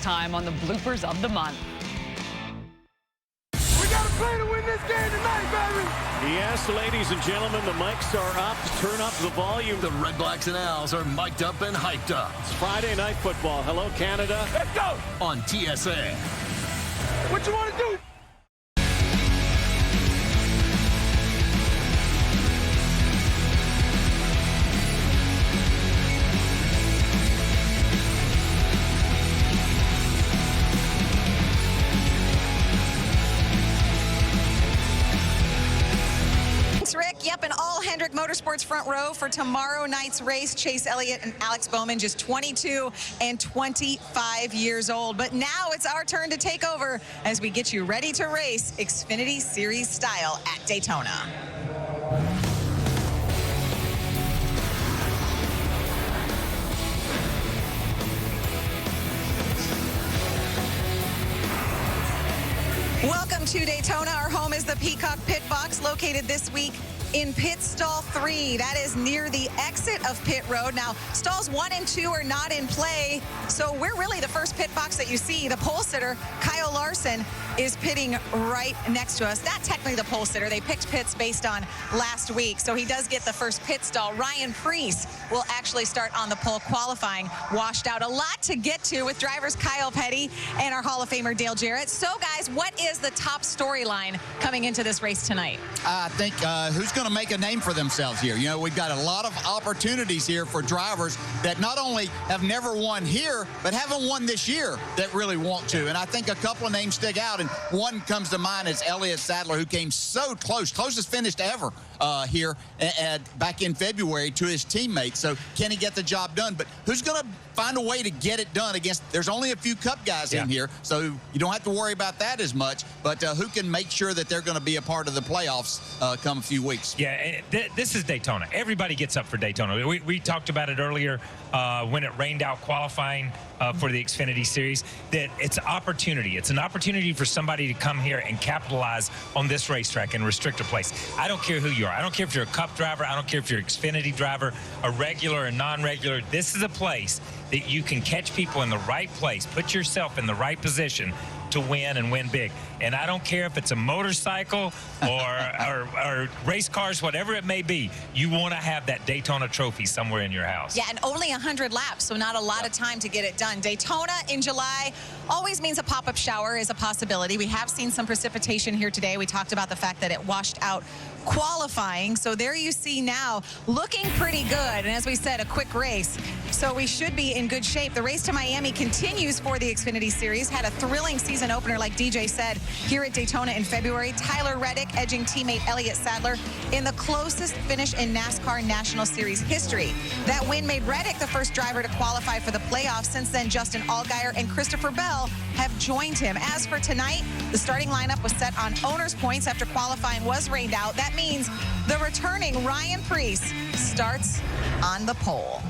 time on the bloopers of the month. We got to play to win this game tonight, baby. Yes, ladies and gentlemen, the mics are up. Turn up the volume. The Red, Blacks, and Owls are mic'd up and hyped up. It's Friday Night Football. Hello, Canada. Let's go. On TSA. What you want to do? Rick, yep, and all Hendrick Motorsports front row for tomorrow night's race. Chase Elliott and Alex Bowman, just 22 and 25 years old. But now it's our turn to take over as we get you ready to race Xfinity Series style at Daytona. Welcome to Daytona. Our home is the Peacock Pit Box, located this week in pit stall 3. That is near the exit of pit road. Now, stalls 1 and 2 are not in play, so we're really the first pit box that you see. The pole sitter, Kyle Larson, is pitting right next to us. Not technically the pole sitter. They picked pits based on last week, so he does get the first pit stall. Ryan Preece will actually start on the pole, qualifying washed out. A lot to get to with drivers Kyle Petty and our Hall of Famer Dale Jarrett. So, guys, what is the top storyline coming into this race tonight? I think who's going to make a name for themselves here. You know, we've got a lot of opportunities here for drivers that not only have never won here, but haven't won this year that really want to. And I think a couple of names stick out, and one comes to mind is Elliott Sadler, who came so close, closest finish ever here back in February to his teammates. So can he get the job done? But who's going to find a way to get it done against, there's only a few Cup guys in here, so you don't have to worry about that as much, but who can make sure that they're going to be a part of the playoffs come a few weeks? Yeah, this is Daytona. Everybody gets up for Daytona. We talked about it earlier when it rained out qualifying for the Xfinity Series, that it's an opportunity. It's an opportunity for somebody to come here and capitalize on this racetrack and restrictor place. I don't care who you are. I don't care if you're a Cup driver. I don't care if you're an Xfinity driver, a regular or non-regular. This is a place that you can catch people in the right place, put yourself in the right position to win and win big. And I don't care if it's a motorcycle or race cars, whatever it may be, you want to have that Daytona trophy somewhere in your house. Yeah, and only 100 laps, so not a lot of time to get it done. Daytona in July always means a pop-up shower is a possibility. We have seen some precipitation here today. We talked about the fact that it washed out qualifying. So there you see now, looking pretty good. And as we said, a quick race. So we should be in good shape. The race to Miami continues for the Xfinity Series. Had a thrilling season opener, like DJ said, here at Daytona in February. Tyler Reddick edging teammate Elliott Sadler in the closest finish in NASCAR National Series history. That win made Reddick the first driver to qualify for the playoffs. Since then, Justin Allgaier and Christopher Bell have joined him. As for tonight, the starting lineup was set on owner's points after qualifying was rained out. That means the returning Ryan Preece starts on the pole.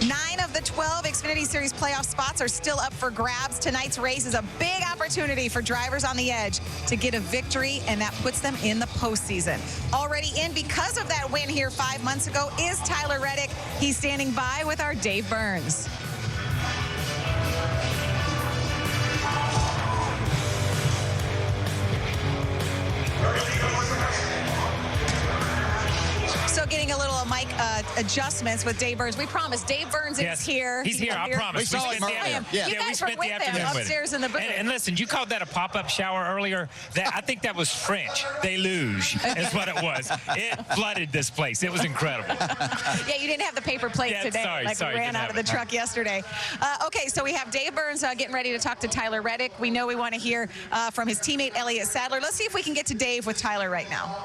9 of the 12 Xfinity Series playoff spots are still up for grabs. Tonight's race is a big opportunity for drivers on the edge to get a victory, and that puts them in the postseason. Already in because of that win here 5 months ago is Tyler Reddick. He's standing by with our Dave Burns. So getting a little mic adjustments with Dave Burns. We promised Dave Burns is here. He's here, I promise. We saw him earlier. Yeah. You guys were with him upstairs in the booth. And listen, you called that a pop-up shower earlier. I think that was French. Deluge is what it was. It flooded this place. It was incredible. Yeah, you didn't have the paper plate today. Sorry, we ran out of the truck yesterday. Okay, so we have Dave Burns getting ready to talk to Tyler Reddick. We know we want to hear from his teammate Elliott Sadler. Let's see if we can get to Dave with Tyler right now.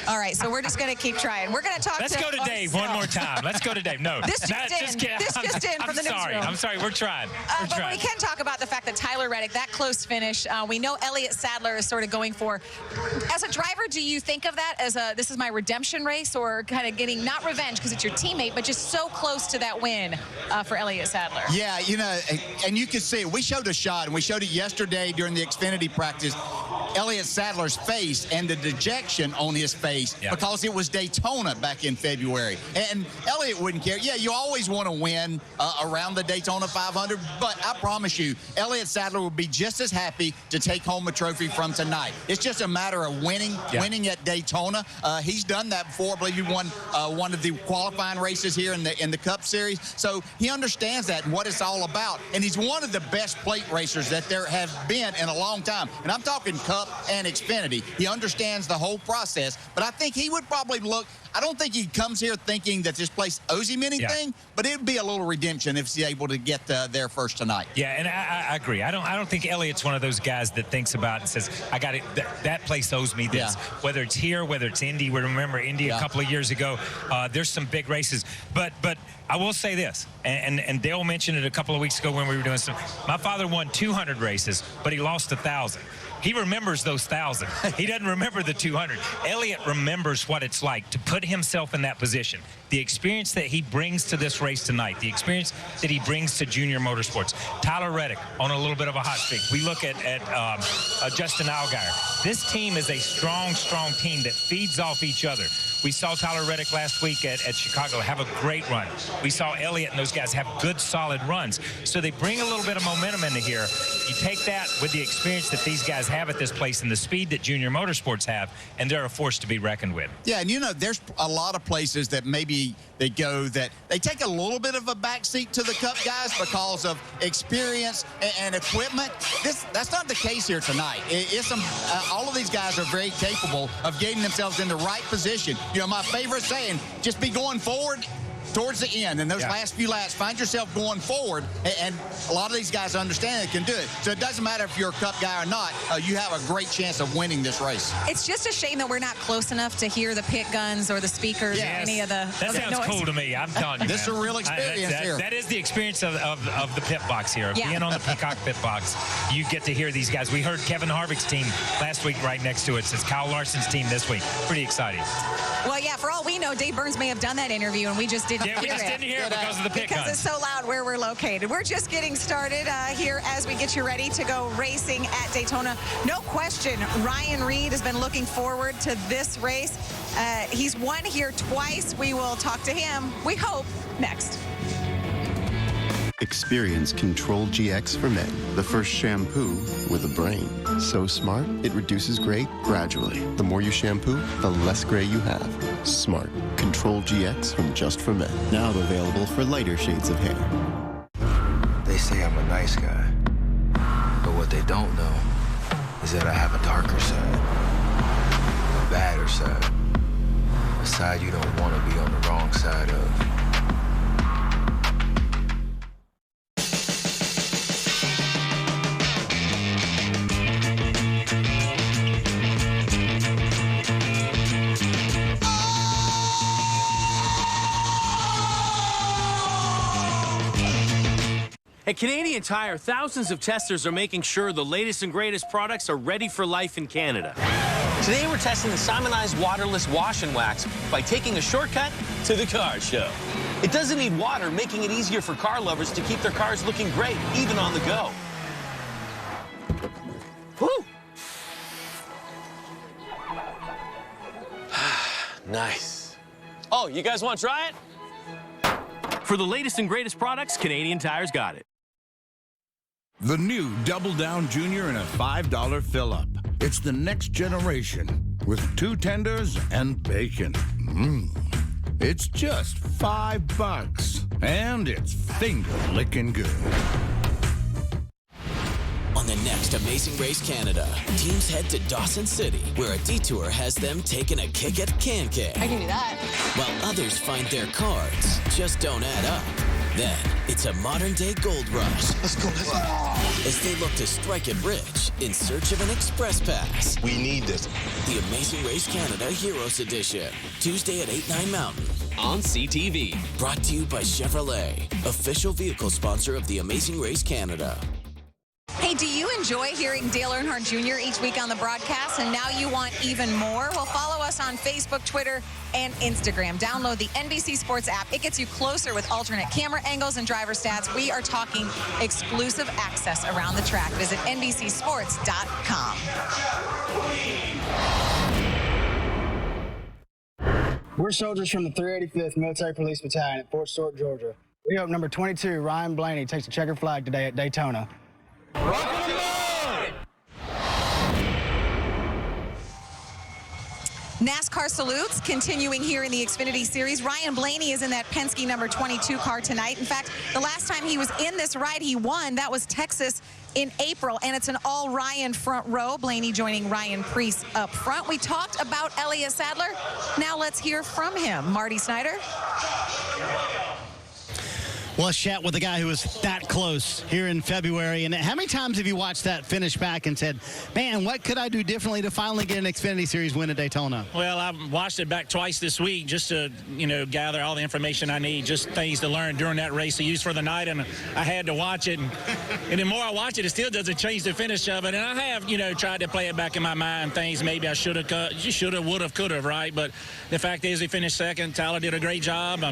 All right, so we're just going to keep trying. We're going to talk Let's go to Dave one more time. Let's go to Dave. No. This just in from the newsroom. I'm sorry. We're trying. But we can talk about the fact that Tyler Reddick, that close finish, we know Elliott Sadler is sort of going for. As a driver, do you think of that as this is my redemption race, or kind of getting, not revenge because it's your teammate, but just so close to that win for Elliott Sadler? Yeah, you know, and you can see it. We showed a shot, and we showed it yesterday during the Xfinity practice. Elliott Sadler's face and the dejection on his face because it was Daytona back in February. And Elliott wouldn't care. Yeah, you always want to win around the Daytona 500, but I promise you, Elliott Sadler would be just as happy to take home a trophy from tonight. It's just a matter of winning at Daytona. He's done that before. I believe he won one of the qualifying races here in the Cup Series. So he understands that and what it's all about. And he's one of the best plate racers that there have been in a long time. And I'm talking Cup and Xfinity. He understands the whole process, but I think he would probably look. I don't think he comes here thinking that this place owes him anything, but it would be a little redemption if he's able to get there first tonight. Yeah, and I agree. I don't think Elliott's one of those guys that thinks about and says, I got it. That place owes me this. Yeah. Whether it's here, whether it's Indy. We remember Indy a couple of years ago. There's some big races, but I will say this, and Dale mentioned it a couple of weeks ago when we were doing some. My father won 200 races, but he lost 1,000. He remembers those 1,000. He doesn't remember the 200. Elliott remembers what it's like to put himself in that position. The experience that he brings to this race tonight, the experience that he brings to junior motorsports. Tyler Reddick on a little bit of a hot streak. We look at Justin Allgaier. This team is a strong, strong team that feeds off each other. We saw Tyler Reddick last week at Chicago have a great run. We saw Elliott and those guys have good, solid runs. So they bring a little bit of momentum into here. You take that with the experience that these guys have at this place and the speed that junior motorsports have, and they're a force to be reckoned with. Yeah, and there's a lot of places that maybe they go that they take a little bit of a backseat to the Cup guys because of experience and equipment. That's not the case here tonight. All of these guys are very capable of getting themselves in the right position. My favorite saying, just be going forward towards the end. And those last few laps, find yourself going forward. And a lot of these guys understand they can do it. So it doesn't matter if you're a Cup guy or not. You have a great chance of winning this race. It's just a shame that we're not close enough to hear the pit guns or the speakers or any of the That sounds noise. cool to me. I'm telling you. This is a real experience here. That is the experience of the pit box here. Being on the Peacock pit box, you get to hear these guys. We heard Kevin Harvick's team last week right next to it. It's Kyle Larson's team this week. Pretty exciting. Well, yeah, for all we know, Dave Burns may have done that interview, and we just didn't hear it. Yeah, we just didn't hear it because of the pit guns. Because it's so loud where we're located. We're just getting started here as we get you ready to go racing at Daytona. No question, Ryan Reed has been looking forward to this race. He's won here twice. We will talk to him, we hope, next. Experience Control GX for Men, the first shampoo with a brain. So smart, it reduces gray gradually. The more you shampoo, the less gray you have. Smart. Control GX from Just for Men. Now available for lighter shades of hair. They say I'm a nice guy, but what they don't know is that I have a darker side, a badder side, a side you don't want to be on the wrong side of. At Canadian Tire, thousands of testers are making sure the latest and greatest products are ready for life in Canada. Today, we're testing the Simonized waterless wash and wax by taking a shortcut to the car show. It doesn't need water, making it easier for car lovers to keep their cars looking great, even on the go. Woo! Nice. Oh, you guys want to try it? For the latest and greatest products, Canadian Tire's got it. The new Double Down Junior in a $5 fill-up. It's the next generation with 2 tenders and bacon. It's just $5, and it's finger-licking good. On the next Amazing Race Canada, teams head to Dawson City, where a detour has them taking a kick at Can-Can. I can do that. While others find their cards just don't add up. Then, it's a modern-day gold rush. Let's go. As they look to strike it rich in search of an express pass. We need this. The Amazing Race Canada Heroes Edition. Tuesday at 8, 9 Mountain. On CTV. Brought to you by Chevrolet, official vehicle sponsor of the Amazing Race Canada. Hey, do you enjoy hearing Dale Earnhardt Jr. each week on the broadcast, and now you want even more? Well, follow us on Facebook, Twitter, and Instagram. Download the NBC Sports app. It gets you closer with alternate camera angles and driver stats. We are talking exclusive access around the track. Visit NBCSports.com. We're soldiers from the 385th Military Police Battalion at Fort Stewart, Georgia. We hope number 22, Ryan Blaney, takes the checkered flag today at Daytona. NASCAR salutes continuing here in the Xfinity Series. Ryan Blaney is in that Penske number 22 car tonight. In fact, the last time he was in this ride, he won. That was Texas in April, and it's an all-Ryan front row. Blaney joining Ryan Preece up front. We talked about Elliott Sadler. Now let's hear from him. Marty Snyder. Well, let's chat with the guy who was that close here in February. And how many times have you watched that finish back and said, man, what could I do differently to finally get an Xfinity Series win at Daytona? Well, I've watched it back twice this week just to, gather all the information I need, just things to learn during that race to use for the night. And I had to watch it. And the more I watch it, it still doesn't change the finish of it. And I have, tried to play it back in my mind, things maybe I should have, would have, could have, right? But the fact is we finished second. Tyler did a great job.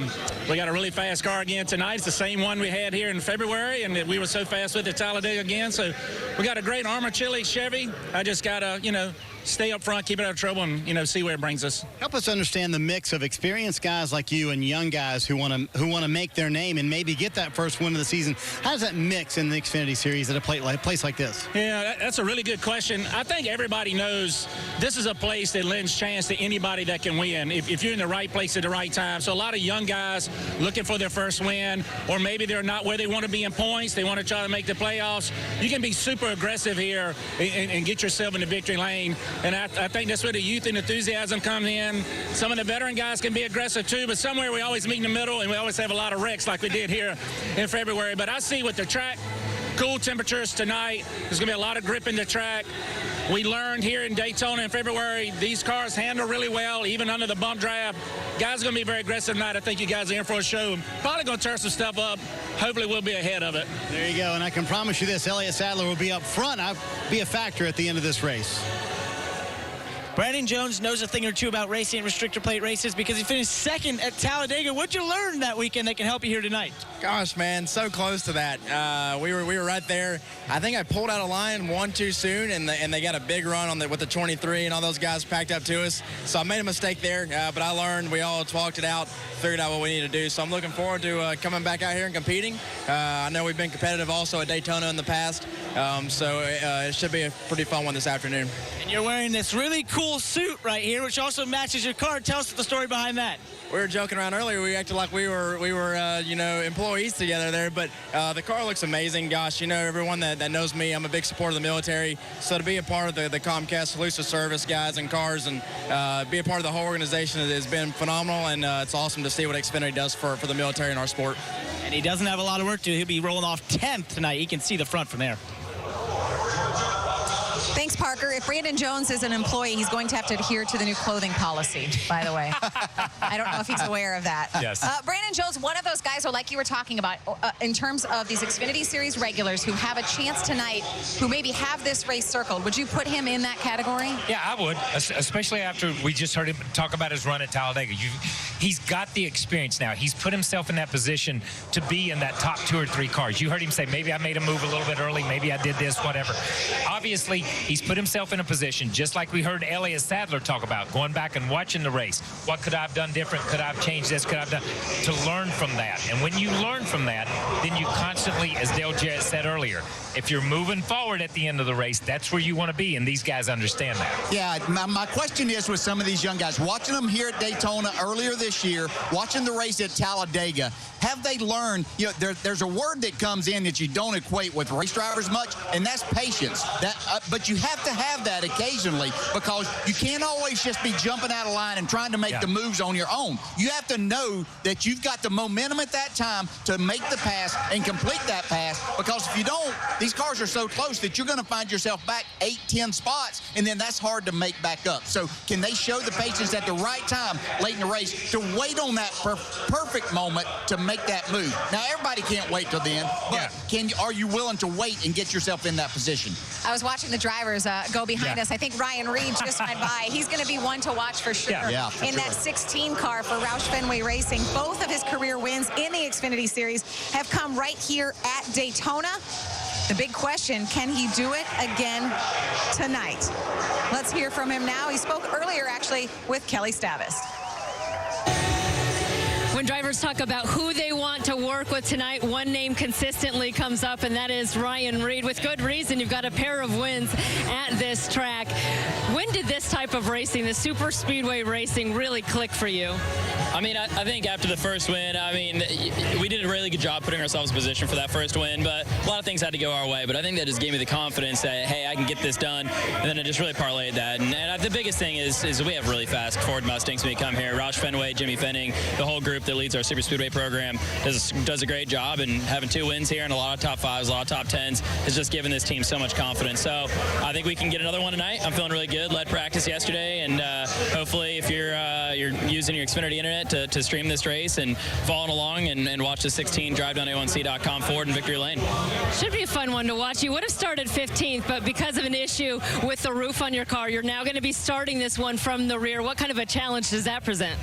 We got a really fast car again tonight. It's the same one we had here in February, and we were so fast with the Talladega again. So we got a great Armor Chili Chevy. I just got to, stay up front, keep it out of trouble, and, see where it brings us. Help us understand the mix of experienced guys like you and young guys who want to make their name and maybe get that first win of the season. How does that mix in the Xfinity Series at a place like this? Yeah, that's a really good question. I think everybody knows this is a place that lends chance to anybody that can win if you're in the right place at the right time. So a lot of young guys looking for their first win, or maybe they're not where they want to be in points. They want to try to make the playoffs. You can be super aggressive here and get yourself in the victory lane. And I think that's where the youth and enthusiasm comes in. Some of the veteran guys can be aggressive too, but somewhere we always meet in the middle, and we always have a lot of wrecks like we did here in February. But I see with the track, cool temperatures tonight, there's going to be a lot of grip in the track. We learned here in Daytona in February, these cars handle really well, even under the bump drive. Guys are going to be very aggressive tonight. I think you guys are in for a show. Probably going to tear some stuff up. Hopefully we'll be ahead of it. There you go, and I can promise you this, Elliott Sadler will be up front. I'll be a factor at the end of this race. Brandon Jones knows a thing or two about racing and restrictor plate races because he finished second at Talladega. What'd you learn that weekend that can help you here tonight? Gosh, man, so close to that. We were right there. I think I pulled out of line one too soon, and they got a big run with the 23, and all those guys packed up to us. So I made a mistake there, but I learned. We all talked it out, figured out what we need to do. So I'm looking forward to coming back out here and competing. I know we've been competitive also at Daytona in the past, so it should be a pretty fun one this afternoon. And you're wearing this really cool suit right here, which also matches your car. Tell us the story behind that. We were joking around earlier. We acted like we were employees together there, but the car looks amazing. Gosh, everyone that knows me, I'm a big supporter of the military. So to be a part of the Comcast Elusive Service guys and cars and be a part of the whole organization has been phenomenal, and it's awesome to see what Xfinity does for the military and our sport. And he doesn't have a lot of work to do. He'll be rolling off 10th tonight. He can see the front from there. Thanks, Parker. If Brandon Jones is an employee, he's going to have to adhere to the new clothing policy, by the way. I don't know if he's aware of that. Yes. Brandon Jones, one of those guys, like you were talking about, in terms of these Xfinity Series regulars who have a chance tonight, who maybe have this race circled, would you put him in that category? Yeah, I would, especially after we just heard him talk about his run at Talladega. He's got the experience now. He's put himself in that position to be in that top 2 or 3 cars. You heard him say, maybe I made a move a little bit early, maybe I did this, whatever. Obviously, he's put himself in a position, just like we heard Elliott Sadler talk about, going back and watching the race. What could I have done different? Could I have changed this? Could I have done? To learn from that. And when you learn from that, then you constantly, as Dale Jarrett said earlier, if you're moving forward at the end of the race, that's where you want to be, and these guys understand that. Yeah, my question is with some of these young guys, watching them here at Daytona earlier this year, watching the race at Talladega, have they learned, there's a word that comes in that you don't equate with race drivers much, and that's patience. But you have to have that occasionally because you can't always just be jumping out of line and trying to make the moves on your own. You have to know that you've got the momentum at that time to make the pass and complete that pass, because if you don't, these cars are so close that you're going to find yourself back 8-10 spots, and then that's hard to make back up. So can they show the patience at the right time late in the race to wait on that perfect moment to make that move? Now, everybody can't wait till then, but are you willing to wait and get yourself in that position? I was watching the drivers go behind us. I think Ryan Reed just went by. He's going to be one to watch for sure in that 16 car for Roush Fenway Racing. Both of his career wins in the Xfinity Series have come right here at Daytona. The big question, can he do it again tonight? Let's hear from him now. He spoke earlier, actually, with Kelly Stavis. When drivers talk about who they want to work with tonight, one name consistently comes up, and that is Ryan Reed. With good reason, you've got a pair of wins at this track. When did this type of racing, the super speedway racing, really click for you? I mean, I think after the first win, I mean, we did a really good job putting ourselves in position for that first win, but a lot of things had to go our way. But I think that just gave me the confidence that, hey, I can get this done, and then it just really parlayed that. And the biggest thing is we have really fast Ford Mustangs when we come here. Roush Fenway, Jimmy Fenning, the whole group that leads our super speedway program does a great job, and having 2 wins here and a lot of top 5s, a lot of top 10s has just given this team so much confidence. So I think we can get another one tonight. I'm feeling really good. Led practice yesterday, and hopefully if you're using your Xfinity internet to stream this race and following along and watch the 16 drive down A1C.com Ford in Victory Lane. Should be a fun one to watch. You would have started 15th, but because of an issue with the roof on your car, you're now going to be starting this one from the rear. What kind of a challenge does that present?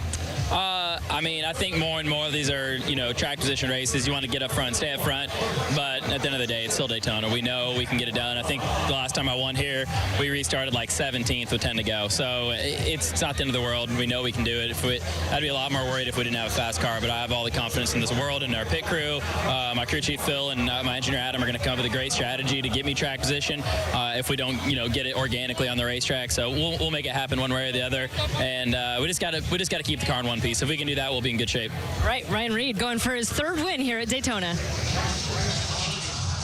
I mean, I think more and more of these are, track position races. You want to get up front, stay up front, but at the end of the day, it's still Daytona. We know we can get it done. I think the last time I won here, we restarted like 17th with 10 to go. So it's not the end of the world. We know we can do it. I'd be a lot more worried if we didn't have a fast car, but I have all the confidence in this world, and our pit crew, my crew chief Phil and my engineer Adam are going to come up with a great strategy to get me track position if we don't, get it organically on the racetrack. So we'll make it happen one way or the other, and we just got to keep the car in one piece. If we can do that, we'll be in good shape. Right, Ryan Reed going for his 3rd win here at Daytona.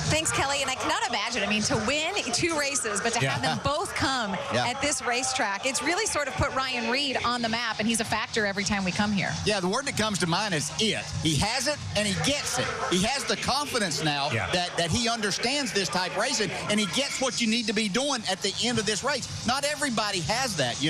Thanks, Kelly. And I cannot imagine, I mean, to win 2 races, but to have them both come at this racetrack, it's really sort of put Ryan Reed on the map, and he's a factor every time we come here. Yeah, the word that comes to mind is it. He has it, and he gets it. He has the confidence now that he understands this type of racing, and he gets what you need to be doing at the end of this race. Not everybody has that.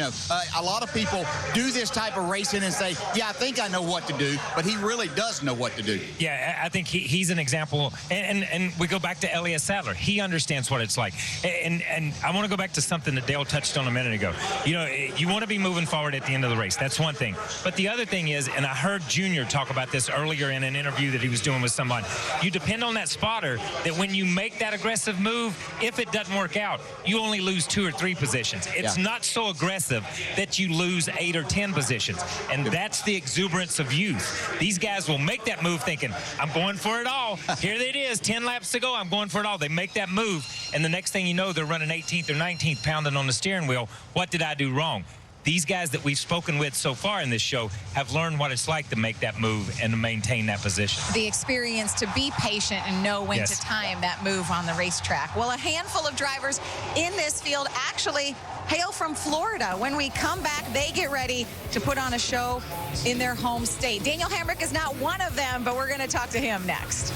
A lot of people do this type of racing and say, yeah, I think I know what to do, but he really does know what to do. Yeah, I think he's an example, and we go back to Elias Sadler. He understands what it's like. And I want to go back to something that Dale touched on a minute ago. You want to be moving forward at the end of the race. That's one thing. But the other thing is, and I heard Junior talk about this earlier in an interview that he was doing with someone, you depend on that spotter that when you make that aggressive move, if it doesn't work out, you only lose 2 or 3 positions. It's not so aggressive that you lose 8 or 10 positions. And that's the exuberance of youth. These guys will make that move thinking, I'm going for it all. Here it is, 10 laps to go. I'm going for it all. They make that move, and the next thing you know, they're running 18th or 19th, pounding on the steering wheel. What did I do wrong? These guys that we've spoken with so far in this show have learned what it's like to make that move and to maintain that position. The experience to be patient and know when to time that move on the racetrack. Well, a handful of drivers in this field actually hail from Florida. When we come back, they get ready to put on a show in their home state. Daniel Hamrick is not one of them, but we're going to talk to him next.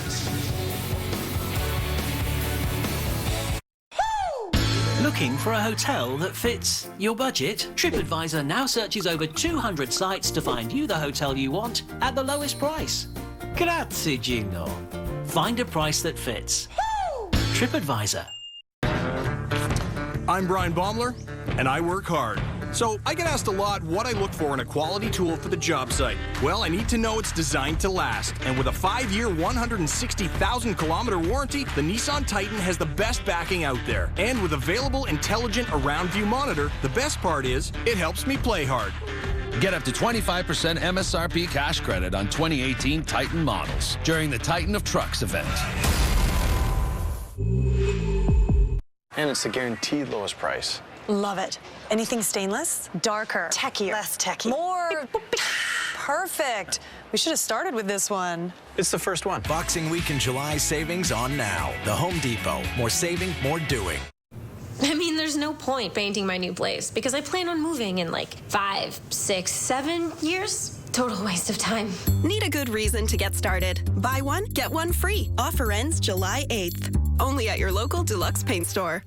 Looking for a hotel that fits your budget? TripAdvisor now searches over 200 sites to find you the hotel you want at the lowest price. Grazie, Gino. Find a price that fits. TripAdvisor. I'm Brian Baumler, and I work hard. So I get asked a lot what I look for in a quality tool for the job site. Well, I need to know it's designed to last. And with a 5-year, 160,000-kilometer warranty, the Nissan Titan has the best backing out there. And with available intelligent around view monitor, the best part is it helps me play hard. Get up to 25% MSRP cash credit on 2018 Titan models during the Titan of Trucks event. And it's the guaranteed lowest price. Love it. Anything stainless? Darker. Techier. Less techy. More. Perfect. We should have started with this one. It's the first one. Boxing Week in July savings on now. The Home Depot. More saving, more doing. I mean, there's no point painting my new place because I plan on moving in like 5, 6, 7 years. Total waste of time. Need a good reason to get started. Buy one, get one free. Offer ends July 8th. Only at your local Deluxe Paint store.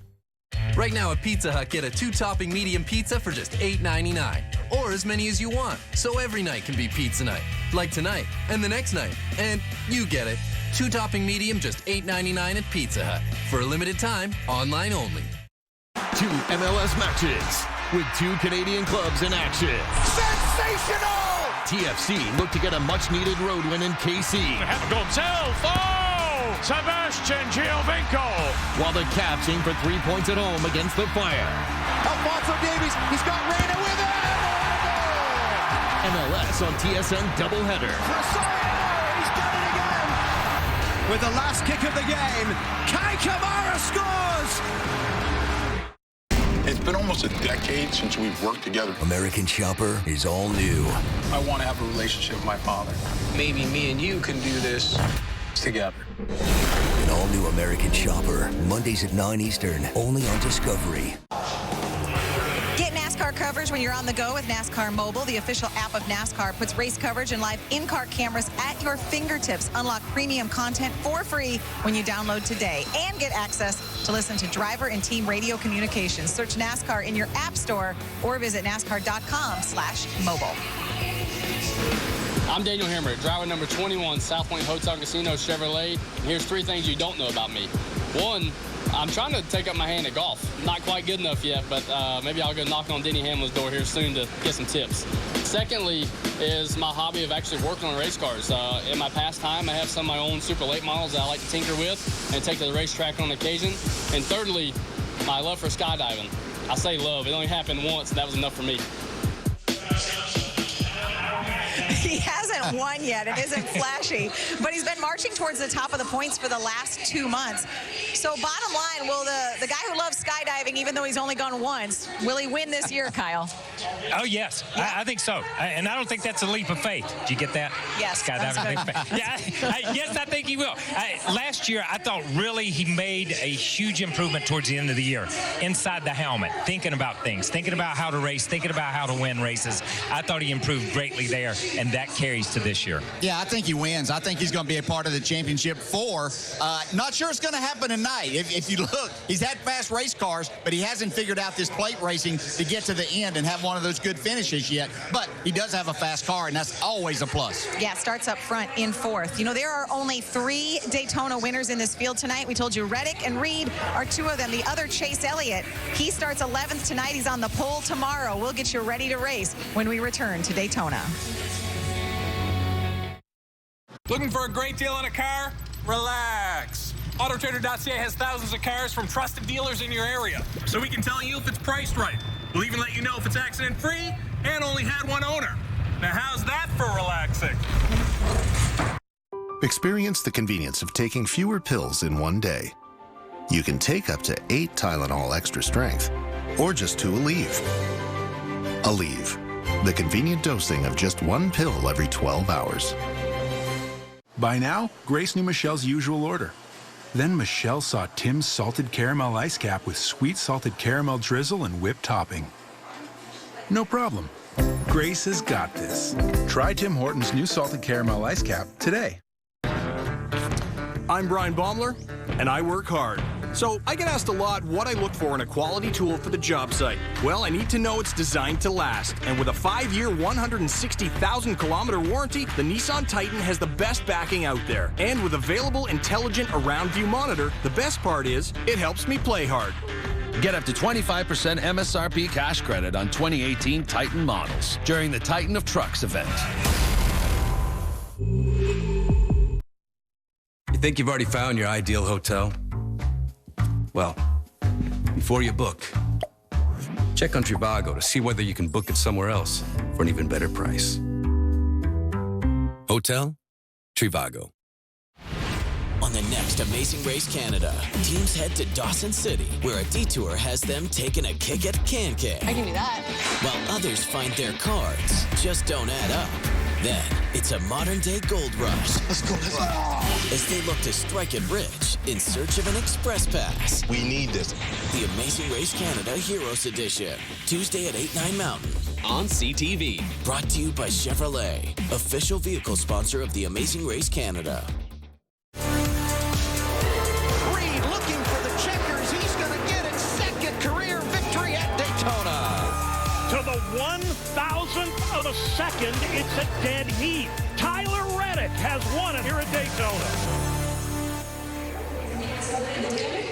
Right now at Pizza Hut, get a 2-topping medium pizza for just $8.99. Or as many as you want, so every night can be pizza night. Like tonight, and the next night, and you get it. 2-topping medium, just $8.99 at Pizza Hut. For a limited time, online only. 2 MLS matches with 2 Canadian clubs in action. Sensational! TFC look to get a much-needed road win in KC. Sebastian Giovinco. While the Caps aim for 3 points at home against the Fire. Alphonso Davies, he's got Reyna with him! MLS on TSN doubleheader. He's done it again! With the last kick of the game, Kai Kamara scores! It's been almost a decade since we've worked together. American Chopper is all new. I want to have a relationship with my father. Maybe me and you can do this together. An all-new American Chopper, Mondays at 9 Eastern, only on Discovery. Get NASCAR coverage when you're on the go with NASCAR Mobile. The official app of NASCAR puts race coverage and live in-car cameras at your fingertips. Unlock premium content for free when you download today and get access to listen to driver and team radio communications. Search NASCAR in your app store or visit NASCAR.com/mobile. I'm Daniel Hammer, driver number 21, South Point Hotel Casino Chevrolet. And here's 3 things you don't know about me. 1, I'm trying to take up my hand at golf. Not quite good enough yet, but maybe I'll go knock on Denny Hamlin's door here soon to get some tips. Secondly is my hobby of actually working on race cars. In my pastime, I have some of my own super late models that I like to tinker with and take to the racetrack on occasion. And thirdly, my love for skydiving. I say love, it only happened once, and that was enough for me. He hasn't won yet. It isn't flashy, but he's been marching towards the top of the points for the last 2 months. So bottom line, will the guy who loves skydiving, even though he's only gone once, will he win this year, Kyle? Oh, yes. Yeah. I think so. And I don't think that's a leap of faith. Did you get that? Yes. Skydiving. Yes, I think he will. Last year, I thought really he made a huge improvement towards the end of the year. Inside the helmet, thinking about things, thinking about how to race, thinking about how to win races. I thought he improved greatly there, and that carries to this year. Yeah, I think he wins. I think he's going to be a part of the championship 4. Not sure it's going to happen tonight. If you look, he's had fast race cars, but he hasn't figured out this plate racing to get to the end and have one of those good finishes yet. But he does have a fast car, and that's always a plus. Yeah, starts up front in 4th. You know, there are only 3 Daytona winners in this field tonight. We told you Reddick and Reed are 2 of them. The other, Chase Elliott, he starts 11th tonight. He's on the pole tomorrow. We'll get you ready to race when we return to Daytona. Looking for a great deal on a car? Relax. AutoTrader.ca has thousands of cars from trusted dealers in your area, so we can tell you if it's priced right. We'll even let you know if it's accident-free and only had one owner. Now, how's that for relaxing? Experience the convenience of taking fewer pills in one day. You can take up to 8 Tylenol extra strength, or just 2 Aleve. Aleve, the convenient dosing of just 1 pill every 12 hours. By now, Grace knew Michelle's usual order. Then Michelle saw Tim's salted caramel ice cap with sweet salted caramel drizzle and whipped topping. No problem. Grace has got this. Try Tim Hortons' new salted caramel ice cap today. I'm Brian Baumler, and I work hard. So I get asked a lot what I look for in a quality tool for the job site. Well, I need to know it's designed to last. And with a 5-year, 160,000-kilometer warranty, the Nissan Titan has the best backing out there. And with available intelligent around-view monitor, the best part is it helps me play hard. Get up to 25% MSRP cash credit on 2018 Titan models during the Titan of Trucks event. You think you've already found your ideal hotel? Well, before you book, check on Trivago to see whether you can book it somewhere else for an even better price. Hotel Trivago. On the next Amazing Race Canada, teams head to Dawson City, where a detour has them taking a kick at Can-Can. I can do that. While others find their cards just don't add up. Then, it's a modern-day gold rush. Let's go. As they look to strike it rich in search of an express pass. We need this. The Amazing Race Canada Heroes Edition. Tuesday at 8, 9 Mountain. On CTV. Brought to you by Chevrolet, official vehicle sponsor of the Amazing Race Canada. Reed looking for the checkers. He's going to get his second career victory at Daytona. To the 1,000th of a second, it's a dead heat. Tyler Reddick has won it here at Daytona.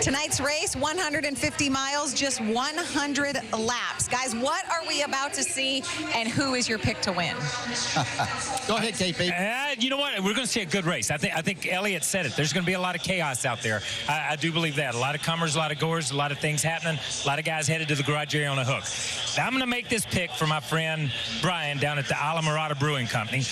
Tonight's race, 150 miles, just 100 laps. Guys, what are we about to see, and who is your pick to win? Go ahead, KP. You know what? We're going to see a good race. I think Elliott said it. There's going to be a lot of chaos out there. I do believe that. A lot of comers, a lot of goers, a lot of things happening, a lot of guys headed to the garage area on a hook. I'm going to make this pick for my friend Brian down at the Alamorada Brewing Company.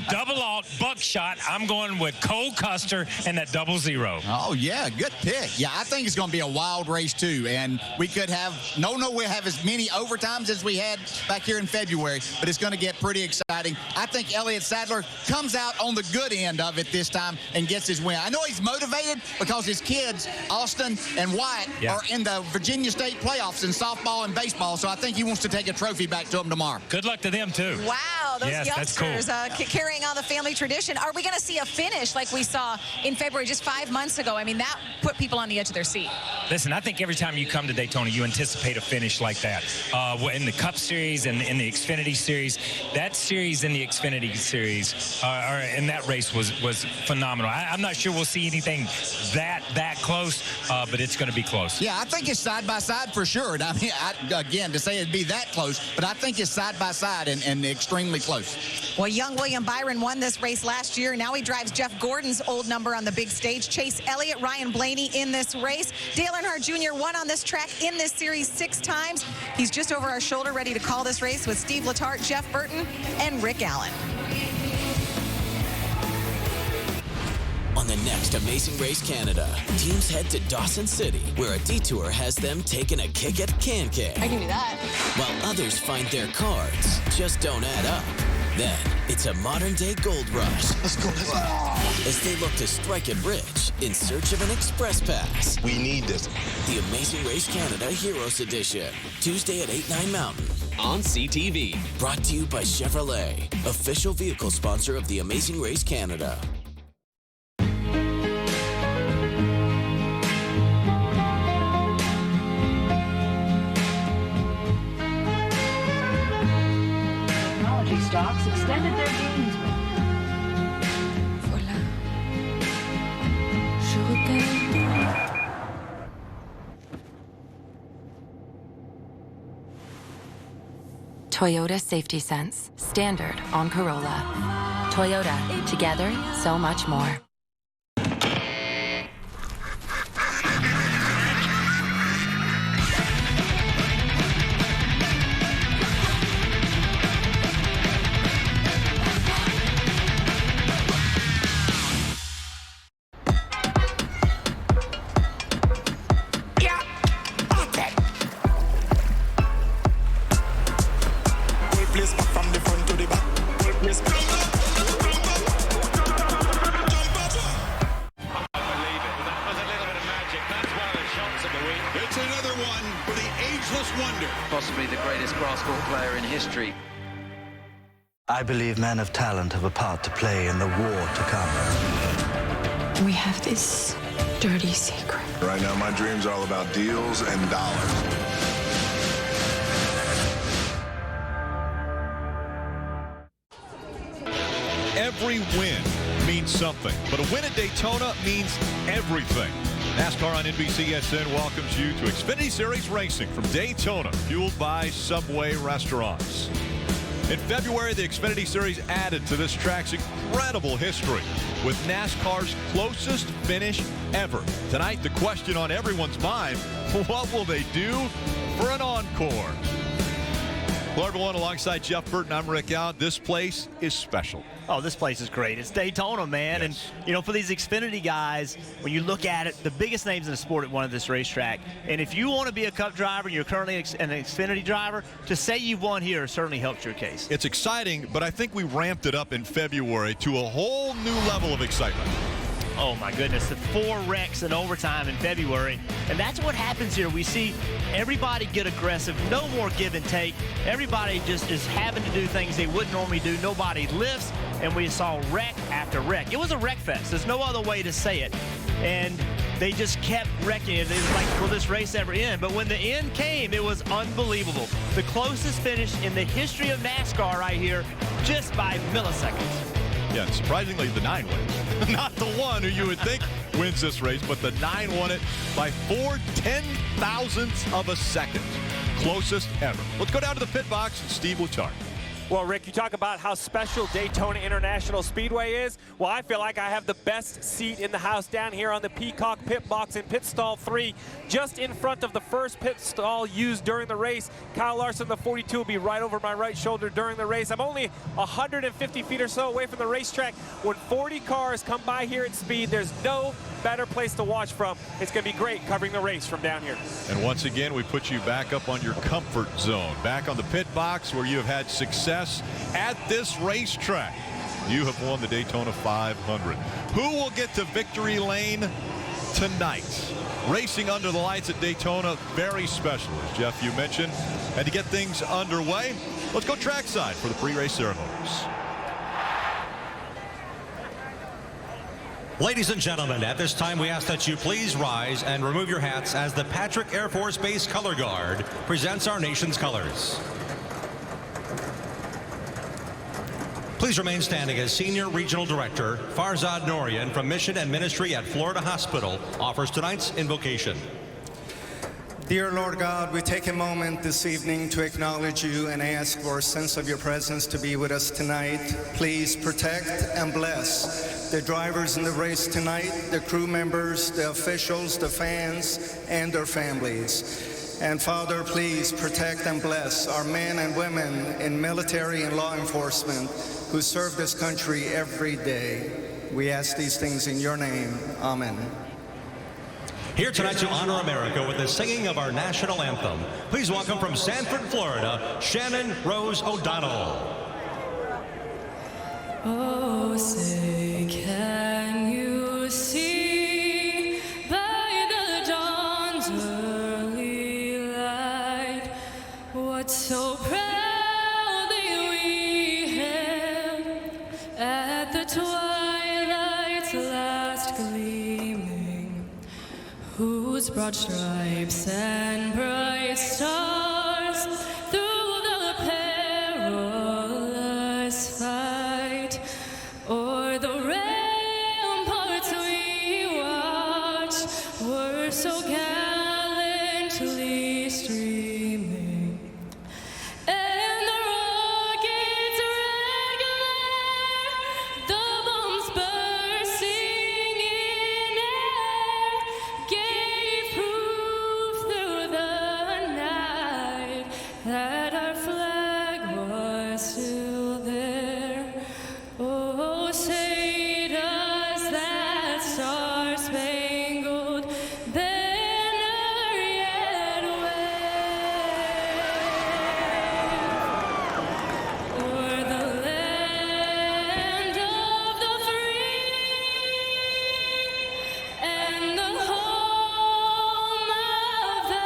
Double alt, buckshot. I'm going with Cole Custer and that 00. Oh, yeah, good pick. Yeah, I think it's going to be a wild race, too. And we could have, we'll have as many overtimes as we had back here in February, but it's going to get pretty exciting. I think Elliott Sadler comes out on the good end of it this time and gets his win. I know he's motivated because his kids, Austin and Wyatt, are in the Virginia State playoffs in softball and baseball, so I think he wants to take a trophy back to them tomorrow. Good luck to them, too. Wow, those youngsters that's cool. Carrying on the family tradition. Are we going to see a finish like we saw in February just 5 months ago? I mean, that put people on the edge of their seat. Listen, I think every time you come to Daytona, you anticipate a finish like that. In the Cup Series and in the Xfinity Series, that series in the Xfinity Series, in that race was phenomenal. I'm not sure we'll see anything that close, but it's going to be close. Yeah, I think it's side by side for sure. I mean, again, to say it'd be that close, but I think it's side by side and extremely close. Well, young William Byron won this race last year. Now he drives Jeff Gordon's old number on the big stage. Chase Elliott, Ryan Blaney in this race. Dale Earnhardt Jr. won on this track in this series 6 times. He's just over our shoulder, ready to call this race with Steve Letarte, Jeff Burton, and Rick Allen. On the next Amazing Race Canada, teams head to Dawson City, where a detour has them taking a kick at Can-Can. I can do that. While others find their cards just don't add up. Then, it's a modern-day gold rush. Let's go. As they look to strike it rich in search of an express pass. We need this. The Amazing Race Canada Heroes Edition. Tuesday at 8, 9 Mountain. On CTV. Brought to you by Chevrolet, official vehicle sponsor of the Amazing Race Canada. Stocks extended their gains. Voilà. Je regarde. Toyota Safety Sense, standard on Corolla. Toyota, together, so much more. Possibly the greatest grass court player in history. I believe men of talent have a part to play in the war to come. We have this dirty secret. Right now, my dream's all about deals and dollars. Every win means something, but a win at Daytona means everything. NASCAR on NBCSN welcomes you to Xfinity Series racing from Daytona, fueled by Subway restaurants. In February, the Xfinity Series added to this track's incredible history with NASCAR's closest finish ever. Tonight, the question on everyone's mind, what will they do for an encore? Hello, everyone. Alongside Jeff Burton, I'm Rick Allen. This place is special. Oh, this place is great. It's Daytona, man. Yes. And, you know, for these Xfinity guys, when you look at it, the biggest names in the sport at one of this racetrack. And if you want to be a Cup driver and you're currently an Xfinity driver, to say you've won here certainly helps your case. It's exciting, but I think we ramped it up in February to a whole new level of excitement. Oh, my goodness. The 4 wrecks in overtime in February. And that's what happens here. We see everybody get aggressive. No more give and take. Everybody just is having to do things they wouldn't normally do. Nobody lifts. And we saw wreck after wreck. It was a wreck fest. There's no other way to say it. And they just kept wrecking it. It was like, will this race ever end? But when the end came, it was unbelievable. The closest finish in the history of NASCAR right here, just by milliseconds. Yeah, and surprisingly, the 9 wins. Not the 1 who you would think wins this race, but the 9 won it by 4 10,000ths of a second. Closest ever. Let's go down to the pit box and Steve Letarte. Well, Rick, you talk about how special Daytona International Speedway is. Well, I feel like I have the best seat in the house down here on the Peacock pit box in pit stall 3, just in front of the first pit stall used during the race. Kyle Larson, the 42, will be right over my right shoulder during the race. I'm only 150 feet or so away from the racetrack. When 40 cars come by here at speed, there's no better place to watch from. It's going to be great covering the race from down here. And once again, we put you back up on your comfort zone, back on the pit box where you have had success at this racetrack. You have won the Daytona 500. Who will get to victory lane tonight? Racing under the lights at Daytona, very special, as Jeff, you mentioned. And to get things underway, let's go trackside for the pre-race ceremonies. Ladies and gentlemen, at this time we ask that you please rise and remove your hats as the Patrick Air Force Base Color Guard presents our nation's colors. Please remain standing as Senior Regional Director Farzad Norian from Mission and Ministry at Florida Hospital offers tonight's invocation. Dear Lord God, we take a moment this evening to acknowledge you and ask for a sense of your presence to be with us tonight. Please protect and bless the drivers in the race tonight, the crew members, the officials, the fans, and their families. And Father, please protect and bless our men and women in military and law enforcement who serve this country every day. We ask these things in your name. Amen. Here tonight to honor America with the singing of our national anthem. Please welcome from Sanford, Florida, Shannon Rose O'Donnell. Oh, say, can you see by the dawn's early light what so proudly we hailed at the twilight's last gleaming, whose broad stripes and bright stars through the perilous fight o'er the ramparts we watched were so gallantly streaming, and the rocket's red glare, the bombs bursting in air, gave proof through the night that our flag was still there. Oh, say does that star-spangled banner yet wave o'er the land of the free and the home of the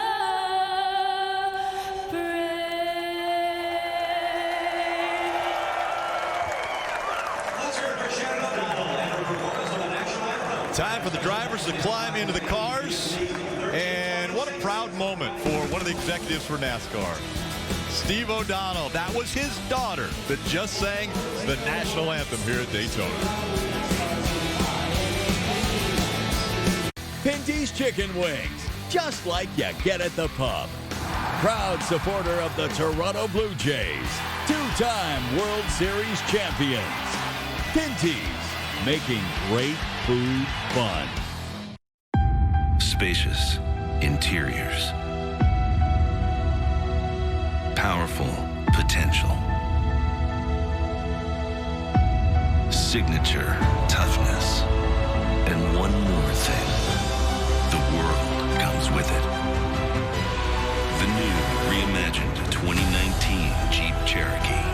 Time for the drivers to climb into the cars. And what a proud moment for one of the executives for NASCAR. Steve O'Donnell. That was his daughter that just sang the national anthem here at Daytona. Pinty's Chicken Wings, just like you get at the pub. Proud supporter of the Toronto Blue Jays, two-time World Series champions. Pinty's, making great food fun. Spacious interiors. Powerful potential. signature toughness. And one more thing, the world comes with it. The new reimagined 2019 Jeep Cherokee.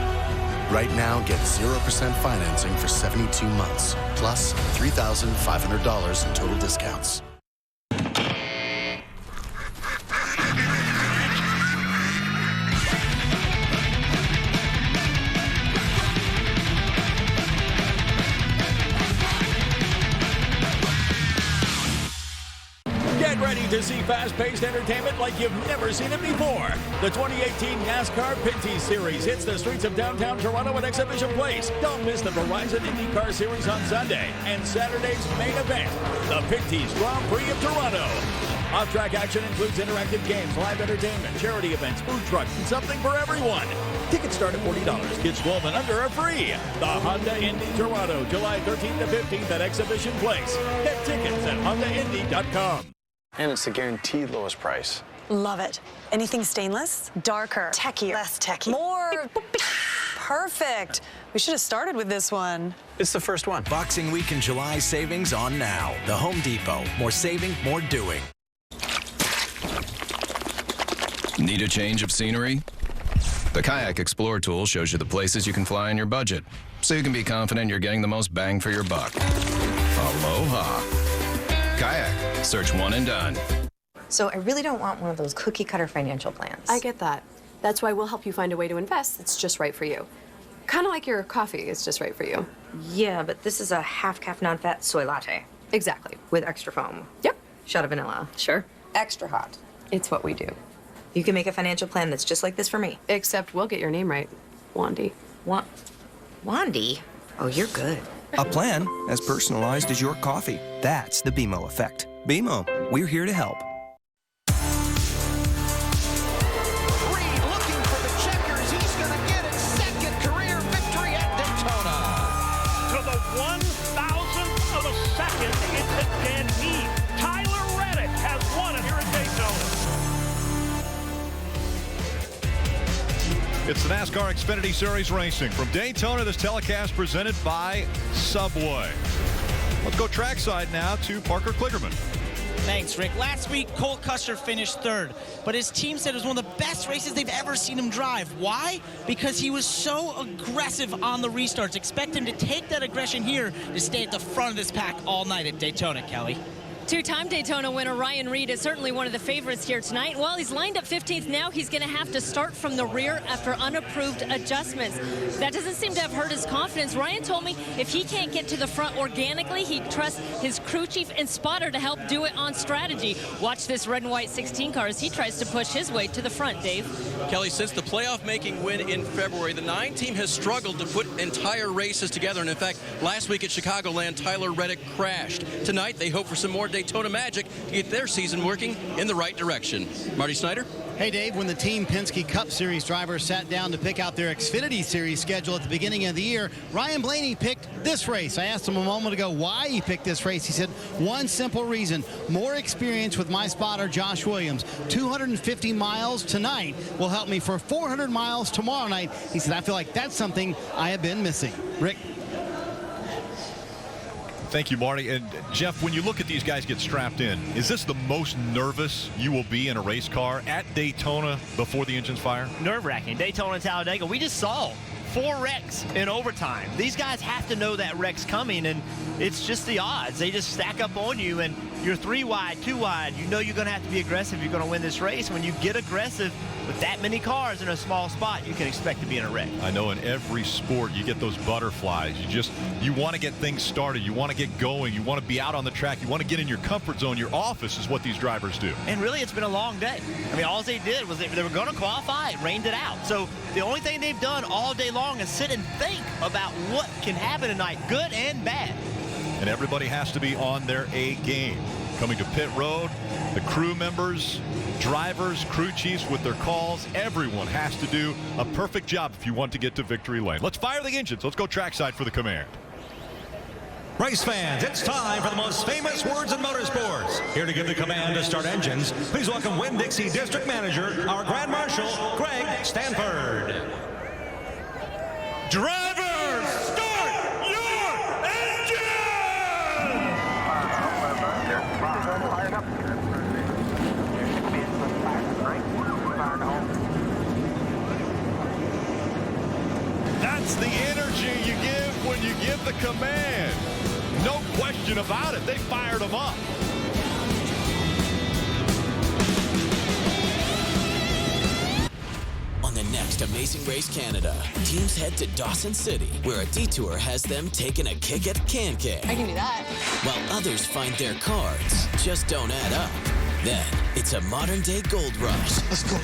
Right now, get 0% financing for 72 months, plus $3,500 in total discounts. Get ready to see fast-paced entertainment like you've never seen it before. The 2018 NASCAR Pinty Series hits the streets of downtown Toronto at Exhibition Place. Don't miss the Verizon IndyCar Series on Sunday and Saturday's main event, the Pinty's Grand Prix of Toronto. Off-track action includes interactive games, live entertainment, charity events, food trucks, and something for everyone. Tickets start at $40. Kids 12 and under are free. The Honda Indy Toronto, July 13th to 15th at Exhibition Place. Get tickets at HondaIndy.com. And it's a guaranteed lowest price. Love it. Anything stainless? Darker. Techier. Less techy. More. Perfect. We should have started with this one. It's the first one. Boxing Week in July savings on now. The Home Depot. More saving, more doing. Need a change of scenery? The Kayak Explorer tool shows you the places you can fly on your budget, so you can be confident you're getting the most bang for your buck. Aloha. Kayak. Search one and done. So I really don't want one of those cookie cutter financial plans. I get that. That's why we'll help you find a way to invest that's just right for you. Kind of like your coffee is just right for you. Yeah, but this is a half-calf non-fat soy latte. Exactly. With extra foam. Yep. Shot of vanilla. Sure. Extra hot. It's what we do. You can make a financial plan that's just like this for me. Except we'll get your name right. Wandy. Wandy? Oh, you're good. A plan as personalized as your coffee. That's the BMO effect. BMO, we're here to help. Reed looking for the checkers. He's going to get his second career victory at Daytona. To the 1,000th of a second, it's a dead heat. Tyler Reddick has won it here at Daytona. It's the NASCAR Xfinity Series Racing. From Daytona, this telecast presented by Subway. Let's go trackside now to Parker Kligerman. Thanks, Rick. Last week, Cole Custer finished third, but his team said it was one of the best races they've ever seen him drive. Why? Because he was so aggressive on the restarts. Expect him to take that aggression here to stay at the front of this pack all night at Daytona, Kelly. Two-time Daytona winner Ryan Reed is certainly one of the favorites here tonight. Well, he's lined up 15th now. He's going to have to start from the rear after unapproved adjustments. That doesn't seem to have hurt his confidence. Ryan told me if he can't get to the front organically, he trusts his crew chief and spotter to help do it on strategy. Watch this red and white 16 car as he tries to push his way to the front, Dave. Kelly, since the playoff-making win in February, the 9 team has struggled to put entire races together. And in fact, last week at Chicagoland, Tyler Reddick crashed. Tonight, they hope for some more Daytona magic to get their season working in the right direction. Marty Snyder? Hey, Dave, when the Team Penske Cup Series drivers sat down to pick out their Xfinity Series schedule at the beginning of the year, Ryan Blaney picked this race. I asked him a moment ago why he picked this race. He said, one simple reason, more experience with my spotter, Josh Williams. 250 miles tonight will help me for 400 miles tomorrow night. He said, I feel like that's something I have been missing. Rick? Thank you, Marty. And Jeff, when you look at these guys get strapped in, is this the most nervous you will be in a race car at Daytona before the engines fire? Nerve-wracking. Daytona and Talladega, we just saw 4 wrecks in overtime. These guys have to know that wreck's coming, and it's just the odds. They just stack up on you, and you're 3 wide, 2 wide. You know you're going to have to be aggressive. You're going to win this race. When you get aggressive with that many cars in a small spot, you can expect to be in a wreck. I know in every sport you get those butterflies. You want to get things started. You want to get going. You want to be out on the track. You want to get in your comfort zone. Your office is what these drivers do. And really, it's been a long day. I mean, all they did was they were going to qualify. It rained it out. So the only thing they've done all day long is sit and think about what can happen tonight, good and bad. And everybody has to be on their A game. Coming to pit road, the crew members, drivers, crew chiefs with their calls, everyone has to do a perfect job if you want to get to victory lane. Let's fire the engines. Let's go trackside for the command. Race fans, it's time for the most famous words in motorsports. Here to give the command to start engines, please welcome Winn-Dixie District Manager, our Grand Marshal, Greg Stanford. Drivers, start your get the command. No question about it. They fired him up. On the next Amazing Race Canada, teams head to Dawson City, where a detour has them taking a kick at Can-Can. I can do that. While others find their cards just don't add up. Then, it's a modern-day gold rush. Let's go.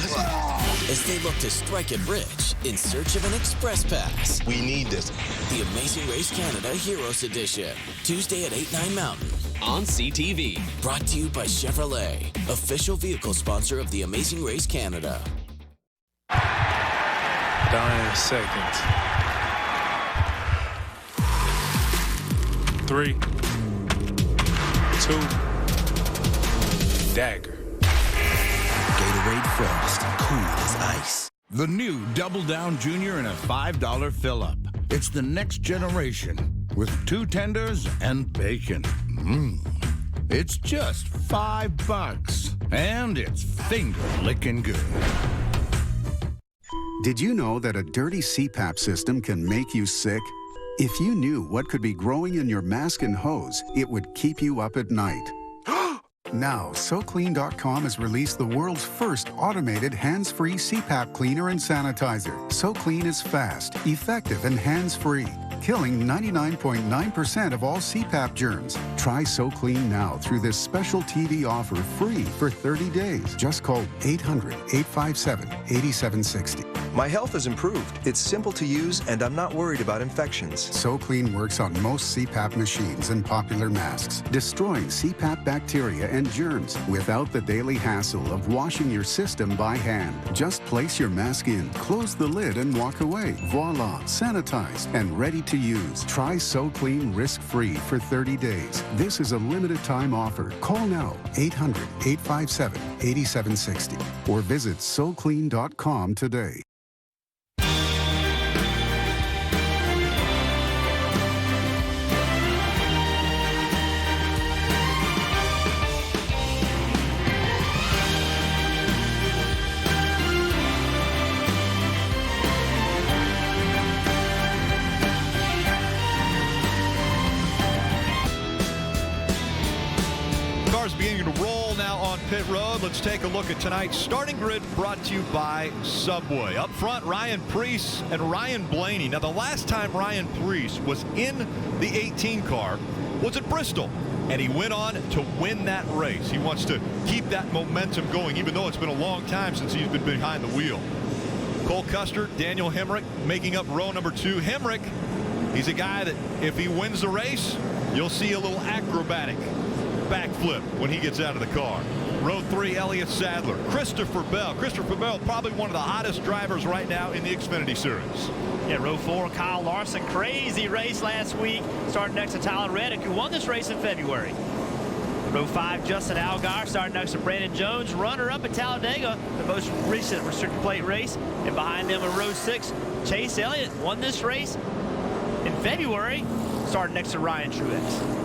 As they look to strike it rich in search of an express pass. We need this. The Amazing Race Canada Heroes Edition. Tuesday at 8, 9 Mountain. On CTV. Brought to you by Chevrolet, official vehicle sponsor of the Amazing Race Canada. Down in seconds. 3, 2, dagger. Gatorade Frost, cool as ice. The new Double Down Junior in a $5 fill-up. It's the next generation with 2 tenders and bacon. It's just $5 and it's finger-licking good. Did you know that a dirty CPAP system can make you sick? If you knew what could be growing in your mask and hose, it would keep you up at night. Now, SoClean.com has released the world's first automated hands-free CPAP cleaner and sanitizer. SoClean is fast, effective, and hands-free, killing 99.9% of all CPAP germs. Try SoClean now through this special TV offer free for 30 days. Just call 800-857-8760. My health has improved. It's simple to use, and I'm not worried about infections. SoClean works on most CPAP machines and popular masks, destroying CPAP bacteria and germs without the daily hassle of washing your system by hand. Just place your mask in, close the lid, and walk away. Voila, sanitized and ready to use. Try SoClean risk-free for 30 days. This is a limited-time offer. Call now, 800-857-8760, or visit SoClean.com today. Beginning to roll now on pit road. Let's take a look at tonight's starting grid, brought to you by Subway. Up front, Ryan Preece and Ryan Blaney. Now, the last time Ryan Preece was in the 18 car was at Bristol, and he went on to win that race. He wants to keep that momentum going, even though it's been a long time since he's been behind the wheel. Cole Custer, Daniel Hemrick making up row number 2. Hemrick, he's a guy that if he wins the race, you'll see a little acrobatic backflip when he gets out of the car. Row 3, Elliott Sadler. Christopher Bell. Christopher Bell, probably one of the hottest drivers right now in the Xfinity Series. Yeah, row 4, Kyle Larson. Crazy race last week. Starting next to Tyler Reddick, who won this race in February. Row 5, Justin Allgaier. Starting next to Brandon Jones. Runner-up at Talladega, the most recent restricted plate race. And behind them in row 6, Chase Elliott won this race in February. Starting next to Ryan Truex.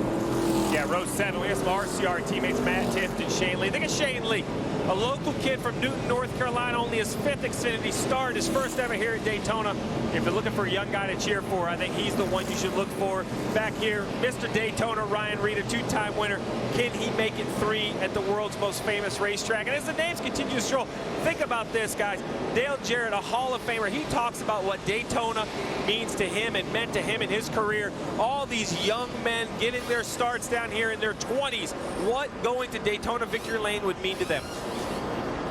Yeah, row 7, we have some RCR teammates, Matt Tifft and Shane Lee. Think of Shane Lee, a local kid from Newton, North Carolina, only his 5th Xfinity start, his first ever here at Daytona. If you're looking for a young guy to cheer for, I think he's the one you should look for. Back here, Mr. Daytona, Ryan Reed, a 2-time winner. Can he make it 3 at the world's most famous racetrack? And as the names continue to stroll, think about this, guys. Dale Jarrett, a Hall of Famer, he talks about what Daytona means to him and meant to him in his career. All these young men getting their starts down here in their 20s. What going to Daytona Victory Lane would mean to them.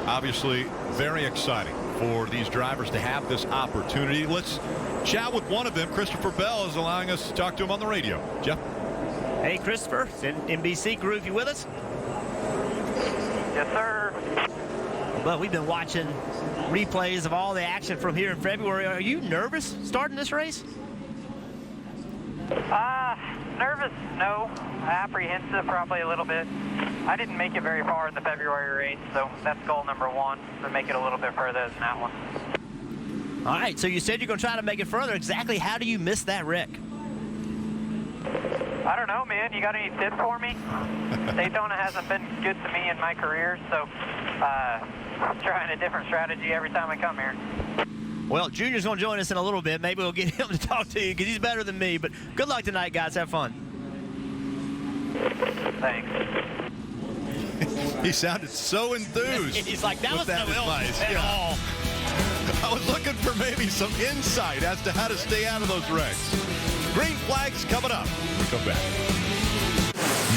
Obviously, very exciting for these drivers to have this opportunity. Let's chat with one of them. Christopher Bell is allowing us to talk to him on the radio. Jeff? Hey, Christopher. It's NBC Group. You with us? Yes, sir. But we've been watching replays of all the action from here in February. Are you nervous starting this race? Nervous, no. Apprehensive, probably a little bit. I didn't make it very far in the February race, so that's goal number 1, to make it a little bit further than that one. All right, so you said you're going to try to make it further. Exactly how do you miss that wreck? I don't know, man. You got any tips for me? Daytona hasn't been good to me in my career, so I'm trying a different strategy every time I come here. Well, Junior's going to join us in a little bit. Maybe we'll get him to talk to you because he's better than me. But good luck tonight, guys. Have fun. Thanks. He sounded so enthused. He's like, that was no advice at all. I was looking for maybe some insight as to how to stay out of those wrecks. Green flags coming up. We come back.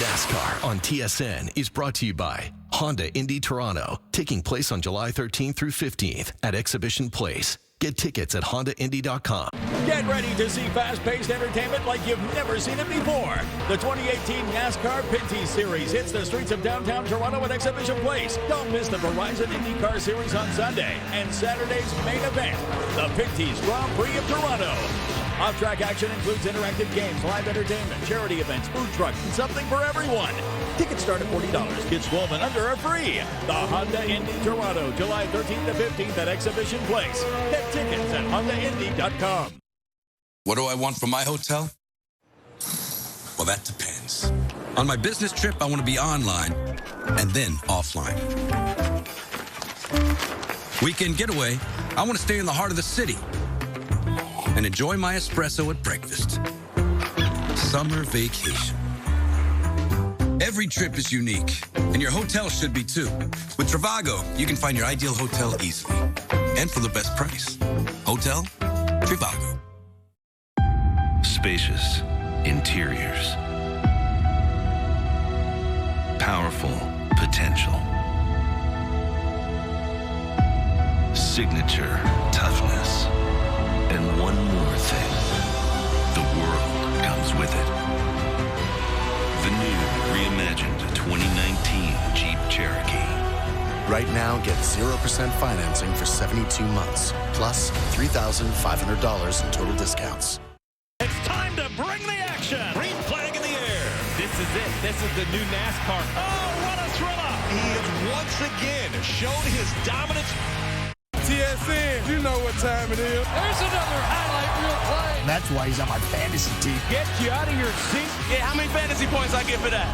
NASCAR on TSN is brought to you by Honda Indy Toronto, taking place on July 13th through 15th at Exhibition Place. Get tickets at HondaIndy.com. Get ready to see fast-paced entertainment like you've never seen it before. The 2018 NASCAR Pinty Series hits the streets of downtown Toronto at Exhibition Place. Don't miss the Verizon IndyCar Series on Sunday and Saturday's main event, the Pinty's Grand Prix of Toronto. Off-track action includes interactive games, live entertainment, charity events, food trucks, and something for everyone. Tickets start at $40. Kids 12 and under are free. The Honda Indy Toronto, July 13th to 15th at Exhibition Place. Get tickets at HondaIndy.com. What do I want from my hotel? Well, that depends. On my business trip, I want to be online and then offline. Weekend getaway, I want to stay in the heart of the city and enjoy my espresso at breakfast. Summer vacation. Every trip is unique, and your hotel should be too. With Trivago, you can find your ideal hotel easily and for the best price. Hotel Trivago. Spacious interiors. Powerful potential. Signature toughness. And one more thing. The world comes with it. The new reimagined 2019 Jeep Cherokee. Right now, get 0% financing for 72 months, plus $3,500 in total discounts. It's time to bring the action. Green flag in the air. This is it. This is the new NASCAR. Oh, what a thriller. He has once again shown his dominance. TSN, you know what time it is. There's another highlight reel play. That's why he's on my fantasy team. Get you out of your seat. Yeah, how many fantasy points I get for that?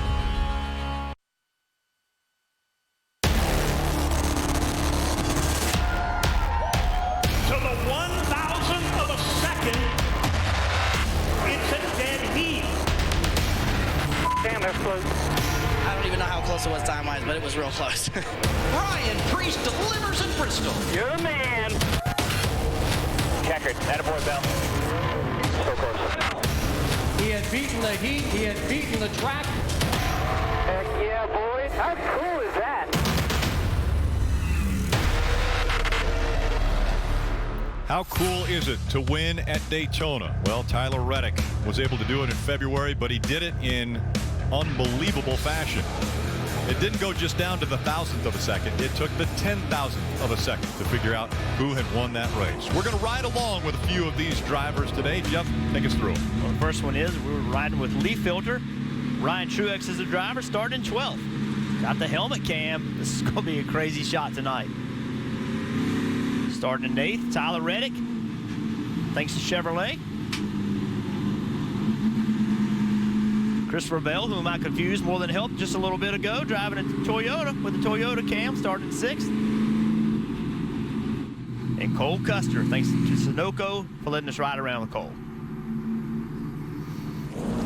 To the 1,000th of a second, it's a dead heat. Damn, that's close. I don't even know how close it was time-wise, but it was real close. Ryan Priest delivers in Bristol. You're the man. Checkered. Attaboy, Bell. So close. He had beaten the heat. He had beaten the track. Heck yeah, boys. How cool is that? How cool is it to win at Daytona? Well, Tyler Reddick was able to do it in February, but he did it in unbelievable fashion. It didn't go just down to the 1,000th of a second. It took the 10,000th of a second to figure out who had won that race. We're going to ride along with a few of these drivers today. Jeff, take us through them. Well, the first one is we're riding with Lee Filter. Ryan Truex is the driver, starting 12th. Got the helmet cam. This is going to be a crazy shot tonight. Starting in 8th, Tyler Reddick. Thanks to Chevrolet. Christopher Bell, whom I confused more than helped just a little bit ago, driving a Toyota with the Toyota cam, starting 6th. And Cole Custer, thanks to Sunoco for letting us ride around with Cole.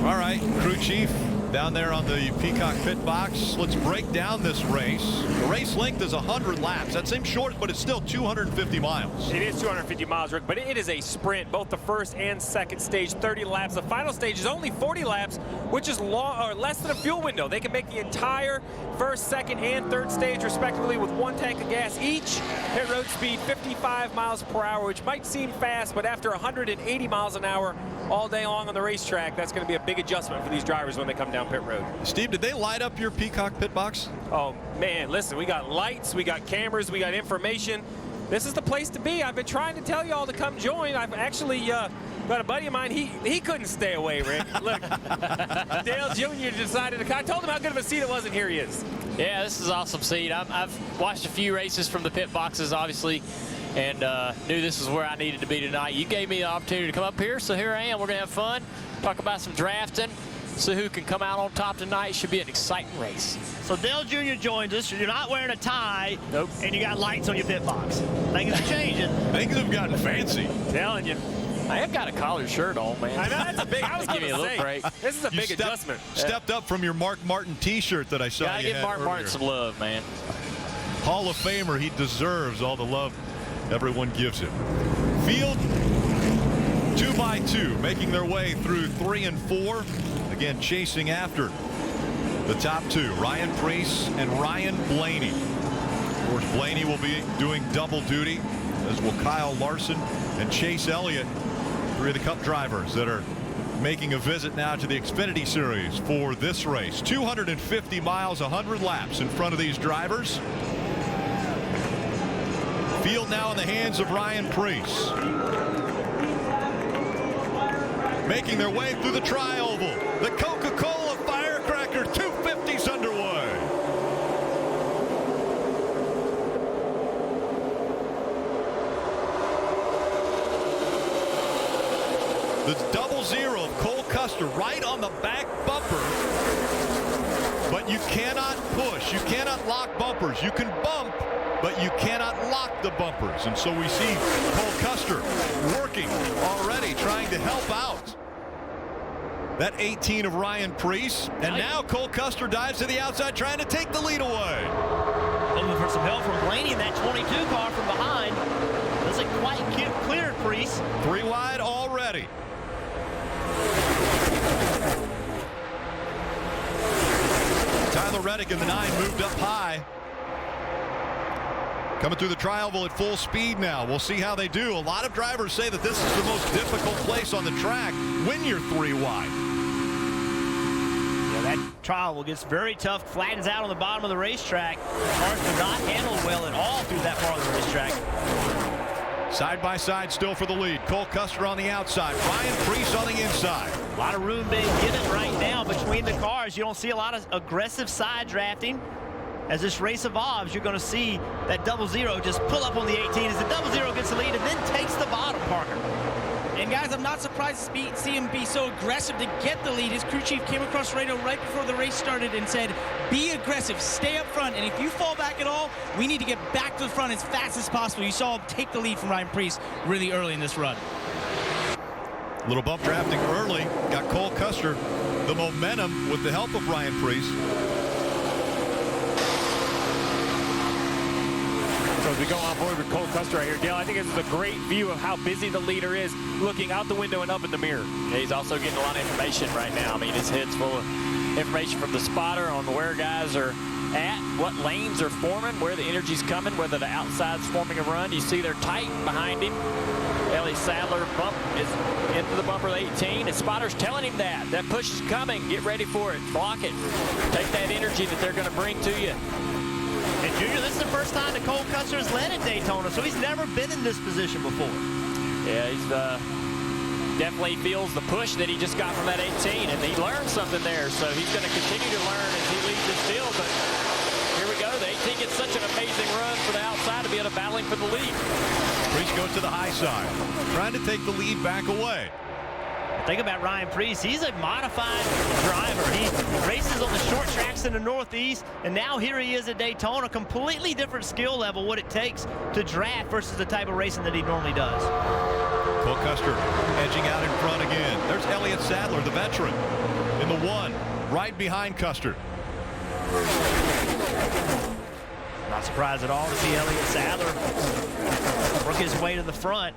All right, crew chief down there on the Peacock pit box. Let's break down this race. The race length is 100 laps. That seems short, but it's still 250 miles. It is 250 miles, Rick, but it is a sprint. Both the first and second stage, 30 laps. The final stage is only 40 laps, which is long, or less than a fuel window. They can make the entire first, second, and third stage, respectively, with 1 tank of gas each. Pit road speed 55 miles per hour, which might seem fast, but after 180 miles an hour all day long on the racetrack, that's going to be a big adjustment for these drivers when they come down pit road. Steve, did they light up your Peacock pit box? Oh, man, listen, we got lights, we got cameras, we got information. This is the place to be. I've been trying to tell you all to come join. I've actually got a buddy of mine. He couldn't stay away, Rick. Look, Dale Jr. decided to come. I told him how good of a seat it was, and here he is. Yeah, this is an awesome seat. I've watched a few races from the pit boxes, obviously, and knew this is where I needed to be tonight. You gave me the opportunity to come up here, so here I am. We're going to have fun, talk about some drafting, See who can come out on top tonight. Should be an exciting race. So Dale Jr. joins us. You're not wearing a tie. Nope. And you got lights on your pit box. Things are changing. Things have gotten fancy. Telling you. I have got a collared shirt on, man. I know, that's a big, I was going Give me a to little say, break. this is a big adjustment. Stepped up from your Mark Martin t-shirt that I saw Gotta you give had Mark earlier. Martin some love, man. Hall of Famer, he deserves all the love everyone gives him. Field 2x2 making their way through 3 and 4. Again, chasing after the top two, Ryan Preece and Ryan Blaney. Of course, Blaney will be doing double duty, as will Kyle Larson and Chase Elliott, three of the Cup drivers that are making a visit now to the Xfinity Series for this race. 250 miles, 100 laps in front of these drivers. Field now in the hands of Ryan Preece. Making their way through the tri-oval. The Coca-Cola Firecracker 250's underway. The double zero of Cole Custer right on the back bumper. But you cannot push. You cannot lock bumpers. You can bump, but you cannot lock the bumpers. And so we see Cole Custer working already, trying to help out that 18 of Ryan Preece. And now Cole Custer dives to the outside, trying to take the lead away. Looking for some help from Blaney in that 22 car from behind. Doesn't quite clear Preece. 3 wide already. Tyler Reddick in the 9 moved up high. Coming through the tri-oval at full speed now. We'll see how they do. A lot of drivers say that this is the most difficult place on the track when you're 3 wide. Yeah, that tri-oval gets very tough, flattens out on the bottom of the racetrack. Cars do not handle well at all through that part of the racetrack. Side by side still for the lead. Cole Custer on the outside. Ryan Preece on the inside. A lot of room being given right now between the cars. You don't see a lot of aggressive side drafting. As this race evolves, you're going to see that double zero just pull up on the 18 as the double zero gets the lead and then takes the bottom, Parker. And guys, I'm not surprised to see him be so aggressive to get the lead. His crew chief came across radio right before the race started and said, be aggressive, stay up front, and if you fall back at all, we need to get back to the front as fast as possible. You saw him take the lead from Ryan Preece really early in this run. Little bump drafting early. Got Cole Custer the momentum with the help of Ryan Preece. So as we go on board with Cole Custer right here, Dale, I think this is a great view of how busy the leader is, looking out the window and up in the mirror. Yeah, he's also getting a lot of information right now. I mean, his head's full of information from the spotter on where guys are at, what lanes are forming, where the energy's coming, whether the outside's forming a run. You see they're tight behind him. Ellie Sadler bump is into the bumper of 18. His spotter's telling him that. That push is coming. Get ready for it. Block it. Take that energy that they're going to bring to you. And Junior, this is the first time that Cole Custer has led at Daytona, so he's never been in this position before. Yeah, he's definitely feels the push that he just got from that 18, and he learned something there, so he's going to continue to learn as he leads this field. But here we go. The 18 gets such an amazing run for the outside to be able to battling for the lead. Preece goes to the high side, trying to take the lead back away. Think about Ryan Preece. He's a modified driver. He races on the short tracks in the Northeast, and now here he is at Daytona. Completely different skill level, what it takes to draft versus the type of racing that he normally does. Cole Custer edging out in front again. There's Elliott Sadler, the veteran, in the 1, right behind Custer. Not surprised at all to see Elliott Sadler work his way to the front.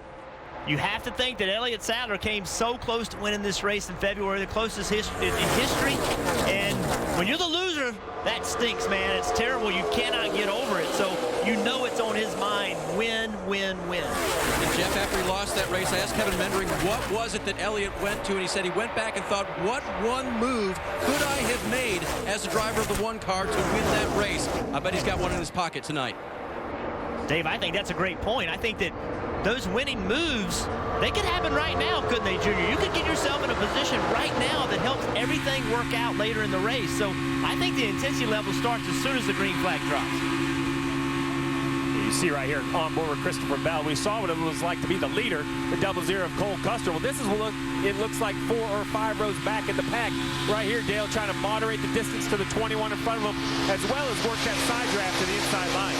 You have to think that Elliott Sadler came so close to winning this race in February, the closest in history. And when you're the loser, that stinks, man. It's terrible. You cannot get over it. So you know it's on his mind. Win, win, win. And Jeff, after he lost that race, I asked Kevin Mendering what was it that Elliott went to, and he said he went back and thought, what one move could I have made as a driver of the 1 car to win that race? I bet he's got one in his pocket tonight. Dave, I think that's a great point. I think that those winning moves, they could happen right now, couldn't they, Junior? You could get yourself in a position right now that helps everything work out later in the race. So I think the intensity level starts as soon as the green flag drops. You see right here on board with Christopher Bell. We saw what it was like to be the leader, the 00 of Cole Custer. Well, this is what it looks like 4 or 5 rows back in the pack. Right here, Dale trying to moderate the distance to the 21 in front of him, as well as work that side draft to the inside line.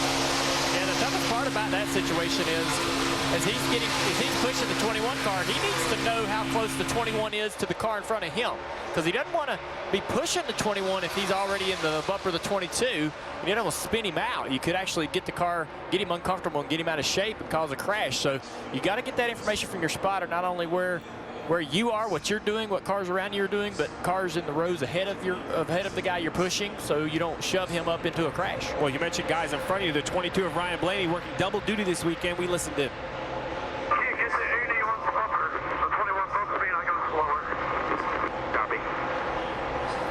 And the toughest part about that situation is, as he's pushing the 21 car, he needs to know how close the 21 is to the car in front of him, because he doesn't want to be pushing the 21 if he's already in the bumper of the 22. And it almost spin him out. You could actually get the car, get him uncomfortable and get him out of shape and cause a crash. So you got to get that information from your spotter, not only where you are, what you're doing, what cars around you are doing, but cars in the rows ahead of the guy you're pushing, so you don't shove him up into a crash. Well, you mentioned guys in front of you, the 22 of Ryan Blaney working double duty this weekend. We listened in.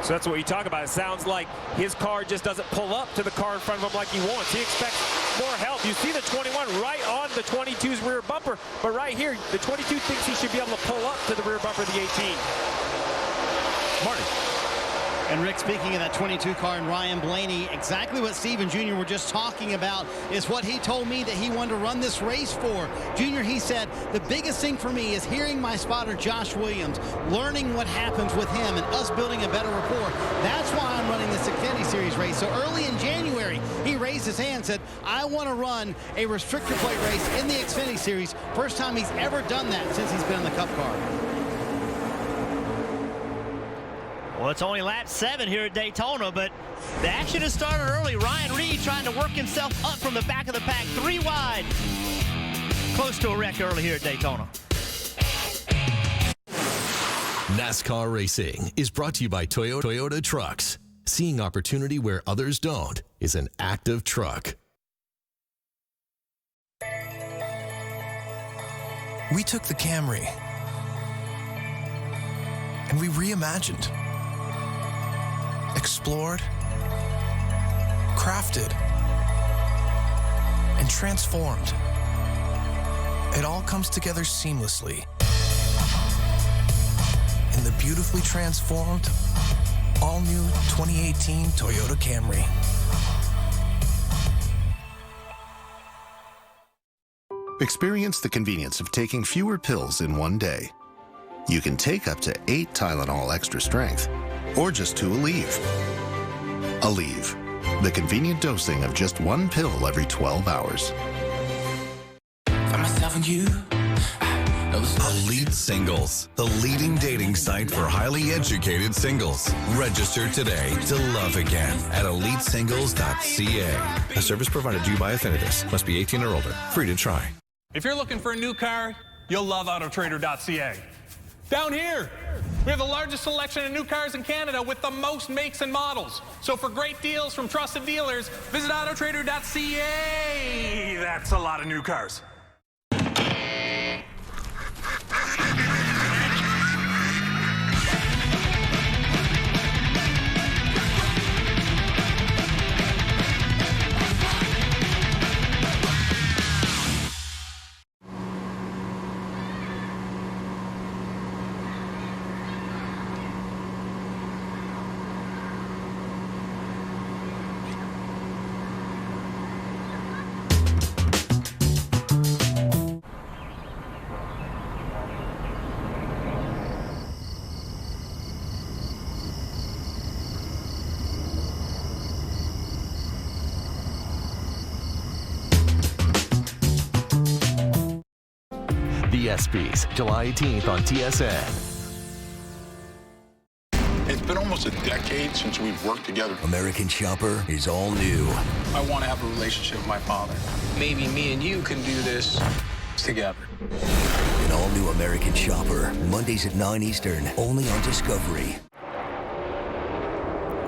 So that's what you talk about. It sounds like his car just doesn't pull up to the car in front of him like he wants. He expects more help. You see the 21 right on the 22's rear bumper, but right here, the 22 thinks he should be able to pull up to the rear bumper of the 18. Marty. And Rick, speaking of that 22 car and Ryan Blaney, exactly what Stephen Jr. were just talking about is what he told me that he wanted to run this race for. Junior, he said, the biggest thing for me is hearing my spotter, Josh Williams, learning what happens with him and us building a better rapport. That's why I'm running this Xfinity Series race. So early in January, he raised his hand and said, I want to run a restrictor plate race in the Xfinity Series. First time he's ever done that since he's been in the Cup car. Well, it's only lap 7 here at Daytona, but the action has started early. Ryan Reed trying to work himself up from the back of the pack, 3 wide. Close to a wreck early here at Daytona. NASCAR Racing is brought to you by Toyota Trucks. Seeing opportunity where others don't is an act of truck. We took the Camry and we reimagined, explored, crafted, and transformed. It all comes together seamlessly in the beautifully transformed, all-new 2018 Toyota Camry. Experience the convenience of taking fewer pills in one day. You can take up to 8 Tylenol extra strength, or just 2 Aleve. Aleve, the convenient dosing of just 1 pill every 12 hours. Elite Singles, the leading dating site for highly educated singles. Register today to love again at elitesingles.ca. A service provided to you by Affinitus. Must be 18 or older. Free to try. If you're looking for a new car, you'll love autotrader.ca. Down here, we have the largest selection of new cars in Canada with the most makes and models. So for great deals from trusted dealers, visit autotrader.ca. That's a lot of new cars. The ESPYs, July 18th on TSN. It's been almost a decade since we've worked together. American Chopper is all new. I want to have a relationship with my father. Maybe me and you can do this together. An all-new American Chopper, Mondays at 9 Eastern, only on Discovery.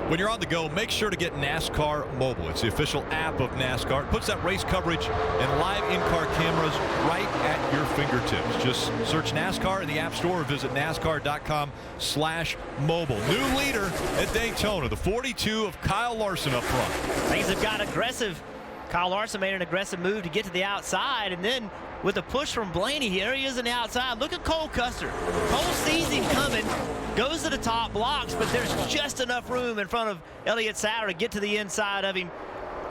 When you're on the go, make sure to get NASCAR Mobile. It's the official app of NASCAR. It puts that race coverage and live in-car cameras right at your fingertips. Just search NASCAR in the App Store or visit NASCAR.com/mobile. New leader at Daytona, the 42 of Kyle Larson up front. Things have got aggressive. Kyle Larson made an aggressive move to get to the outside, and then with a push from Blaney, here he is on the outside. Look at Cole Custer. Cole sees him coming, goes to the top, blocks, but there's just enough room in front of Elliott Sauer to get to the inside of him.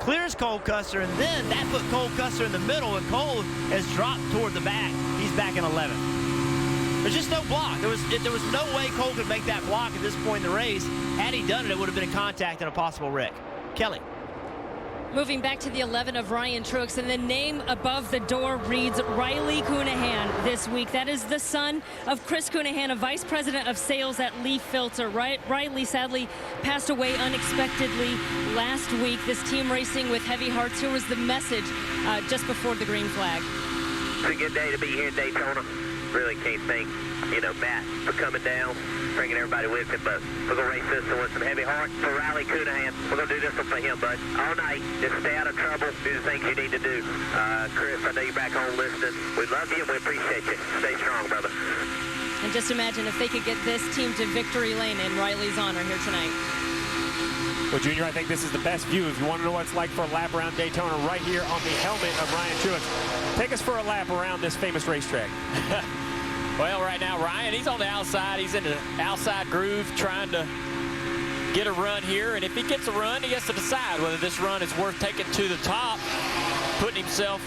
clears Cole Custer, and then that put Cole Custer in the middle, and Cole has dropped toward the back. He's back in 11th. There's just no block. There was no way Cole could make that block at this point in the race. Had he done it, it would have been in contact and a possible wreck. Kelly. Moving back to the 11 of Ryan Truex, and the name above the door reads Riley Cunahan this week. That is the son of Chris Cunahan, a vice president of sales at Leaf Filter. Riley sadly passed away unexpectedly last week. This team racing with heavy hearts. Here was the message just before the green flag. It's a good day to be here in Daytona. Really can't thank, Matt for coming down, bringing everybody with him, but we're going to race this one with some heavy heart for Riley Cunahan. We're going to do this one for him, bud. All night, just stay out of trouble, do the things you need to do. Chris, I know you're back home listening. We love you and we appreciate you. Stay strong, brother. And just imagine if they could get this team to victory lane in Riley's honor here tonight. Well, Junior, I think this is the best view. If you want to know what it's like for a lap around Daytona, right here on the helmet of Ryan Truex. Take us for a lap around this famous racetrack. Well, right now, Ryan, he's on the outside. He's in the outside groove trying to get a run here. And if he gets a run, he has to decide whether this run is worth taking to the top, putting himself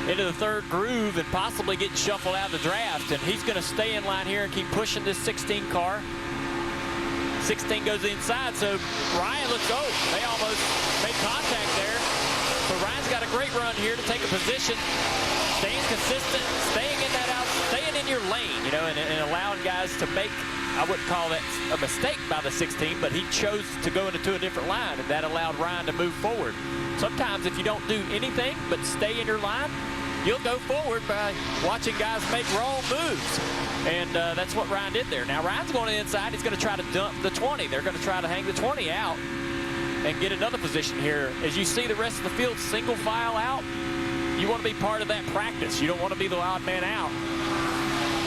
into the third groove and possibly getting shuffled out of the draft. And he's going to stay in line here and keep pushing this 16 car. 16 goes inside, so Ryan looks, they almost made contact there. So Ryan's got a great run here to take a position, staying consistent, staying in your lane, and allowing guys to make, I wouldn't call that a mistake by the 16, but he chose to go into a different line, and that allowed Ryan to move forward. Sometimes if you don't do anything but stay in your line, you'll go forward by watching guys make wrong moves. And that's what Ryan did there. Now, Ryan's going to the inside. He's going to try to dump the 20. They're going to try to hang the 20 out and get another position here. As you see the rest of the field single file out, you want to be part of that practice. You don't want to be the odd man out.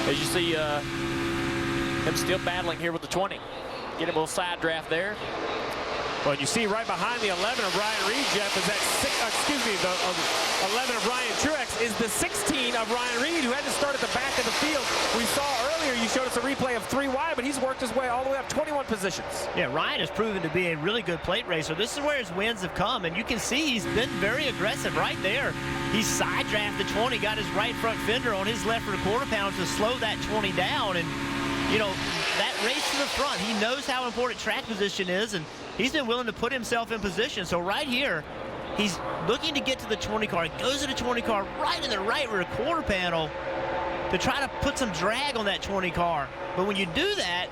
As you see him still battling here with the 20. Get him a little side draft there. Well, you see right behind the 11 of Ryan Reed, Jeff, is that the 11 of Ryan Truex is the 16 of Ryan Reed, who had to start at the back of the field. We saw earlier, you showed us a replay of 3 wide, but he's worked his way all the way up 21 positions. Yeah, Ryan has proven to be a really good plate racer. This is where his wins have come, and you can see he's been very aggressive right there. He side drafted 20, got his right front fender on his left rear quarter pound to slow that 20 down, and that race to the front, he knows how important track position is, and he's been willing to put himself in position. So right here, he's looking to get to the 20 car. He goes to the 20 car right in the right rear quarter panel to try to put some drag on that 20 car. But when you do that,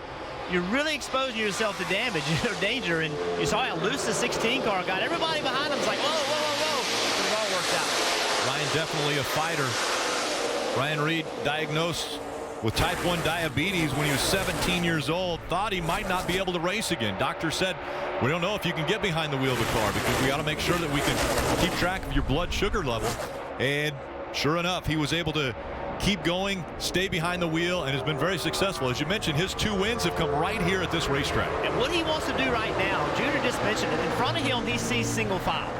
you're really exposing yourself to damage, danger. And you saw how loose the 16 car got. Everybody behind him was like, whoa, whoa, whoa, whoa. It all worked out. Ryan definitely a fighter. Ryan Reed diagnosed with type 1 diabetes when he was 17 years old, thought he might not be able to race again. Doctor said, we don't know if you can get behind the wheel of the car because we got to make sure that we can keep track of your blood sugar level. And sure enough, he was able to keep going, stay behind the wheel, and has been very successful. As you mentioned, his 2 wins have come right here at this racetrack. And what he wants to do right now, Junior just mentioned it, in front of him, he sees single file.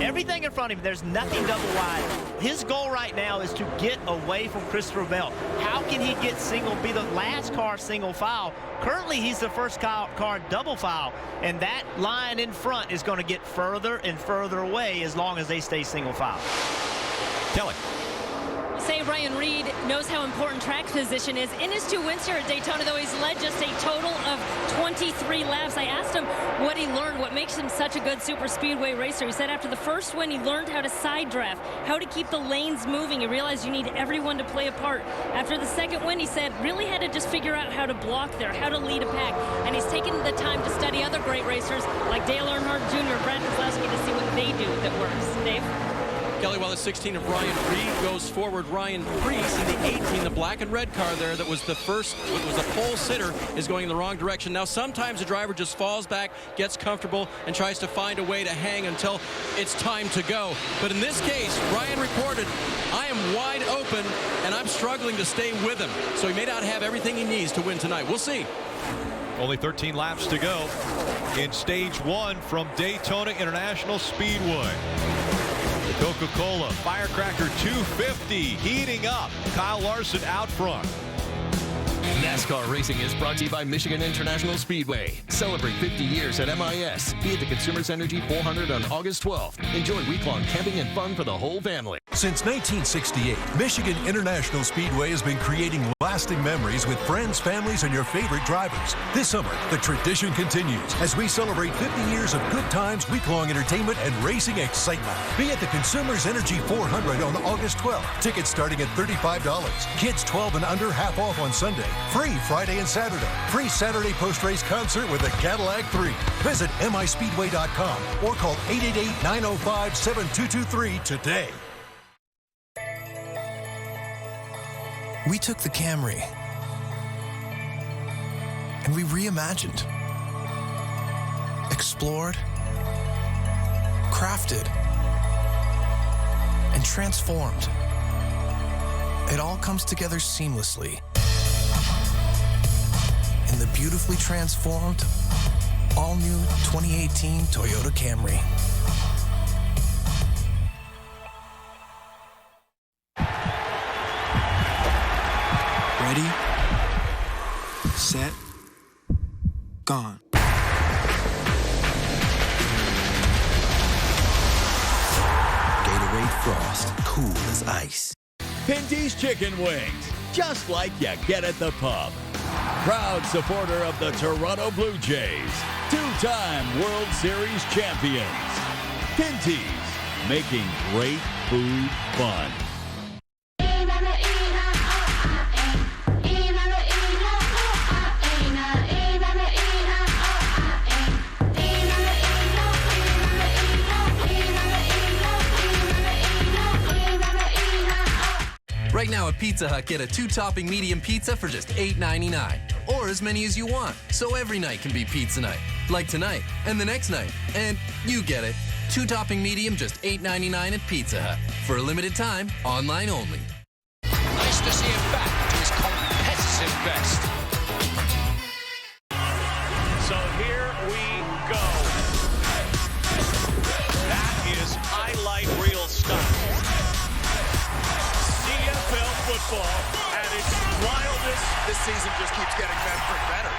Everything in front of him, there's nothing double wide. His goal right now is to get away from Christopher Bell. How can he get be the last car single file? Currently, he's the first car double file, and that line in front is going to get further and further away as long as they stay single file. Kelly. Say Ryan Reed knows how important track position is. In his 2 wins here at Daytona, though, he's led just a total of 23 laps. I asked him what he learned, what makes him such a good super speedway racer. He said after the first win, he learned how to side draft, how to keep the lanes moving. He realized you need everyone to play a part. After the second win, he said, really had to just figure out how to block there, how to lead a pack. And he's taken the time to study other great racers like Dale Earnhardt Jr., Brad Keselowski, to see what they do that works. Dave? Kelly, while the 16 of Ryan Reed goes forward, Ryan Preece in the 18, the black and red car there that was the first, it was a pole sitter, is going in the wrong direction. Now, sometimes the driver just falls back, gets comfortable, and tries to find a way to hang until it's time to go. But in this case, Ryan reported, I am wide open, and I'm struggling to stay with him. So he may not have everything he needs to win tonight. We'll see. Only 13 laps to go in stage 1 from Daytona International Speedway. The Coca-Cola Firecracker 250 heating up. Kyle Larson out front. NASCAR racing is brought to you by Michigan International Speedway. Celebrate 50 years at MIS. Be at the Consumers Energy 400 on August 12th. Enjoy week-long camping and fun for the whole family. Since 1968, Michigan International Speedway has been creating lasting memories with friends, families, and your favorite drivers. This summer, the tradition continues as we celebrate 50 years of good times, week-long entertainment, and racing excitement. Be at the Consumers Energy 400 on August 12th. Tickets starting at $35. Kids 12 and under half off on Sunday. Free Friday and Saturday. Free Saturday post-race concert with a Cadillac 3. Visit mispeedway.com or call 888-905-7223 today. We took the Camry and we reimagined, explored, crafted, and transformed. It all comes together seamlessly in the beautifully transformed, all-new 2018 Toyota Camry. Ready, set, gone. Gatorade Frost, cool as ice. Pinty's Chicken Wings, just like you get at the pub. Proud supporter of the Toronto Blue Jays, two-time World Series champions. Pinty's, making great food fun. Right now at Pizza Hut, get a 2-topping medium pizza for just $8.99. Or as many as you want, so every night can be pizza night. Like tonight, and the next night, and you get it. 2-topping medium, just $8.99 at Pizza Hut. For a limited time, online only. Nice to see him back to his competitive best. So here we go. That is highlight reel stuff. CFL football at its wildest. This season just keeps getting better and better.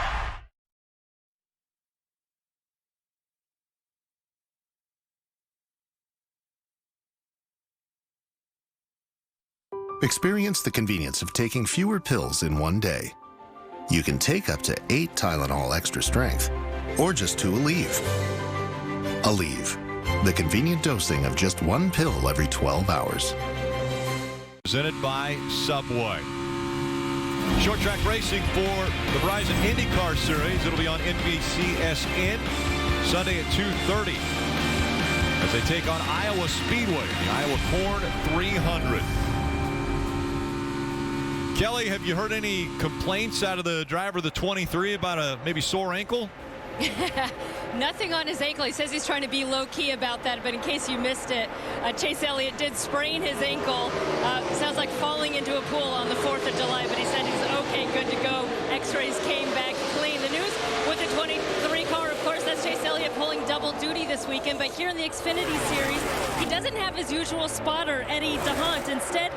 Experience the convenience of taking fewer pills in one day. You can take up to 8 Tylenol extra strength, or just 2 Aleve. Aleve, the convenient dosing of just 1 pill every 12 hours. Presented by Subway. Short track racing for the Verizon IndyCar Series. It'll be on NBCSN Sunday at 2:30 as they take on Iowa Speedway, the Iowa Corn 300. Kelly, have you heard any complaints out of the driver of the 23 about a maybe sore ankle? Nothing on his ankle. He says he's trying to be low-key about that, but in case you missed it, Chase Elliott did sprain his ankle. Sounds like falling into a pool on the 4th of July, but he said he's okay, good to go. X-rays came back clean. The news with the 23 car, of course, that's Chase Elliott pulling double duty this weekend, but here in the Xfinity Series, he doesn't have his usual spotter, Eddie DeHaan. Instead,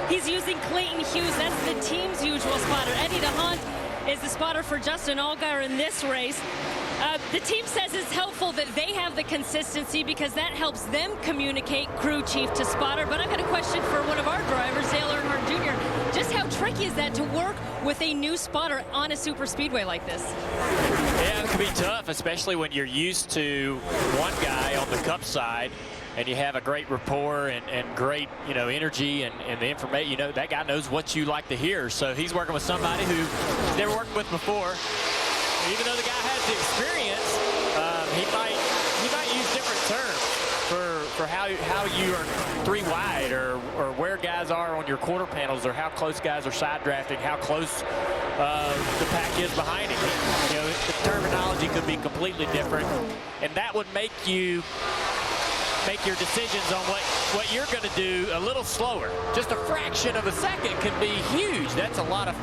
he's using Clayton Hughes. That's the team's usual spotter. Eddie DeHaan is the spotter for Justin Allgaier in this race. The team says it's helpful that they have the consistency because that helps them communicate crew chief to spotter. But I've got a question for one of our drivers, Dale Earnhardt Jr. Just how tricky is that to work with a new spotter on a super speedway like this? Yeah, it can be tough, especially when you're used to one guy on the Cup side and you have a great rapport and great, energy and the information. That guy knows what you like to hear. So he's working with somebody who he's never worked with before. Even though the guy has the experience, he might use different terms for how you are 3 wide or where guys are on your quarter panels or how close guys are side drafting, how close the pack is behind him. The terminology could be completely different, and that would make you make your decisions on what you're going to do a little slower. Just a fraction of a second can be huge. That's a lot of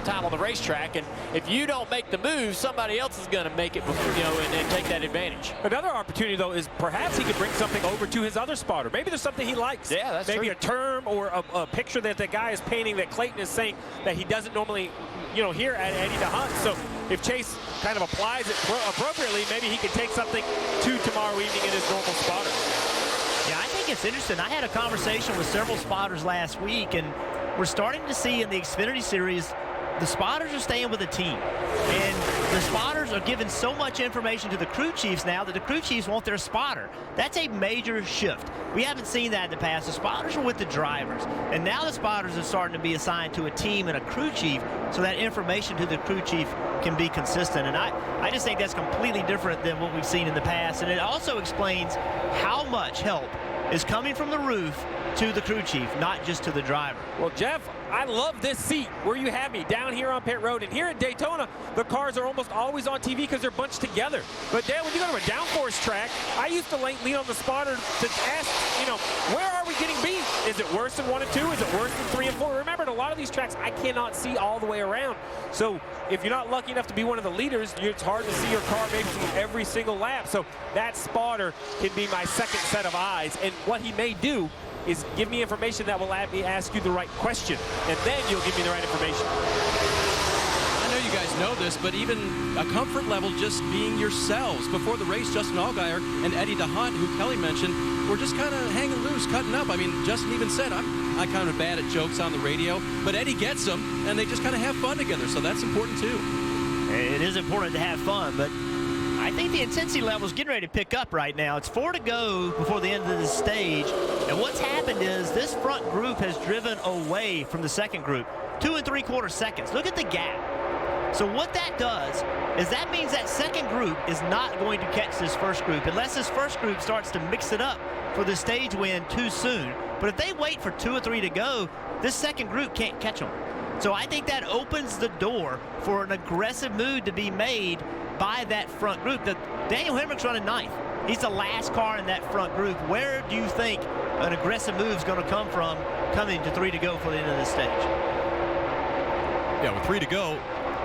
time on the racetrack, and if you don't make the move, somebody else is going to make it, and take that advantage. Another opportunity, though, is perhaps he could bring something over to his other spotter. Maybe there's something he likes. Yeah, that's maybe true. a term or a picture that the guy is painting that Clayton is saying that he doesn't normally, hear at Eddie DeHunt. So if Chase kind of applies it appropriately, maybe he could take something to tomorrow evening in his normal spotter. Yeah, I think it's interesting. I had a conversation with several spotters last week, and we're starting to see in the Xfinity Series, the spotters are staying with the team. And the spotters are giving so much information to the crew chiefs now that the crew chiefs want their spotter. That's a major shift. We haven't seen that in the past. The spotters are with the drivers. And now the spotters are starting to be assigned to a team and a crew chief so that information to the crew chief can be consistent. And I just think that's completely different than what we've seen in the past. And it also explains how much help is coming from the roof to the crew chief, not just to the driver. Well, Jeff, I love this seat where you have me down here on pit road. And here at Daytona, the cars are almost always on TV because they're bunched together. But Dan, when you go to a downforce track, I used to lean on the spotter to ask, where are we getting beat? Is it worse than 1 and 2? Is it worse than 3 and 4? Remember, at a lot of these tracks, I cannot see all the way around. So if you're not lucky enough to be one of the leaders, it's hard to see your car maybe every single lap. So that spotter can be my second set of eyes. And what he may do is give me information that will let me ask you the right question, and then you'll give me the right information. I know you guys know this, but even a comfort level just being yourselves. Before the race, Justin Allgaier and Eddie DeHunt, who Kelly mentioned, were just kind of hanging loose, cutting up. I mean, Justin even said, I'm kind of bad at jokes on the radio, but Eddie gets them, and they just kind of have fun together, so that's important too. It is important to have fun, but I think the intensity level is getting ready to pick up right now. It's 4 to go before the end of this stage. And what's happened is this front group has driven away from the second group. 2 3/4 seconds. Look at the gap. So what that does is that means that second group is not going to catch this first group unless this first group starts to mix it up for the stage win too soon. But if they wait for 2 or 3 to go, this second group can't catch them. So I think that opens the door for an aggressive move to be made by that front group. Daniel Hemrick's running 9th. He's the last car in that front group. Where do you think an aggressive move is going to come from coming to 3 to go for the end of this stage? Yeah, with 3 to go,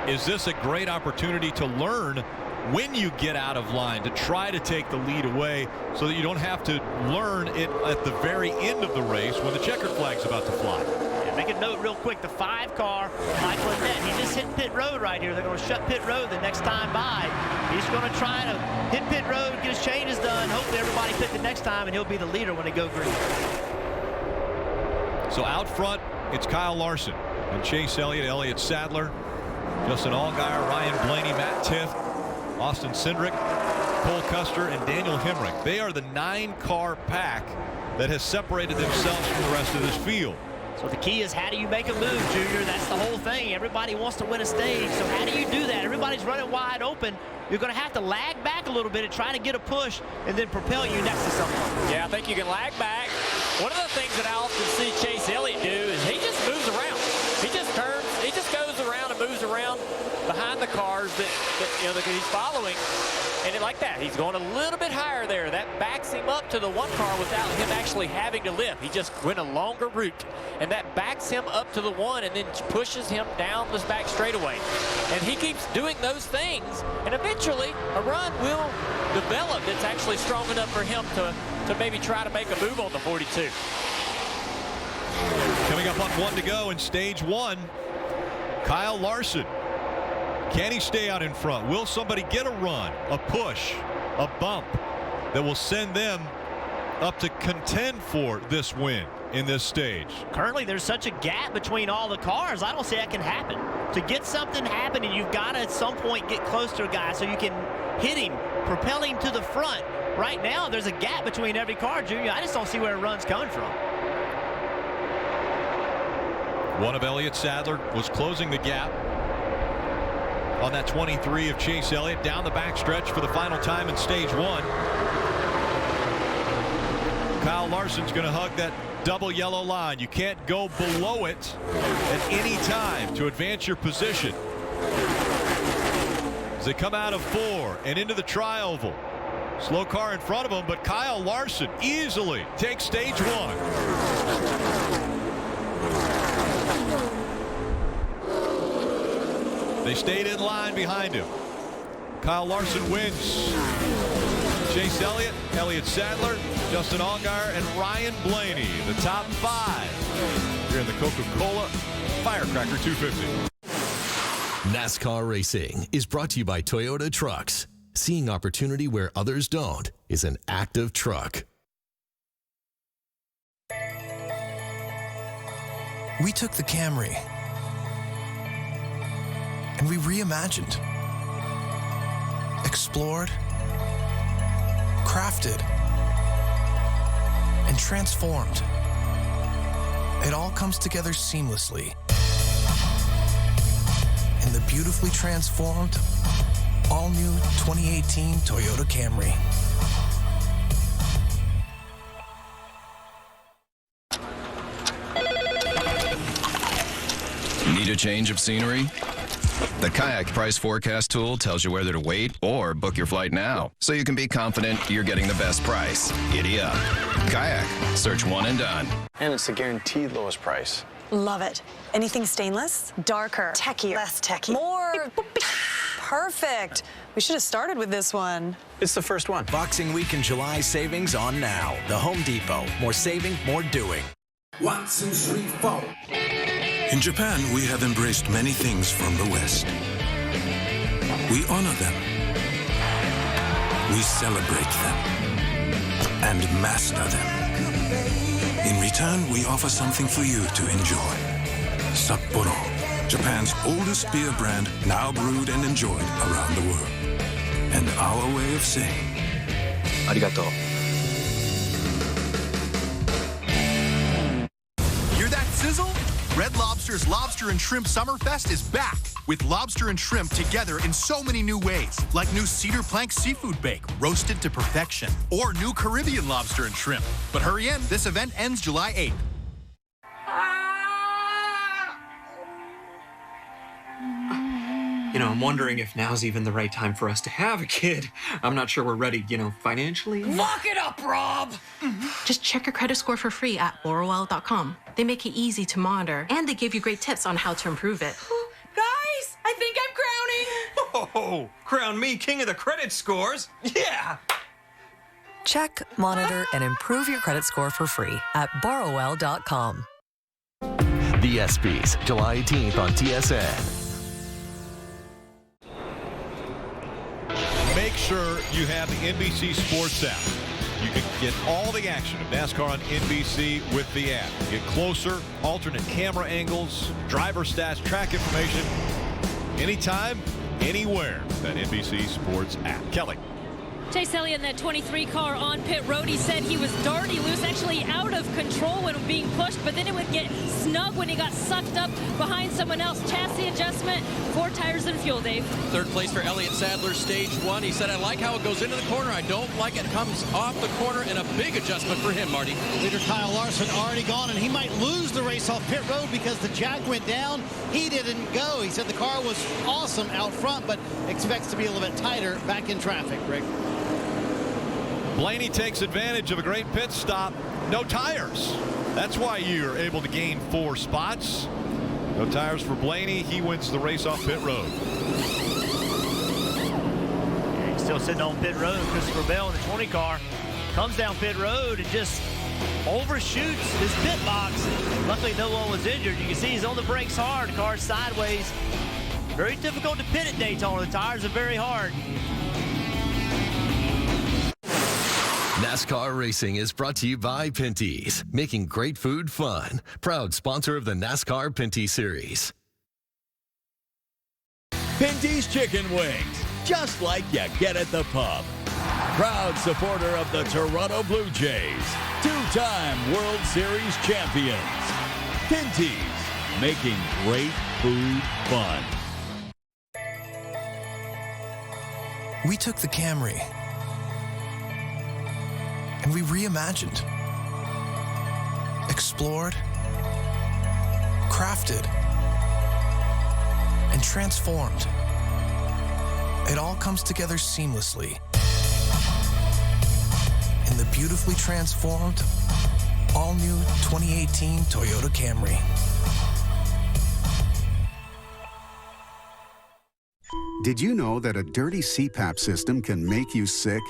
is this a great opportunity to learn when you get out of line, to try to take the lead away so that you don't have to learn it at the very end of the race when the checkered flag's about to fly? Make a note real quick, the 5 car, Michael Annett, he just hit pit road right here. They're going to shut pit road the next time by. He's going to try to hit pit road, get his changes done. Hopefully everybody pit the next time, and he'll be the leader when they go green. So out front, it's Kyle Larson and Chase Elliott, Elliott Sadler, Justin Allgaier, Ryan Blaney, Matt Tiff, Austin Cindric, Cole Custer, and Daniel Hemrick. They are the 9-car pack that has separated themselves from the rest of this field. So the key is, how do you make a move, Junior? That's the whole thing. Everybody wants to win a stage. So how do you do that? Everybody's running wide open. You're going to have to lag back a little bit and try to get a push and then propel you next to someone. Yeah, I think you can lag back. One of the things that I often see Chase Elliott do is he just moves around. He just turns. He just goes around and moves around behind the cars that he's following. And like that, he's going a little bit higher there. That backs him up to the 1 car without him actually having to lift. He just went a longer route. And that backs him up to the 1 and then pushes him down this back straightaway. And he keeps doing those things. And eventually, a run will develop that's actually strong enough for him to maybe try to make a move on the 42. Coming up on 1 to go in stage 1, Kyle Larson. Can he stay out in front? Will somebody get a run, a push, a bump that will send them up to contend for this win in this stage? Currently, there's such a gap between all the cars. I don't see that can happen. To get something happening, you've got to at some point get close to a guy so you can hit him, propel him to the front. Right now, there's a gap between every car, Junior. I just don't see where a run's coming from. One of Elliott Sadler was closing the gap on that 23 of Chase Elliott down the backstretch for the final time in stage 1. Kyle Larson's going to hug that double yellow line. You can't go below it at any time to advance your position. As they come out of 4 and into the tri-oval, Slow car in front of him, but Kyle Larson easily takes stage one. They stayed in line behind him. Kyle Larson wins. Chase Elliott, Elliott Sadler, Justin Allgaier, and Ryan Blaney, the top 5 here in the Coca-Cola Firecracker 250. NASCAR Racing is brought to you by Toyota Trucks. Seeing opportunity where others don't is an act of truck. We took the Camry and we reimagined, explored, crafted, and transformed. It all comes together seamlessly in the beautifully transformed, all-new 2018 Toyota Camry. Need a change of scenery? The Kayak Price Forecast tool tells you whether to wait or book your flight now, so you can be confident you're getting the best price. Giddy up. Kayak. Search one and done. And it's the guaranteed lowest price. Love it. Anything stainless? Darker. Techier. Less techy. More. Perfect. We should have started with this one. It's the first one. Boxing Week in July savings on now. The Home Depot. More saving, more doing. 1, 2, 3, 4. In Japan, we have embraced many things from the West. We honor them. We celebrate them. And master them. In return, we offer something for you to enjoy. Sapporo, Japan's oldest beer brand, now brewed and enjoyed around the world. And our way of saying, arigato. Hear that sizzle? Red Lobster's Lobster and Shrimp Summerfest is back with lobster and shrimp together in so many new ways, like new cedar plank seafood bake, roasted to perfection, or new Caribbean lobster and shrimp. But hurry in, this event ends July 8th. You know, I'm wondering if now's even the right time for us to have a kid. I'm not sure we're ready, financially. Lock it up, Rob! Just check your credit score for free at borrowwell.com. They make it easy to monitor, and they give you great tips on how to improve it. Guys, I think I'm crowning! Oh, crown me king of the credit scores? Yeah! Check, monitor, and improve your credit score for free at borrowwell.com. The ESPYs, July 18th on TSN. Make sure you have the NBC Sports app. You can get all the action of NASCAR on NBC with the app. Get closer, alternate camera angles, driver stats, track information, anytime, anywhere. That NBC Sports app. Kelly. Chase Elliott in that 23 car on pit road, he said he was darty loose, actually out of control when being pushed, but then it would get snug when he got sucked up behind someone else. Chassis adjustment, 4 tires and fuel, Dave. Third place for Elliott Sadler, stage 1. He said, I like how it goes into the corner. I don't like it comes off the corner, and a big adjustment for him, Marty. Leader Kyle Larson already gone, and he might lose the race off pit road because the jack went down. He didn't go. He said the car was awesome out front, but expects to be a little bit tighter back in traffic, Rick. Blaney takes advantage of a great pit stop. No tires. That's why you're able to gain 4 spots. No tires for Blaney. He wins the race off pit road. Yeah, he's still sitting on pit road. Christopher Bell in the 20 car comes down pit road and just overshoots his pit box. Luckily, no one was injured. You can see he's on the brakes hard. The car's sideways. Very difficult to pit at Daytona. The tires are very hard. NASCAR Racing is brought to you by Pinty's, making great food fun. Proud sponsor of the NASCAR Pinty Series. Pinty's Chicken Wings, just like you get at the pub. Proud supporter of the Toronto Blue Jays, 2-time World Series champions. Pinty's, making great food fun. We took the Camry and we reimagined, explored, crafted, and transformed. It all comes together seamlessly beautifully transformed, all-new 2018 Toyota Camry. Did you know that a dirty CPAP system can make you sick?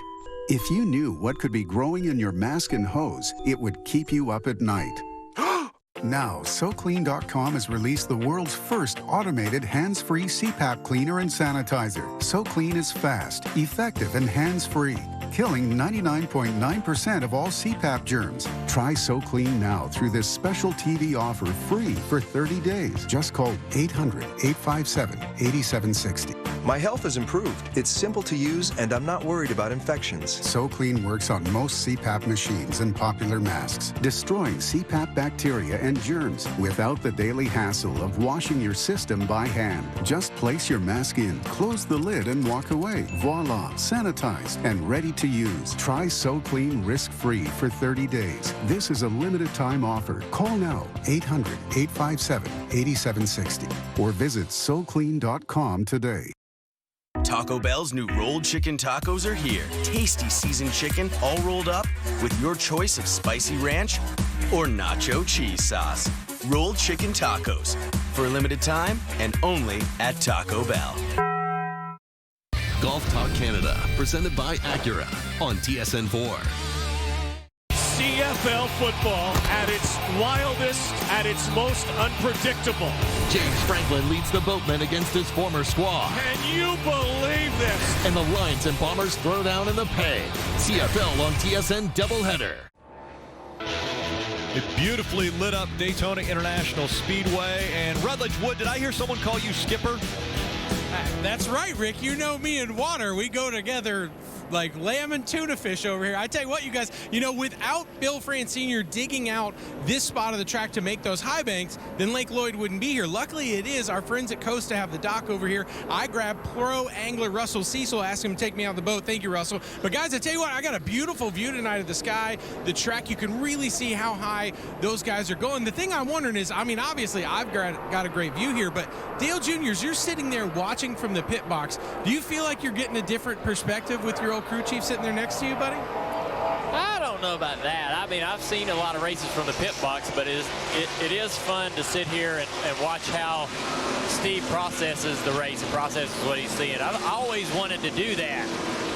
If you knew what could be growing in your mask and hose, it would keep you up at night. Now, SoClean.com has released the world's first automated hands-free CPAP cleaner and sanitizer. SoClean is fast, effective, and hands-free, killing 99.9% of all CPAP germs. Try SoClean now through this special TV offer free for 30 days. Just call 800-857-8760. My health has improved. It's simple to use, and I'm not worried about infections. SoClean works on most CPAP machines and popular masks, destroying CPAP bacteria and germs without the daily hassle of washing your system by hand. Just place your mask in, close the lid, and walk away. Voila, sanitized and ready to use. Try SoClean risk-free for 30 days. This is a limited-time offer. Call now, 800-857-8760, or visit SoClean.com today. Taco Bell's new rolled chicken tacos are here. Tasty seasoned chicken, all rolled up with your choice of spicy ranch or nacho cheese sauce. Rolled chicken tacos for a limited time and only at Taco Bell. Golf Talk Canada, presented by Acura on TSN4. CFL football at its wildest, at its most unpredictable. James Franklin leads the Boatmen against his former squad. Can you believe this? And the Lions and Bombers throw down in the pay. CFL on TSN doubleheader. A beautifully lit up Daytona International Speedway. And Rutledge Wood, did I hear someone call you Skipper? That's right, Rick. You know me and water. We go together like lamb and tuna fish over here. I tell you what, you guys, without Bill Francine digging out this spot of the track to make those high banks, then Lake Lloyd wouldn't be here. Luckily, it is our friends at Costa have the dock over here. I grabbed pro angler Russell Cecil, asked him to take me out of the boat. Thank you, Russell. But guys, I tell you what, I got a beautiful view tonight of the sky, the track. You can really see how high those guys are going. The thing I'm wondering is, obviously I've got a great view here, but Dale Jr.'s, you're sitting there watching from the pit box. Do you feel like you're getting a different perspective with your old crew chief sitting there next to you, buddy? I don't know about that. I've seen a lot of races from the pit box, but it is fun to sit here and watch how Steve processes the race and processes what he's seeing. I always wanted to do that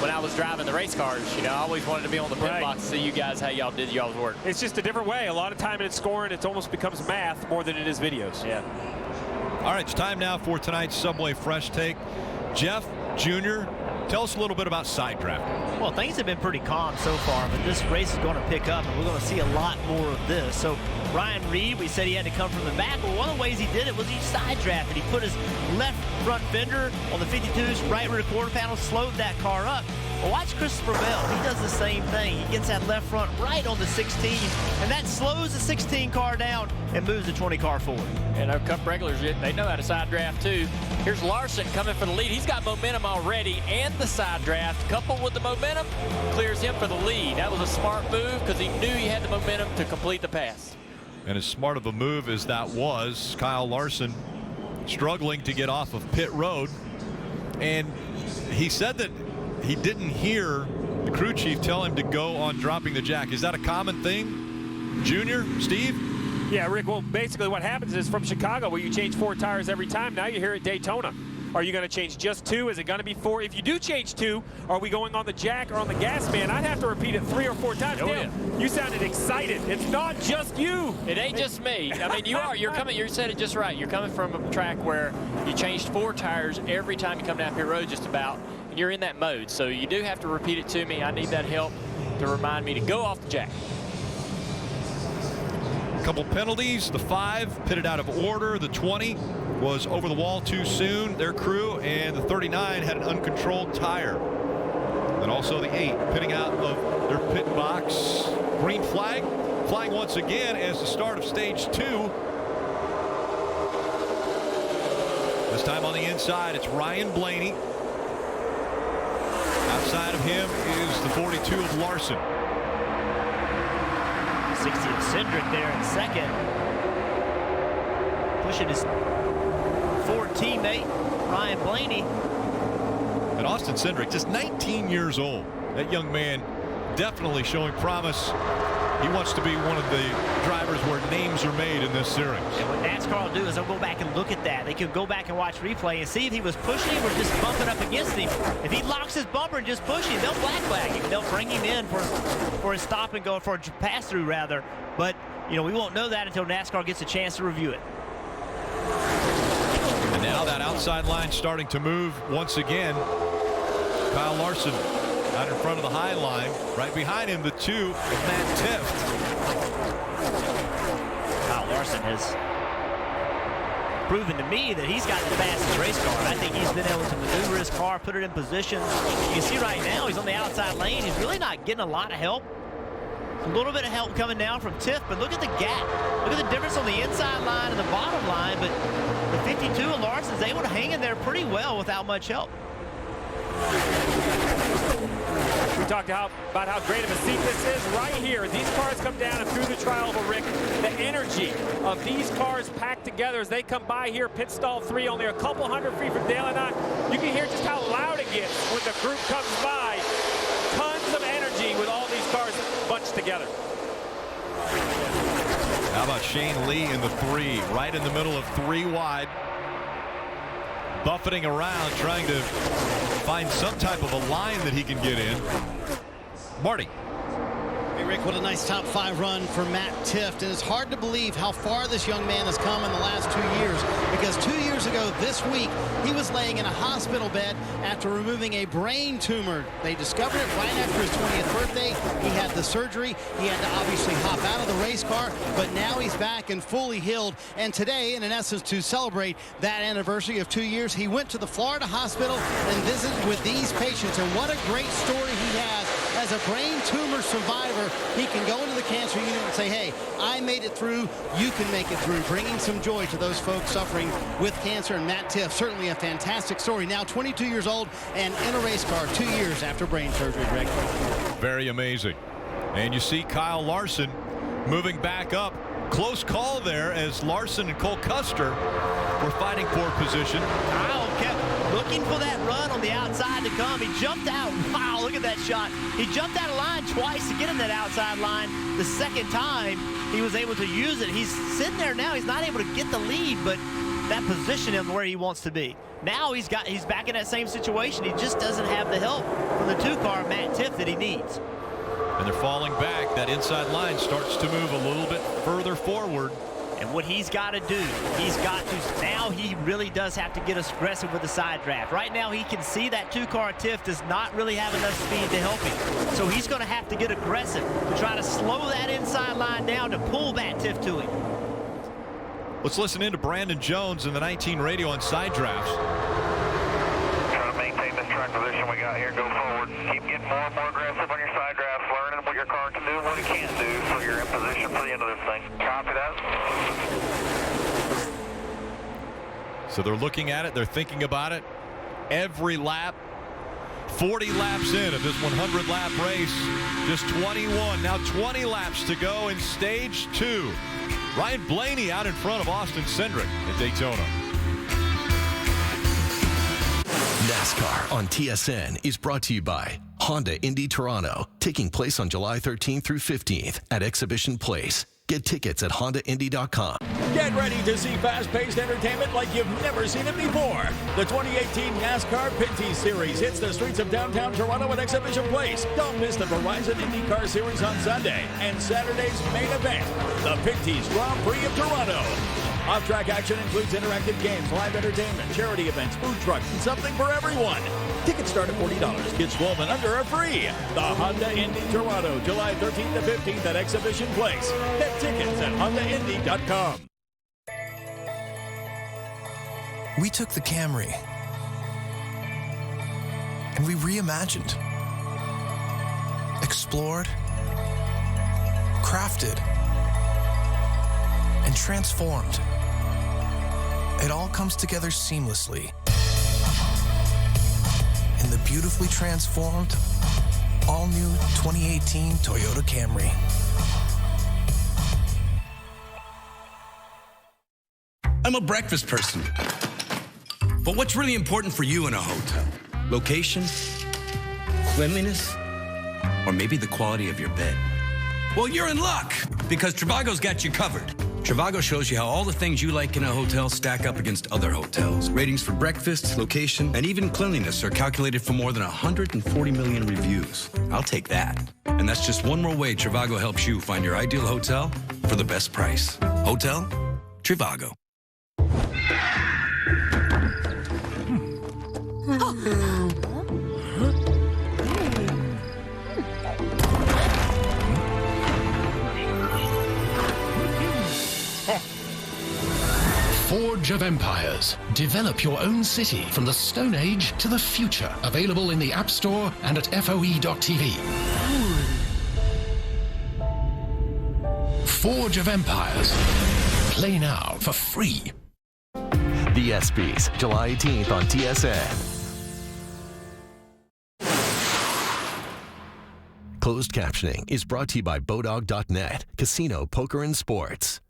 when I was driving the race cars. I always wanted to be on the pit box to see you guys how y'all did y'all's work. It's just a different way. A lot of time in scoring, it almost becomes math more than it is videos. Yeah. All right, it's time now for tonight's Subway Fresh Take. Jeff Jr., tell us a little bit about side drafting. Well, things have been pretty calm so far, but this race is going to pick up, and we're going to see a lot more of this. So Ryan Reed, we said he had to come from the back. Well, one of the ways he did it was he side drafted. He put his left front fender on the 52's right rear quarter panel, slowed that car up. Well, watch Christopher Bell. He does the same thing. He gets that left front right on the 16, and that slows the 16 car down and moves the 20 car forward. And our Cup regulars, they know how to side draft too. Here's Larson coming for the lead. He's got momentum already, and the side draft, coupled with the momentum, clears him for the lead. That was a smart move because he knew he had the momentum to complete the pass. And as smart of a move as that was, Kyle Larson struggling to get off of pit road. And he said that he didn't hear the crew chief tell him to go on dropping the jack. Is that a common thing, Junior, Steve? Yeah, Rick, well, basically what happens is from Chicago, where you change 4 tires every time, now you're here at Daytona. Are you going to change just 2? Is it going to be 4? If you do change 2, are we going on the jack or on the gas man? I'd have to repeat it 3 or 4 times. Oh, Dale, you sounded excited. It's not just you. It ain't just me. I mean, you're coming, you said it just right. You're coming from a track where you changed 4 tires every time you come down pit road just about, and you're in that mode. So you do have to repeat it to me. I need that help to remind me to go off the jack. A couple penalties. The 5 pitted out of order. The 20 was over the wall too soon, their crew, and the 39 had an uncontrolled tire. And also the 8 pitting out of their pit box. Green flag flying once again as the start of stage 2. This time on the inside, it's Ryan Blaney. Outside of him is the 42 of Larson. 60 of Cindric there in second. Pushing his Ford teammate, Ryan Blaney. And Austin Cindric, just 19 years old. That young man definitely showing promise. He wants to be one of the drivers where names are made in this series. And what NASCAR will do is they'll go back and look at that. They can go back and watch replay and see if he was pushing him or just bumping up against him. If he locks his bumper and just pushing him, they'll black flag him. They'll bring him in for a stop and go, for a pass-through rather. But, you know, we won't know that until NASCAR gets a chance to review it. And now that outside line starting to move once again. Kyle Larson out in front of the high line. Right behind him, the 2 of Matt Tifft. Kyle Larson has proven to me that he's got the fastest race car. I think he's been able to maneuver his car, put it in position. You can see right now he's on the outside lane. He's really not getting a lot of help. A little bit of help coming down from Tifft, but look at the gap. Look at the difference on the inside line and the bottom line. But the 52 of Larson's able to hang in there pretty well without much help. We talked about how great of a seat this is right here. These cars come down and through the trial of a Rick, the energy of these cars packed together as they come by here, pit stall 3, only a couple hundred feet from Dale and I. You can hear just how loud it gets when the group comes by. Tons of energy with all these cars bunched together. How about Shane Lee in the 3, right in the middle of 3 wide. Buffeting around, trying to find some type of a line that he can get in. Marty. Hey, Rick, what a nice top 5 run for Matt Tifft. And it's hard to believe how far this young man has come in the last 2 years. Because 2 years ago this week, he was laying in a hospital bed after removing a brain tumor. They discovered it right after his 20th birthday. He had the surgery. He had to obviously hop out of the race car. But now he's back and fully healed. And today, in essence, to celebrate that anniversary of 2 years, he went to the Florida hospital and visited with these patients. And what a great story he has. As a brain tumor survivor, he can go into the cancer unit and say, hey, I made it through, you can make it through, bringing some joy to those folks suffering with cancer. And Matt Tifft, certainly a fantastic story. Now 22 years old and in a race car 2 years after brain surgery, Rick. Very amazing. And you see Kyle Larson moving back up. Close call there as Larson and Cole Custer were fighting for position. Kyle kept looking for that run on the outside to come. He jumped out. Wow, look at that shot. He jumped out of line twice to get in that outside line. The second time, he was able to use it. He's sitting there now. He's not able to get the lead, but that positioned him where he wants to be. Now he's back in that same situation. He just doesn't have the help from the 2-car Matt Tifft that he needs. And they're falling back. That inside line starts to move a little bit further forward. And what he's got to do, now he really does have to get aggressive with the side draft. Right now he can see that 2-car Tifft does not really have enough speed to help him. So he's going to have to get aggressive to try to slow that inside line down to pull that Tifft to him. Let's listen in to Brandon Jones in the 19 radio on side drafts. Try to maintain this track position we got here. Go forward. Keep getting more and more aggressive on your side drafts, learning what your car can do and what it can't do so you're in position for the end of this thing. Copy that. So they're looking at it. They're thinking about it. Every lap. 40 laps in of this 100-lap race. Just 21. Now 20 laps to go in stage 2. Ryan Blaney out in front of Austin Cindric at Daytona. NASCAR on TSN is brought to you by Honda Indy Toronto, taking place on July 13th through 15th at Exhibition Place. Get tickets at HondaIndy.com. Get ready to see fast-paced entertainment like you've never seen it before. The 2018 NASCAR Pinty Series hits the streets of downtown Toronto at Exhibition Place. Don't miss the Verizon IndyCar Series on Sunday and Saturday's main event, the Pinty's Grand Prix of Toronto. Off-track action includes interactive games, live entertainment, charity events, food trucks, and something for everyone. Tickets start at $40. Kids 12 and under are free. The Honda Indy Toronto, July 13th to 15th at Exhibition Place. Get tickets at HondaIndy.com. We took the Camry and we reimagined, explored, crafted, and transformed. It all comes together seamlessly in the beautifully transformed, all-new 2018 Toyota Camry. I'm a breakfast person. But what's really important for you in a hotel? Location, cleanliness, Or maybe the quality of your bed. Well, you're in luck, because Trivago's got you covered. Trivago shows you how all the things you like in a hotel stack up against other hotels. Ratings for breakfast, location, and even cleanliness are calculated for more than 140 million reviews. I'll take that. And that's just one more way Trivago helps you find your ideal hotel for the best price. Hotel Trivago. Forge of Empires. Develop your own city from the Stone Age to the future. Available in the App Store and at FOE.tv. Forge of Empires. Play now for free. The ESPYs, July 18th on TSN. Closed captioning is brought to you by Bodog.net, Casino, Poker, and Sports.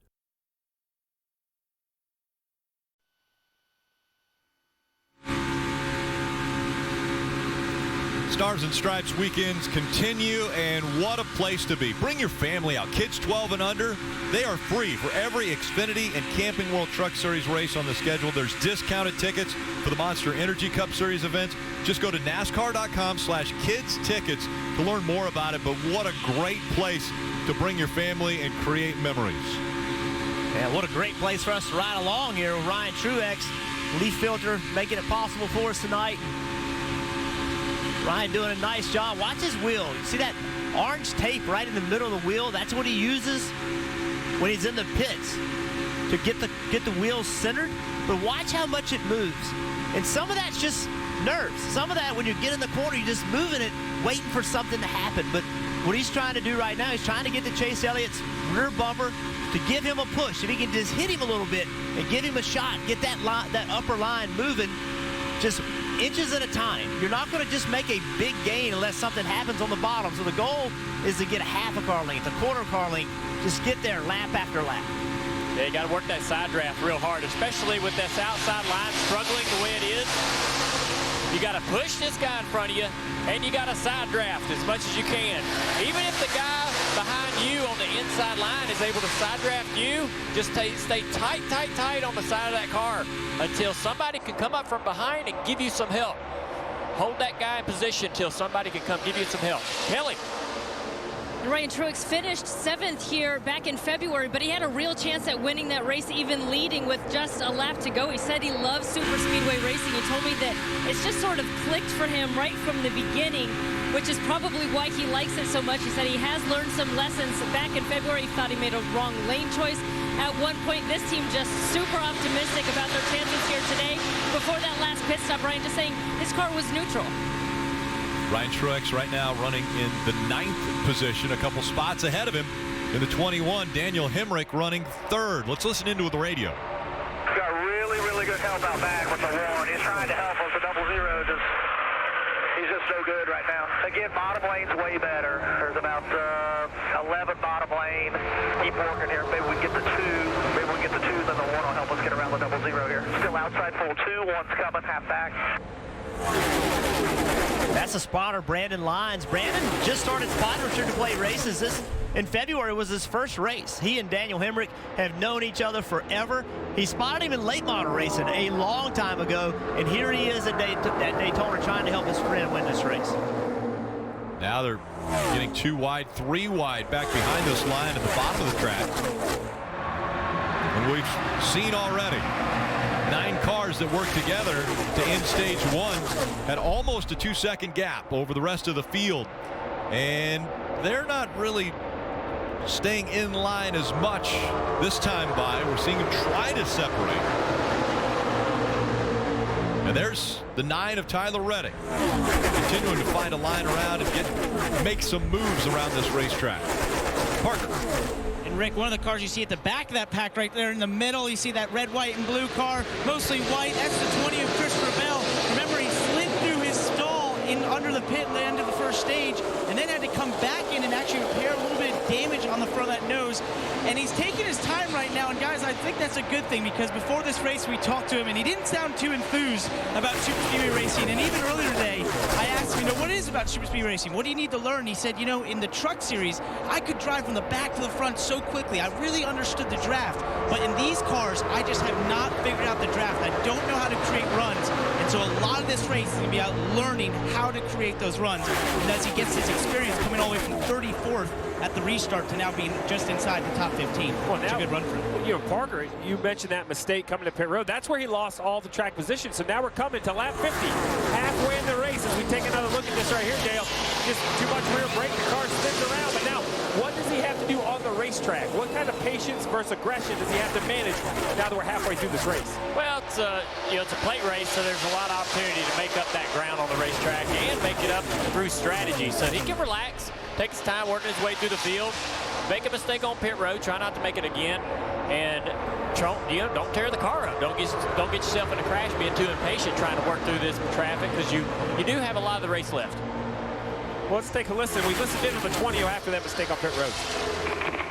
Stars and Stripes weekends continue, and what a place to be. Bring your family out. Kids 12 and under, they are free for every Xfinity and Camping World Truck Series race on the schedule. There's discounted tickets for the Monster Energy Cup Series events. Just go to NASCAR.com/kids-tickets to learn more about it, but what a great place to bring your family and create memories. Yeah, what a great place for us to ride along here with Ryan Truex, Leaf Filter, making it possible for us tonight. Ryan doing a nice job. Watch his wheel. You see that orange tape right in the middle of the wheel? That's what he uses when he's in the pits to get the wheels centered. But watch how much it moves. And some of that's just nerves. Some of that, when you get in the corner, you're just moving it, waiting for something to happen. But what he's trying to do right now, he's trying to get to Chase Elliott's rear bumper to give him a push. If he can just hit him a little bit and give him a shot, get that upper line moving, just inches at a time. You're not going to just make a big gain unless something happens on the bottom. So the goal is to get a half a car length, a quarter car length. Just get there lap after lap. Yeah, you got to work that side draft real hard, especially with this outside line struggling the way it is. You got to push this guy in front of you, and you got to side draft as much as you can. Even if the guy behind you on the inside line is able to side draft you, just stay tight on the side of that car until somebody can come up from behind and give you some help. Hold that guy in position until somebody can come give you some help. Kelly. Ryan Truex finished 7th here back in February, but he had a real chance at winning that race, even leading with just a lap to go. He said he loves super speedway racing. He told me that it's just sort of clicked for him right from the beginning, which is probably why he likes it so much. He said he has learned some lessons. Back in February, he thought he made a wrong lane choice. At one point, this team just super optimistic about their chances here today. Before that last pit stop, Ryan just saying his car was neutral. Ryan Truex right now running in the 9th position, a couple spots ahead of him in the 21. Daniel Hemrick running 3rd. Let's listen into the radio. He's got really good help out back with the Warren. He's trying to help us. The 00 he's just so good right now. Again, bottom lane's way better. There's about 11 bottom lane. Keep working here. Maybe we can get the 2. Maybe we can get the 2, then the 1 will help us get around the 00 here. Still outside full 2. 1's coming, half back. That's a spotter, Brandon Lyons. Brandon just started spot return to play races. This in February was his first race. He and Daniel Hemrick have known each other forever. He spotted him in late model racing a long time ago, and here he is at Daytona trying to help his friend win this race. Now they're getting 2 wide, 3 wide back behind this line at the bottom of the track. And we've seen already 9 cars that work together to end stage 1 at almost a 2-second gap over the rest of the field. And they're not really staying in line as much this time by. We're seeing them try to separate. And there's the 9 of Tyler Reddick, continuing to find a line around and make some moves around this racetrack. Parker. And Rick, one of the cars you see at the back of that pack right there in the middle, you see that red, white, and blue car, mostly white. That's the 20 of Christopher Bell. Remember, he slid through his stall in under the pit in the end of the first stage, and then had to come back in and actually repair a little bit of damage on the front of that nose. And he's taking his time right now, and guys, I think that's a good thing, because before this race we talked to him and he didn't sound too enthused about super speedway racing. And even earlier today I asked him, what is about super speedway racing? What do you need to learn? He said, in the truck series I could drive from the back to the front so quickly. I really understood the draft, but in these cars I just have not figured out the draft. I don't know how to create runs, and so a lot of this race is going to be out learning how to create those runs. And as he gets his experience coming all the way from 34th at the restart to now being just inside the top 15. Well, it's a good run for him. Parker, you mentioned that mistake coming to pit road. That's where he lost all the track position. So now we're coming to lap 50, halfway in the race, as we take another look at this right here, Dale. Just too much rear brake, the car spins around. But now, what does he have to do on the racetrack? What kind of patience versus aggression does he have to manage now that we're halfway through this race? Well, it's a plate race, so there's a lot of opportunity to make up that ground on the racetrack and make it up through strategy. So he can relax, take his time working his way through the field, make a mistake on pit road, try not to make it again, and don't tear the car up. Don't get yourself in a crash being too impatient trying to work through this traffic, because you do have a lot of the race left. Well, let's take a listen. We listened in on the 20 after that mistake on pit road.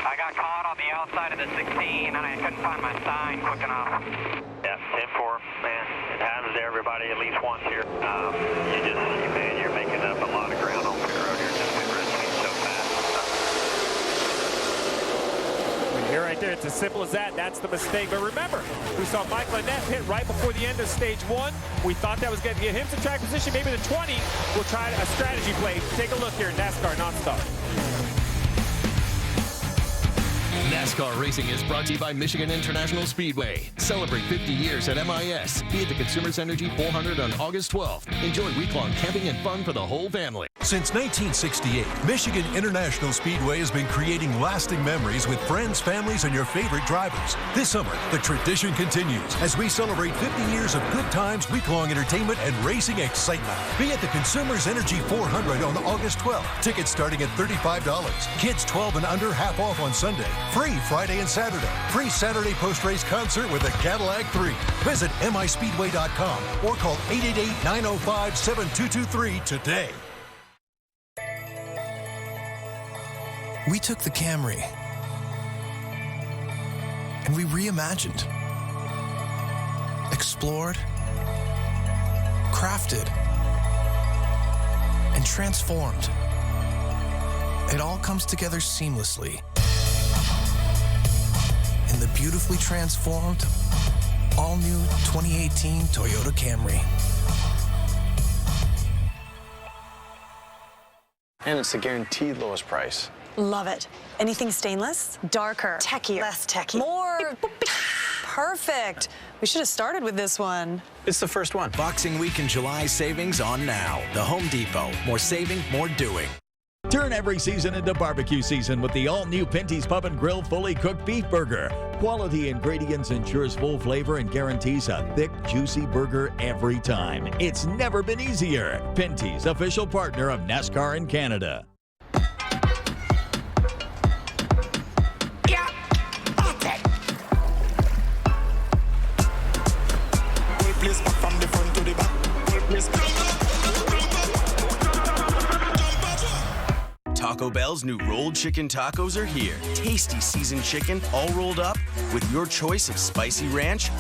I got caught on the outside of the 16 and I couldn't find my sign quick enough. Yeah, 10-4, man. It happens to everybody at least once here. You're making up a lot of ground on pit road here since we're racing so fast. Here right there, it's as simple as that. That's the mistake. But remember, we saw Michael Annette hit right before the end of stage 1. We thought that was going to get him some track position. Maybe the 20 will try a strategy play. Take a look here at NASCAR Nonstop. NASCAR racing is brought to you by Michigan International Speedway. Celebrate 50 years at MIS. Be at the Consumers Energy 400 on August 12th. Enjoy week-long camping and fun for the whole family. Since 1968, Michigan International Speedway has been creating lasting memories with friends, families, and your favorite drivers. This summer, the tradition continues as we celebrate 50 years of good times, week-long entertainment, and racing excitement. Be at the Consumers Energy 400 on August 12th. Tickets starting at $35. Kids 12 and under half off on Sunday. Free Friday and Saturday. Free Saturday post-race concert with a Cadillac 3. Visit mispeedway.com or call 888-905-7223 today. We took the Camry and we reimagined, explored, crafted, and transformed. It all comes together seamlessly in the beautifully transformed, all-new 2018 Toyota Camry. And it's the guaranteed lowest price. Love it. Anything stainless? Darker. Techier. Less techie. More. Perfect. We should have started with this one. It's the first one. Boxing Week in July savings on now. The Home Depot. More saving, more doing. Turn every season into barbecue season with the all-new Pinty's Pub and Grill fully cooked beef burger. Quality ingredients ensures full flavor and guarantees a thick, juicy burger every time. It's never been easier. Pinty's, official partner of NASCAR in Canada. Taco Bell's new rolled chicken tacos are here. Tasty seasoned chicken, all rolled up with your choice of spicy ranch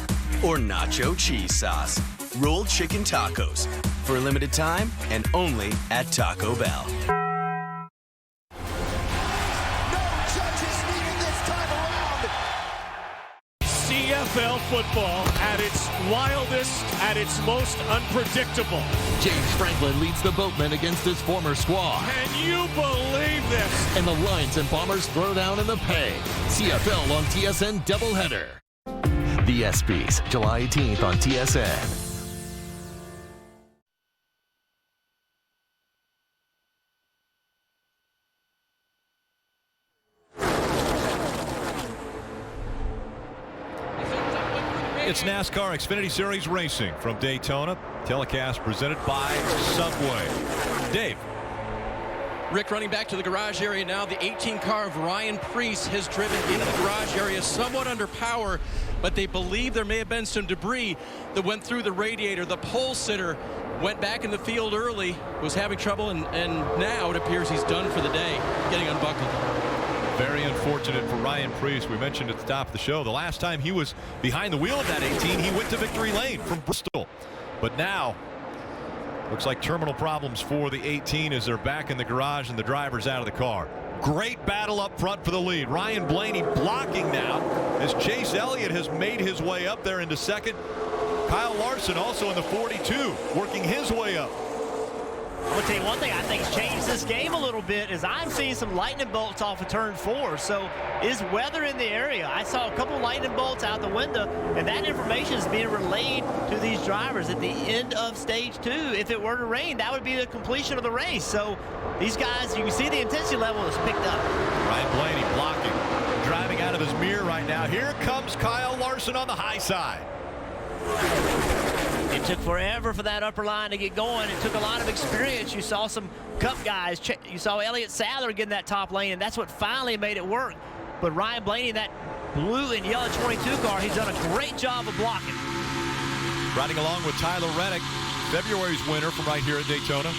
or nacho cheese sauce. Rolled chicken tacos for a limited time and only at Taco Bell. CFL football at its wildest, at its most unpredictable. James Franklin leads the Boatmen against his former squad. Can you believe this? And the Lions and Bombers throw down in the pay. CFL on TSN doubleheader. The ESPYs, July 18th on TSN. It's NASCAR Xfinity Series Racing from Daytona. Telecast presented by Subway. Dave. Rick, running back to the garage area now. The 18 car of Ryan Preece has driven into the garage area somewhat under power, but they believe there may have been some debris that went through the radiator. The pole sitter went back in the field early, was having trouble, and now it appears he's done for the day, getting unbuckled. Very unfortunate for Ryan Preece. We mentioned at the top of the show, the last time he was behind the wheel of that 18, he went to victory lane from Bristol. But now, looks like terminal problems for the 18 as they're back in the garage and the driver's out of the car. Great battle up front for the lead. Ryan Blaney blocking now as Chase Elliott has made his way up there into second. Kyle Larson also in the 42, working his way up. I'm going to tell you one thing I think has changed this game a little bit is I'm seeing some lightning bolts off of turn 4. So is weather in the area? I saw a couple lightning bolts out the window, and that information is being relayed to these drivers at the end of stage 2. If it were to rain, that would be the completion of the race. So these guys, you can see the intensity level is picked up. Ryan Blaney blocking, driving out of his mirror right now. Here comes Kyle Larson on the high side. It took forever for that upper line to get going. It took a lot of experience. You saw some Cup guys. You saw Elliott Sadler get in that top lane, and that's what finally made it work. But Ryan Blaney, that blue and yellow 22 car, he's done a great job of blocking. Riding along with Tyler Reddick, February's winner from right here at Daytona.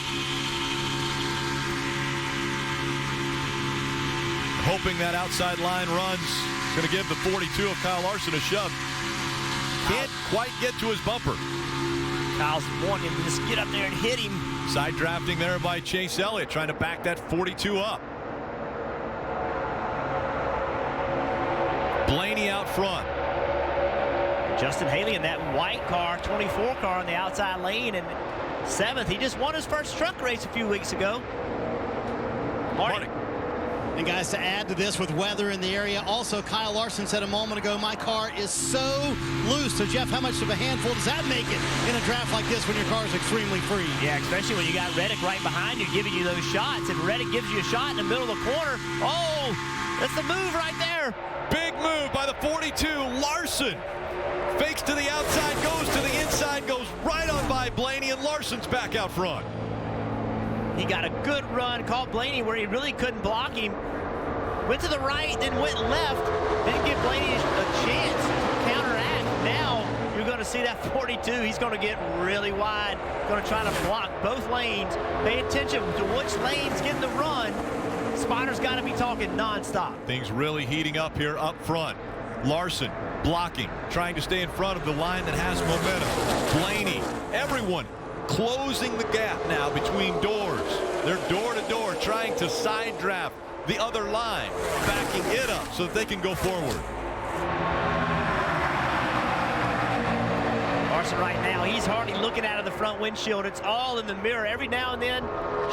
Hoping that outside line run's going to give the 42 of Kyle Larson a shove. Can't quite get to his bumper. Kyle's wanting to just get up there and hit him. Side drafting there by Chase Elliott, trying to back that 42 up. Blaney out front. Justin Haley in that white car, 24 car on the outside lane, and 7th. He just won his first truck race a few weeks ago. Marty. And guys, to add to this with weather in the area, also Kyle Larson said a moment ago, my car is so loose. So Jeff, how much of a handful does that make it in a draft like this when your car is extremely free? Yeah, especially when you got Reddick right behind you giving you those shots. And Reddick gives you a shot in the middle of the corner. Oh, that's the move right there. Big move by the 42. Larson fakes to the outside, goes to the inside, goes right on by Blaney, and Larson's back out front. He got a good run, caught Blaney where he really couldn't block him. Went to the right, then went left. Didn't give Blaney a chance to counteract. Now you're going to see that 42. He's going to get really wide. Going to try to block both lanes. Pay attention to which lane's getting the run. Spotter's got to be talking nonstop. Things really heating up here up front. Larson blocking, trying to stay in front of the line that has momentum. Blaney, everyone closing the gap now between doors. They're door to door, trying to side draft the other line, backing it up so that they can go forward. Larson right now, he's hardly looking out of the front windshield. It's all in the mirror every now and then,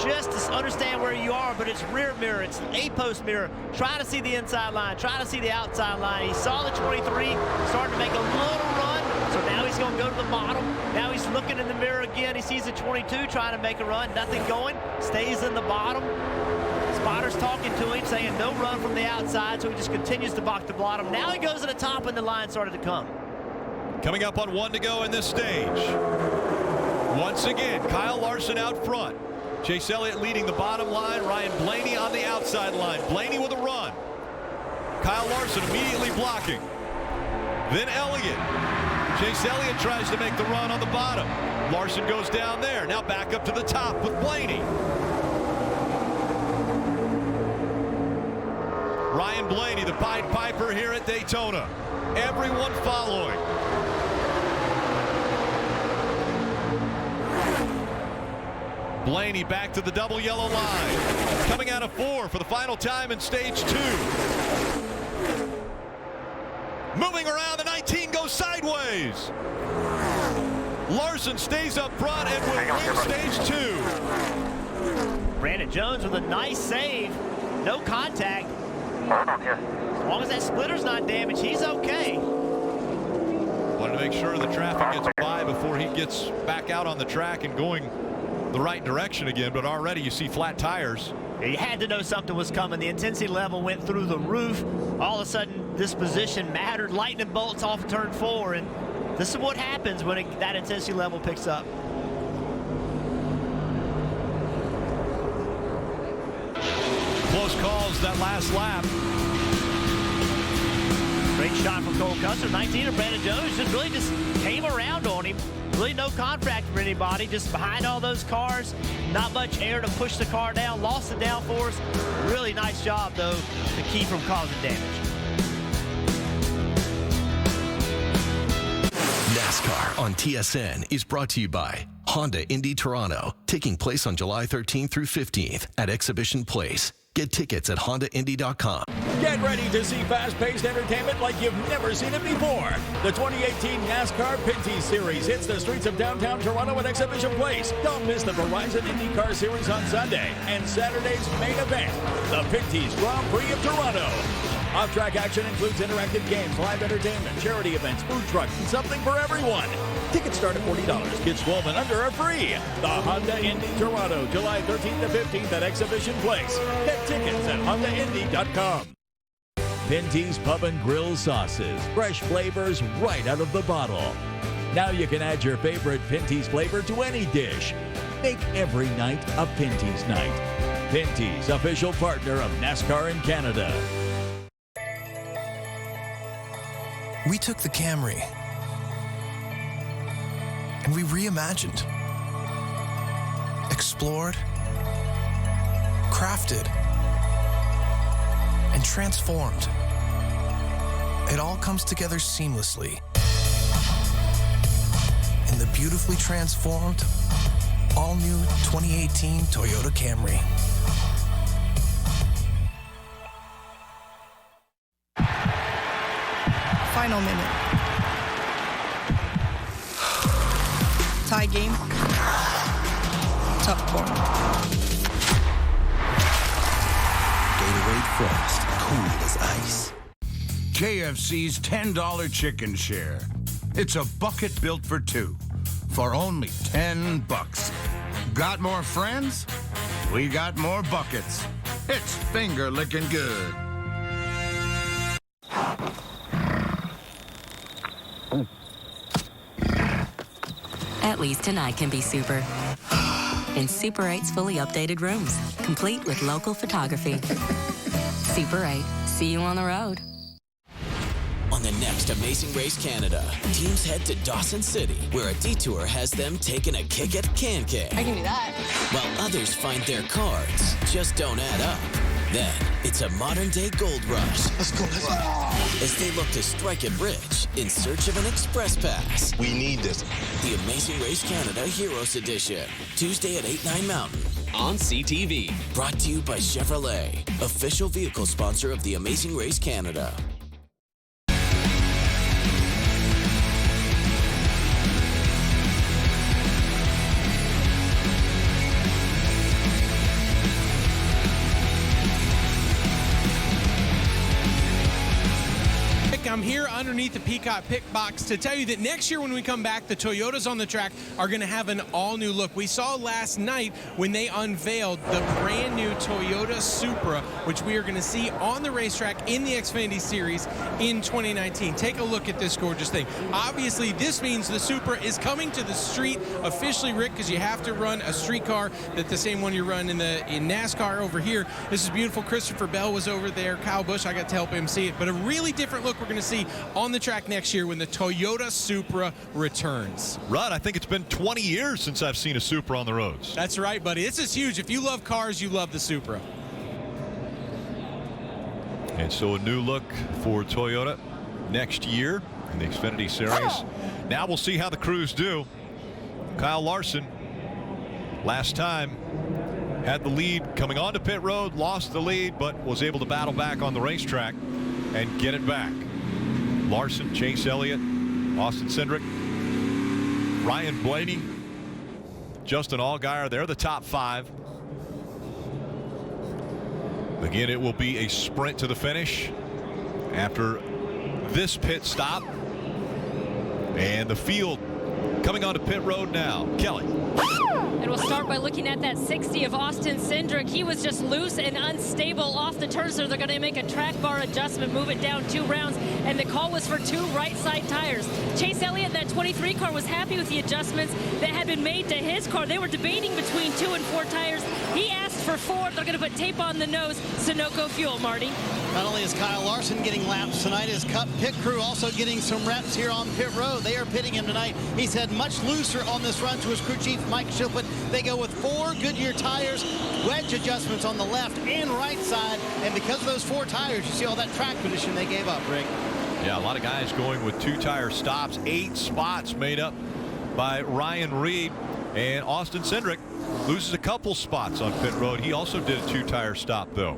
just to understand where you are, but it's rear mirror, it's A-post mirror. Try to see the inside line, try to see the outside line. He saw the 23, starting to make a little run, so now he's going to go to the bottom. Now he's looking in the mirror again. He sees the 22 trying to make a run, nothing going, stays in the bottom. Spotter's talking to him, saying no run from the outside, so he just continues to block the bottom. Now he goes to the top, and the line started to come. Coming up on 1 to go in this stage. Once again, Kyle Larson out front. Chase Elliott leading the bottom line. Ryan Blaney on the outside line. Blaney with a run. Kyle Larson immediately blocking. Then Elliott. Chase Elliott tries to make the run on the bottom. Larson goes down there. Now back up to the top with Blaney. Ryan Blaney, the Pied Piper here at Daytona. Everyone following. Blaney back to the double yellow line. Coming out of 4 for the final time in stage 2. Moving around, the 19 goes sideways. Larson stays up front and will win stage 2. Brandon Jones with a nice save. No contact. Hold on here. As long as that splitter's not damaged, he's okay. Wanted to make sure the traffic gets by before he gets back out on the track and going the right direction again, but already you see flat tires. He had to know something was coming. The intensity level went through the roof. All of a sudden, this position mattered. Lightning bolts off of turn 4, and this is what happens when that intensity level picks up. Close calls that last lap. Great shot from Cole Custer. 19 of Brandon Jones just really came around on him. really no contact from anybody, just behind all those cars. Not much air to push the car down. Lost the downforce. Really nice job, though, to keep from causing damage. NASCAR on TSN is brought to you by Honda Indy Toronto, taking place on July 13th through 15th at Exhibition Place. Get tickets at HondaIndy.com. Get ready to see fast-paced entertainment like you've never seen it before. The 2018 NASCAR Pinty Series hits the streets of downtown Toronto at Exhibition Place. Don't miss the Verizon IndyCar Series on Sunday and Saturday's main event, the Pinty's Grand Prix of Toronto. Off-track action includes interactive games, live entertainment, charity events, food trucks, and something for everyone. Tickets start at $40. Kids 12 and under are free. The Honda Indy Toronto, July 13th to 15th at Exhibition Place. Get tickets at HondaIndy.com. Pinty's Pub and Grill sauces. Fresh flavors right out of the bottle. Now you can add your favorite Pinty's flavor to any dish. Make every night a Pinty's night. Pinty's, official partner of NASCAR in Canada. We took the Camry and we reimagined, explored, crafted, and transformed. It all comes together seamlessly in the beautifully transformed, all-new 2018 Toyota Camry. Final minute. Tie game. Tough corner. Gatorade Frost, cool as ice. KFC's $10 chicken share. It's a bucket built for two for only $10. Got more friends? We got more buckets. It's finger licking good. At least tonight can be super. In Super 8's fully updated rooms, complete with local photography. Super 8. See you on the road. On the next Amazing Race Canada, teams head to Dawson City, where a detour has them taking a kick at Can-Can. I can do that. While others find their cards just don't add up. Then, it's a modern-day gold rush. Let's go. As they look to strike it rich in search of an express pass. We need this. The Amazing Race Canada Heroes Edition. Tuesday at 8, 9 Mountain. On CTV. Brought to you by Chevrolet, official vehicle sponsor of the Amazing Race Canada. I'm here underneath the Peacock Pick Box to tell you that next year when we come back, the Toyotas on the track are going to have an all-new look. We saw last night when they unveiled the brand new Toyota Supra, which we are going to see on the racetrack in the Xfinity Series in 2019. Take a look at this gorgeous thing. Obviously, this means the Supra is coming to the street officially, Rick, because you have to run a street car, that the same one you run in NASCAR over here. This is beautiful. Christopher Bell was over there. Kyle Busch, I got to help him see it. But a really different look we're going to see on the track next year when the Toyota Supra returns. Rod, I think it's been 20 years since I've seen a Supra on the roads. That's right, buddy. This is huge. If you love cars, you love the Supra. And so a new look for Toyota next year in the Xfinity Series. Now we'll see how the crews do. Kyle Larson, last time, had the lead coming onto pit road, lost the lead, but was able to battle back on the racetrack and get it back. Larson, Chase Elliott, Austin Cindric, Ryan Blaney, Justin Allgaier, they're the top five. Again, it will be a sprint to the finish after this pit stop. And the field coming onto pit road now. Kelly. And we'll start by looking at that 60 of Austin Cindric. He was just loose and unstable off the turn, so they're going to make a track bar adjustment, move it down 2 rounds, and the call was for 2 right side tires. Chase Elliott, that 23 car, was happy with the adjustments that had been made to his car. They were debating between 2 and 4 tires. He asked for 4. They're going to put tape on the nose. Sunoco Fuel, Marty. Not only is Kyle Larson getting laps tonight, his Cup pit crew also getting some reps here on pit road. They are pitting him tonight. He's had much looser on this run to his crew chief, Mike Shilput. They go with 4 Goodyear tires, wedge adjustments on the left and right side. And because of those 4 tires, you see all that track position they gave up, Rick. Yeah, a lot of guys going with 2-tire stops. 8 spots made up by Ryan Reed. And Austin Cindric loses a couple spots on pit road. He also did a 2-tire stop, though.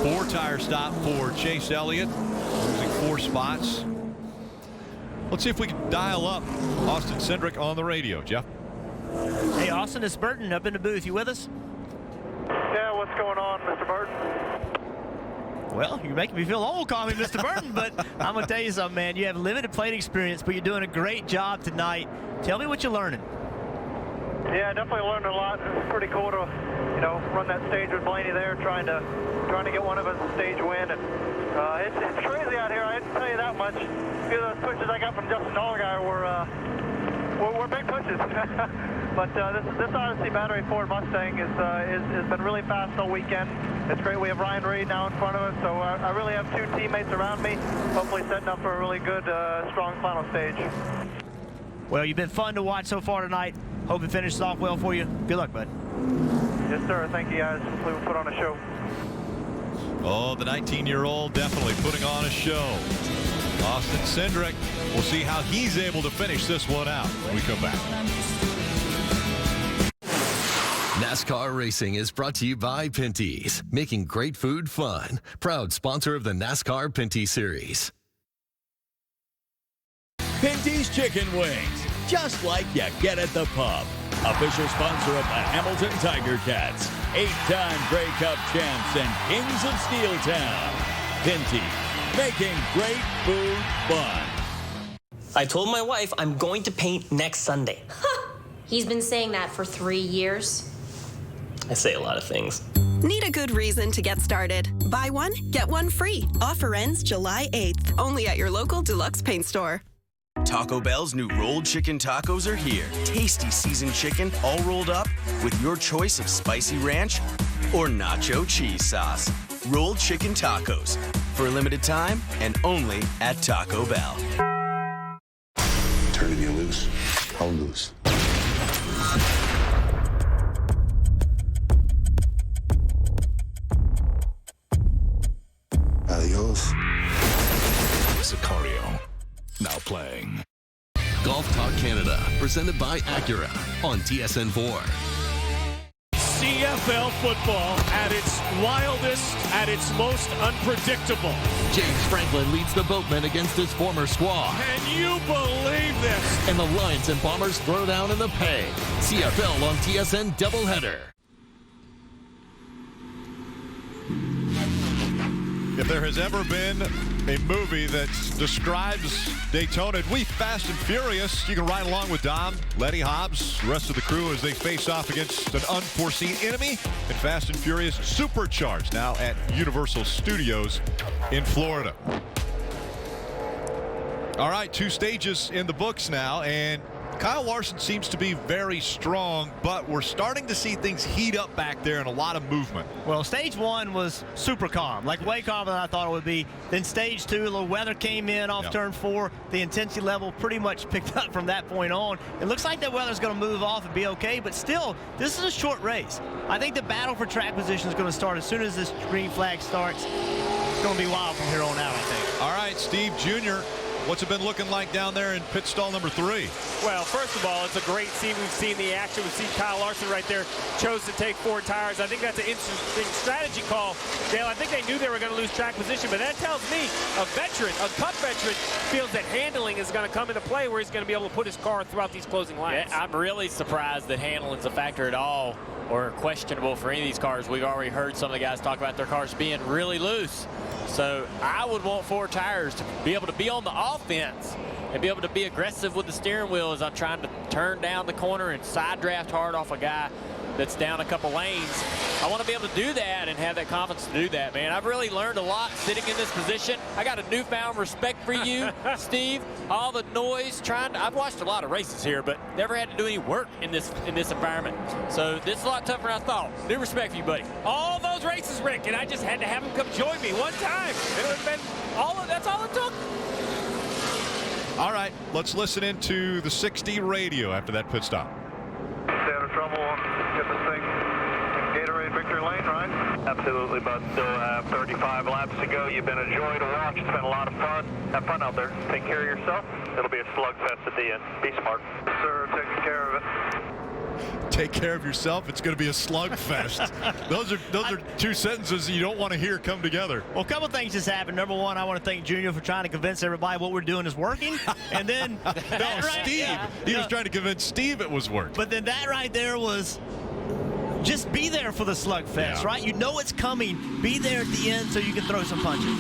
4-tire stop for Chase Elliott, losing 4 spots. Let's see if we can dial up Austin Cindric on the radio, Jeff. Hey, Austin, it's Burton up in the booth. You with us? Yeah, what's going on, Mr. Burton? Well, you're making me feel old calling me Mr. Burton, but I'm going to tell you something, man. You have limited plate experience, but you're doing a great job tonight. Tell me what you're learning. Yeah, definitely learned a lot. It's pretty cool to, you know, run that stage with Blaney there, trying to get one of us a stage win. And it's crazy out here. I didn't tell you that much. A few of those pushes I got from Justin Allgaier were big pushes. But this Odyssey Battery Ford Mustang has been really fast all weekend. It's great we have Ryan Reed now in front of us, so I really have 2 teammates around me, hopefully setting up for a really good, strong final stage. Well, you've been fun to watch so far tonight. Hope it finishes off well for you. Good luck, bud. Yes, sir. Thank you, guys. Hopefully we'll put on a show. Oh, the 19-year-old definitely putting on a show. Austin Cindric, we'll see how he's able to finish this one out when we come back. NASCAR Racing is brought to you by Pinty's, making great food fun. Proud sponsor of the NASCAR Pinty Series. Pinty's Chicken Wings, just like you get at the pub. Official sponsor of the Hamilton Tiger Cats, 8-time Grey Cup champs and kings of Steel Town. Pinty, making great food fun. I told my wife I'm going to paint next Sunday. He's been saying that for 3 years. I say a lot of things. Need a good reason to get started? Buy one, get one free. Offer ends July 8th. Only at your local Deluxe Paint Store. Taco Bell's new rolled chicken tacos are here. Tasty seasoned chicken, all rolled up with your choice of spicy ranch or nacho cheese sauce. Rolled chicken tacos for a limited time and only at Taco Bell. Turning you loose, I'll lose. Adios. Sicario, now playing. Golf Talk Canada, presented by Acura on TSN4. CFL football at its wildest, at its most unpredictable. James Franklin leads the boatmen against his former squad. Can you believe this? And the Lions and Bombers throw down in the pay. CFL on TSN doubleheader. If there has ever been a movie that describes Daytona, we Fast and Furious. You can ride along with Dom, Letty Hobbs, the rest of the crew as they face off against an unforeseen enemy in Fast and Furious Supercharged, now at Universal Studios in Florida. All right, 2 stages in the books now, and Kyle Larson seems to be very strong, but we're starting to see things heat up back there and a lot of movement. Well, stage 1 was super calm, like way calmer than I thought it would be. Then stage 2, a little weather came in off turn 4. The intensity level pretty much picked up from that point on. It looks like that weather's going to move off and be okay, but still, this is a short race. I think the battle for track position is going to start as soon as this green flag starts. It's going to be wild from here on out, I think. All right, Steve Jr., what's it been looking like down there in pit stall number 3? Well, first of all, it's a great scene. We've seen the action. We've seen Kyle Larson right there chose to take 4 tires. I think that's an interesting strategy call, Dale. I think they knew they were going to lose track position, but that tells me a veteran, a Cup veteran, feels that handling is going to come into play where he's going to be able to put his car throughout these closing lines. Yeah, I'm really surprised that handling's a factor at all or questionable for any of these cars. We've already heard some of the guys talk about their cars being really loose. So I would want 4 tires to be able to be on the offense and be able to be aggressive with the steering wheel as I'm trying to turn down the corner and side draft hard off a guy that's down a couple lanes. I want to be able to do that and have that confidence to do that, man. I've really learned a lot sitting in this position. I got a newfound respect for you, Steve. All the noise, I've watched a lot of races here, but never had to do any work in this environment. So this is a lot tougher than I thought. New respect for you, buddy. All those races, Rick, and I just had to have him come join me one time. It would have been that's all it took. All right, let's listen into the 60 radio after that pit stop. Stay out of trouble and get this thing in Gatorade victory lane, right? Absolutely, bud. Still have 35 laps to go. You've been a joy to watch. It's been a lot of fun. Have fun out there. Take care of yourself. It'll be a slugfest at the end. Be smart. Yes, sir. Taking care of it. Take care of yourself. It's going to be a slugfest. Those are two sentences you don't want to hear come together. Well, a couple things just happened. Number one, I want to thank Junior for trying to convince everybody what we're doing is working. And then Steve. He was trying to convince Steve it was working. But then that right there was just be there for the slugfest, right? You know it's coming. Be there at the end so you can throw some punches.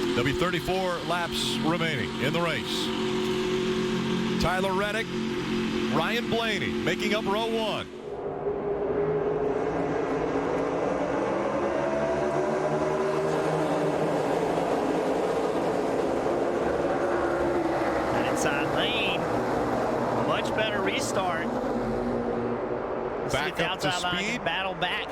There'll be 34 laps remaining in the race. Tyler Reddick, Ryan Blaney making up row one. That inside lane, much better restart. Let's Back see if up the to outside line speed. can battle back.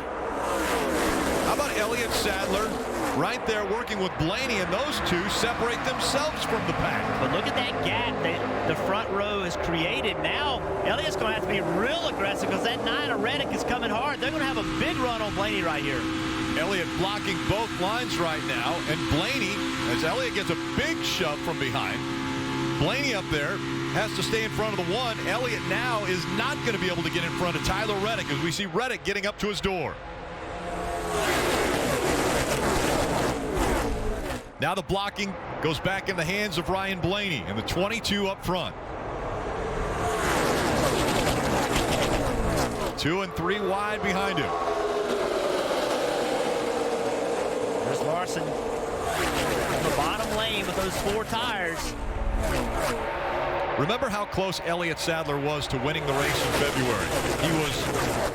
How about Elliott Sadler right there working with Blaney, and those two separate themselves from the pack. But look at that gap that the front row has created. Now, Elliott's going to have to be real aggressive because that 9 of Reddick is coming hard. They're going to have a big run on Blaney right here. Elliott blocking both lines right now, and Blaney, as Elliott gets a big shove from behind, Blaney up there has to stay in front of the one. Elliott now is not going to be able to get in front of Tyler Reddick as we see Reddick getting up to his door. Now the blocking goes back in the hands of Ryan Blaney and the 22 up front. 2 and 3 wide behind him. There's Larson on the bottom lane with those 4 tires. Remember how close Elliott Sadler was to winning the race in February. He was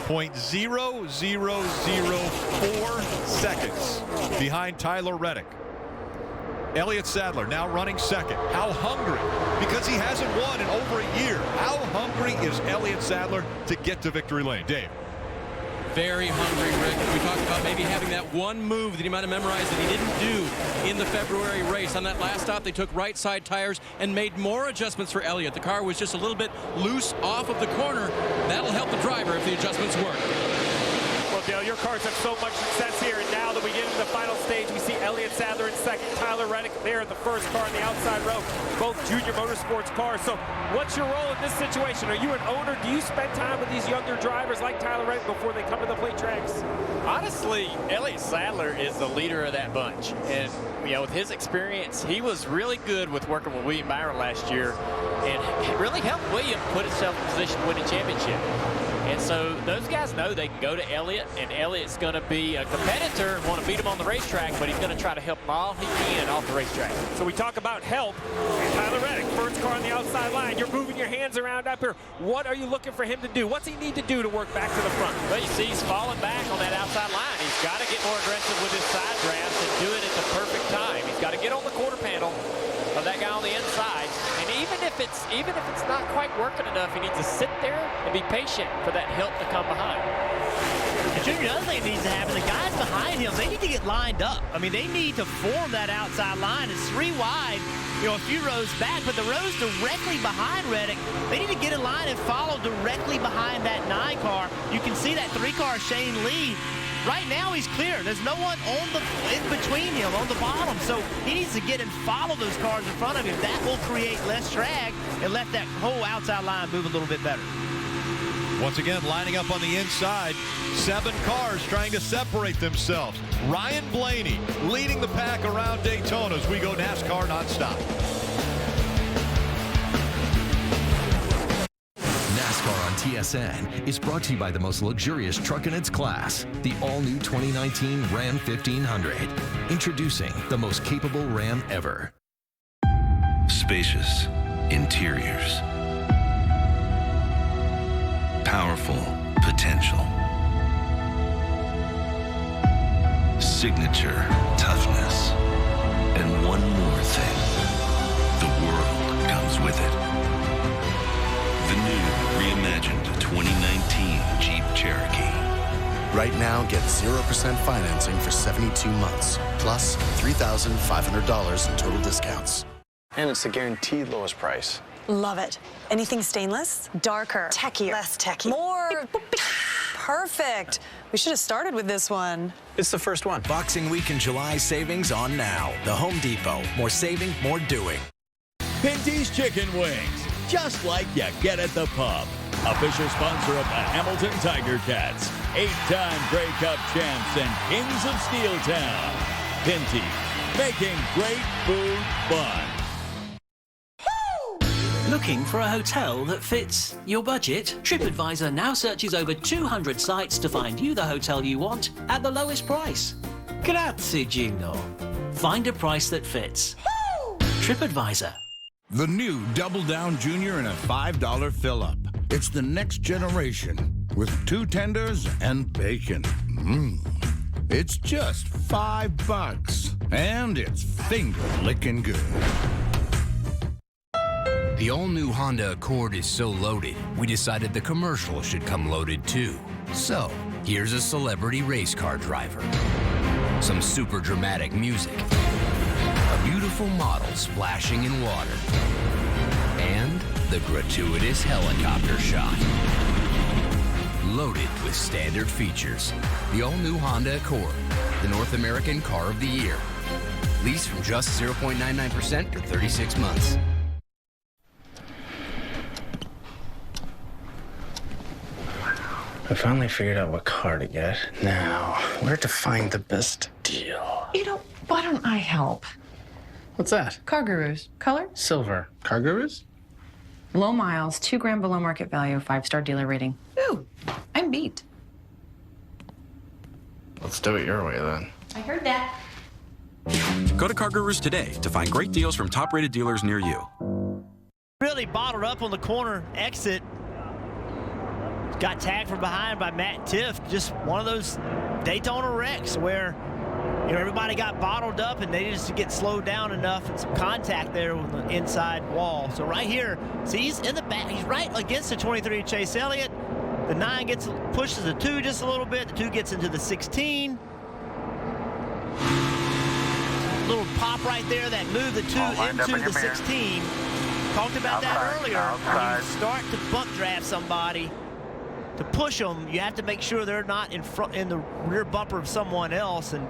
0.0004 seconds behind Tyler Reddick. Elliott Sadler now running second. How hungry? Because he hasn't won in over a year. How hungry is Elliott Sadler to get to victory lane? Dave. Very hungry, Rick. We talked about maybe having that one move that he might have memorized that he didn't do in the February race. On that last stop, they took right side tires and made more adjustments for Elliott. The car was just a little bit loose off of the corner. That'll help the driver if the adjustments work. Well, Dale, your cars have so much success here, and now that we get into the final stage, we see Elliott Sadler in second, Tyler Reddick there in the first car in the outside row, both Junior Motorsports cars. So what's your role in this situation? Are you an owner? Do you spend time with these younger drivers like Tyler Reddick before they come to the plate tracks? Honestly, Elliott Sadler is the leader of that bunch. And, you know, with his experience, he was really good with working with William Byron last year, and it really helped William put himself in position to win a championship. And so those guys know they can go to Elliott, and Elliott's going to be a competitor and want to beat him on the racetrack, but he's going to try to help him all he can off the racetrack. So we talk about help. Tyler Reddick, first car on the outside line. You're moving your hands around up here. What are you looking for him to do? What's he need to do to work back to the front? Well, you see he's falling back on that outside line. He's got to get more aggressive with his side drafts and do it at the perfect time. He's got to get on the quarter panel of that guy on the inside. And even if it's not quite working enough, he needs to sit there and be patient for that help to come behind. And Junior, the other thing that needs to happen, the guys behind him, they need to get lined up. I mean, they need to form that outside line. It's 3 wide, you know, a few rows back, but the rows directly behind Reddick, they need to get in line and follow directly behind that 9 car. You can see that 3 car, Shane Lee. Right now, he's clear. There's no one in between him on the bottom. So he needs to get and follow those cars in front of him. That will create less drag and let that whole outside line move a little bit better. Once again, lining up on the inside, 7 cars trying to separate themselves. Ryan Blaney leading the pack around Daytona as we go NASCAR nonstop. NASCAR on TSN is brought to you by the most luxurious truck in its class, the all-new 2019 Ram 1500. Introducing the most capable Ram ever. Spacious interiors. Powerful potential. signature toughness. And one more thing. The world comes with it. The new reimagined 2019 Jeep Cherokee. Right now, get 0% financing for 72 months, plus $3,500 in total discounts. And it's the guaranteed lowest price. Love it. Anything stainless? Darker. Techier. Less techy. More. Perfect. We should have started with this one. It's the first one. Boxing Week in July savings on now. The Home Depot. More saving, more doing. Pinty's Chicken Wings, just like you get at the pub. Official sponsor of the Hamilton Tiger Cats. 8-time Grey Cup champs and kings of Steel Town. Pinty, making great food fun. Looking for a hotel that fits your budget? TripAdvisor now searches over 200 sites to find you the hotel you want at the lowest price. Grazie, Gino. Find a price that fits. TripAdvisor. The new Double Down Junior and a $5 fill-up. It's the next generation with 2 tenders and bacon. It's just $5 and it's finger-licking good. The all-new Honda Accord is so loaded, we decided the commercial should come loaded too. So, here's a celebrity race car driver, some super dramatic music, a beautiful model splashing in water, and the gratuitous helicopter shot. Loaded with standard features. The all-new Honda Accord, the North American Car of the Year. Lease from just 0.99% for 36 months. I finally figured out what car to get. Now, where to find the best deal? You know, why don't I help? What's that? Car Gurus. Color? Silver. Car Gurus? Low miles, 2 grand below market value, 5-star dealer rating. Ooh, I'm beat. Let's do it your way, then. I heard that. Go to Car Gurus today to find great deals from top-rated dealers near you. Really bottled up on the corner exit. Got tagged from behind by Matt Tiff. Just one of those Daytona wrecks where, you know, everybody got bottled up and they just get slowed down enough and some contact there with the inside wall. So right here, see, he's in the back. He's right against the 23 Chase Elliott. The 9 pushes the 2 just a little bit. The 2 gets into the 16. Little pop right there that moved the 2 into the 16. Talked about that earlier. When you start to buck draft somebody, to push them, you have to make sure they're not in the rear bumper of someone else. And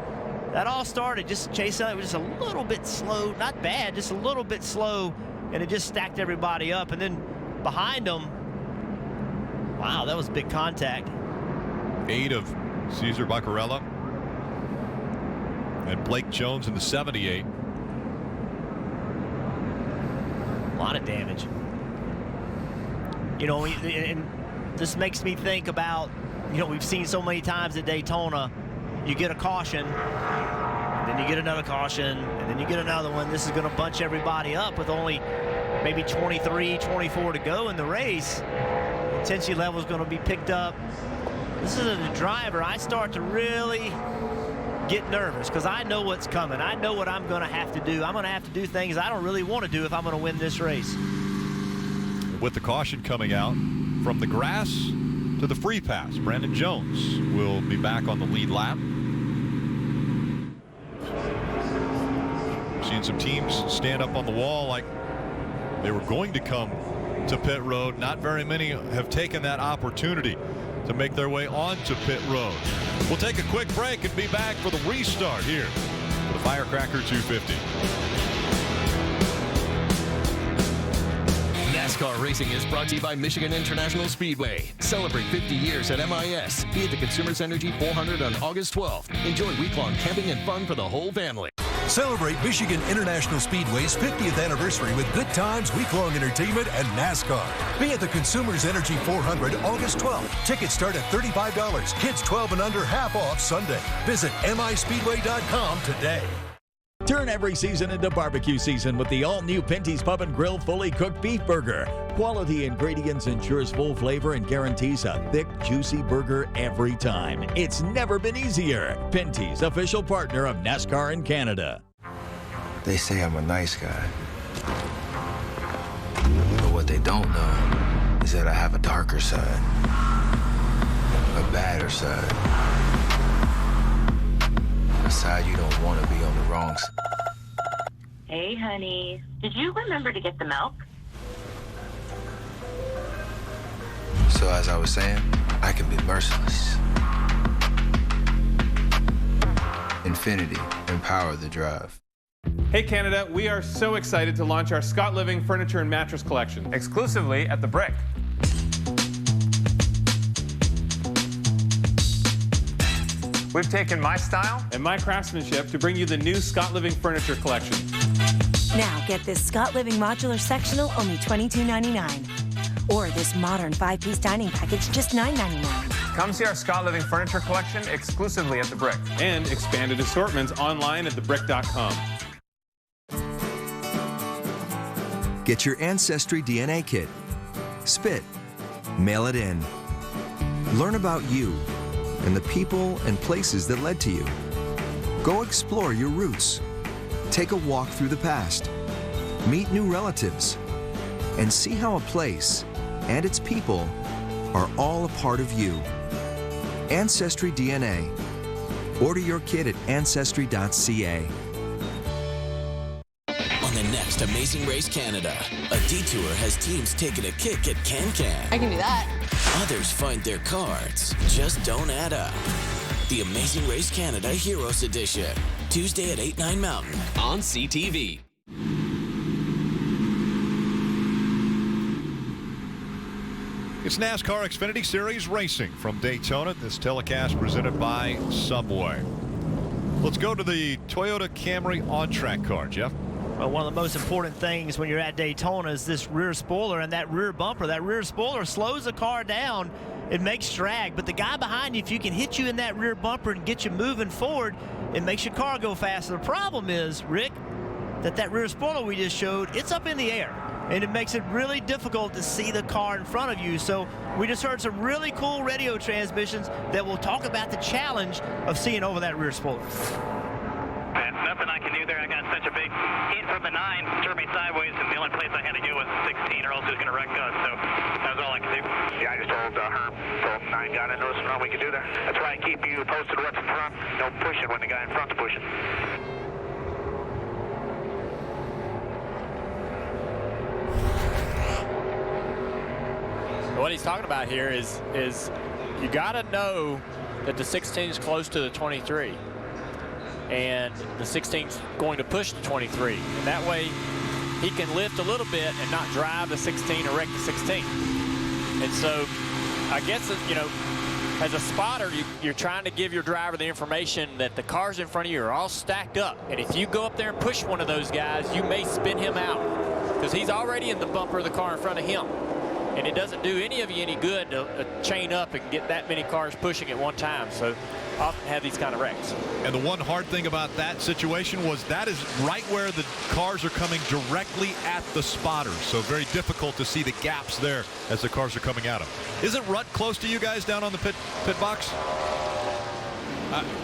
that all started just Chase Elliott was just a little bit slow, not bad, just a little bit slow, and it just stacked everybody up. And then behind them, wow, that was big contact. 8 of Cesar Baccarella and Blake Jones in the 78. A lot of damage. You know, and this makes me think about, you know, we've seen so many times at Daytona, you get a caution, and then you get another caution, and then you get another one. This is going to bunch everybody up with only maybe 23, 24 to go in the race. Intensity level is going to be picked up. This is a driver. I start to really get nervous because I know what's coming. I know what I'm going to have to do. I'm going to have to do things I don't really want to do if I'm going to win this race. With the caution coming out, from the grass to the free pass, Brandon Jones will be back on the lead lap. Seeing some teams stand up on the wall like they were going to come to pit road. Not very many have taken that opportunity to make their way onto pit road. We'll take a quick break and be back for the restart here for the Firecracker 250. NASCAR racing is brought to you by Michigan International Speedway. Celebrate 50 years at MIS. Be at the Consumers Energy 400 on August 12th. Enjoy week-long camping and fun for the whole family. Celebrate Michigan International Speedway's 50th anniversary with good times, week-long entertainment, and NASCAR. Be at the Consumers Energy 400 August 12th. Tickets start at $35. Kids 12 and under half off Sunday. Visit mispeedway.com today. Turn every season into barbecue season with the all-new Pinty's Pub and Grill fully cooked beef burger. Quality ingredients ensures full flavor and guarantees a thick, juicy burger every time. It's never been easier. Pinty's, official partner of NASCAR in Canada. They say I'm a nice guy. But what they don't know is that I have a darker side. A badder side. A side you don't want to be on the wrong side. Hey, honey. Did you remember to get the milk? So as I was saying, I can be merciless. Infinity, empower the drive. Hey Canada, we are so excited to launch our Scott Living Furniture and Mattress Collection. Exclusively at The Brick. We've taken my style and my craftsmanship to bring you the new Scott Living Furniture Collection. Now get this Scott Living Modular Sectional only $22.99. Or this modern 5-piece dining package just $9.99. Come see our Scott Living Furniture Collection exclusively at The Brick. And expanded assortments online at thebrick.com. Get your Ancestry DNA kit. Spit. Mail it in. Learn about you and the people and places that led to you. Go explore your roots. Take a walk through the past. Meet new relatives. And see how a place and its people are all a part of you. Ancestry DNA. Order your kit at Ancestry.ca. On the next Amazing Race Canada, a detour has teams taking a kick at Can-Can. I can do that. Others find their cards just don't add up. The Amazing Race Canada Heroes Edition, Tuesday at 8, 9 Mountain on CTV. It's NASCAR Xfinity Series Racing from Daytona. This telecast presented by Subway. Let's go to the Toyota Camry on-track car, Jeff. Well, one of the most important things when you're at Daytona is this rear spoiler and that rear bumper. That rear spoiler slows the car down. It makes drag, but the guy behind you, if you can hit you in that rear bumper and get you moving forward, it makes your car go faster. The problem is, Rick, that rear spoiler we just showed, it's up in the air. And it makes it really difficult to see the car in front of you. So we just heard some really cool radio transmissions that will talk about the challenge of seeing over that rear spoiler. Nothing I can do there. I got such a big hit from the 9, turned me sideways, and the only place I had to go was 16, or else it was going to wreck us. So that was all I could do. Yeah, I just told Herb, told 9 got into us, nothing we could do there. That's why I keep you posted what's in front. No pushing when the guy in front's pushing. What he's talking about here is you got to know that the 16 is close to the 23, and the 16 is going to push the 23, and that way he can lift a little bit and not drive the 16 or wreck the 16. And so I guess, you know, as a spotter, you're trying to give your driver the information that the cars in front of you are all stacked up, and if you go up there and push one of those guys, you may spin him out because he's already in the bumper of the car in front of him. And it doesn't do any of you any good to chain up and get that many cars pushing at one time. So often have these kind of wrecks. And the one hard thing about that situation was that is right where the cars are coming directly at the spotters. So very difficult to see the gaps there as the cars are coming at them. Isn't Rutt close to you guys down on the pit box?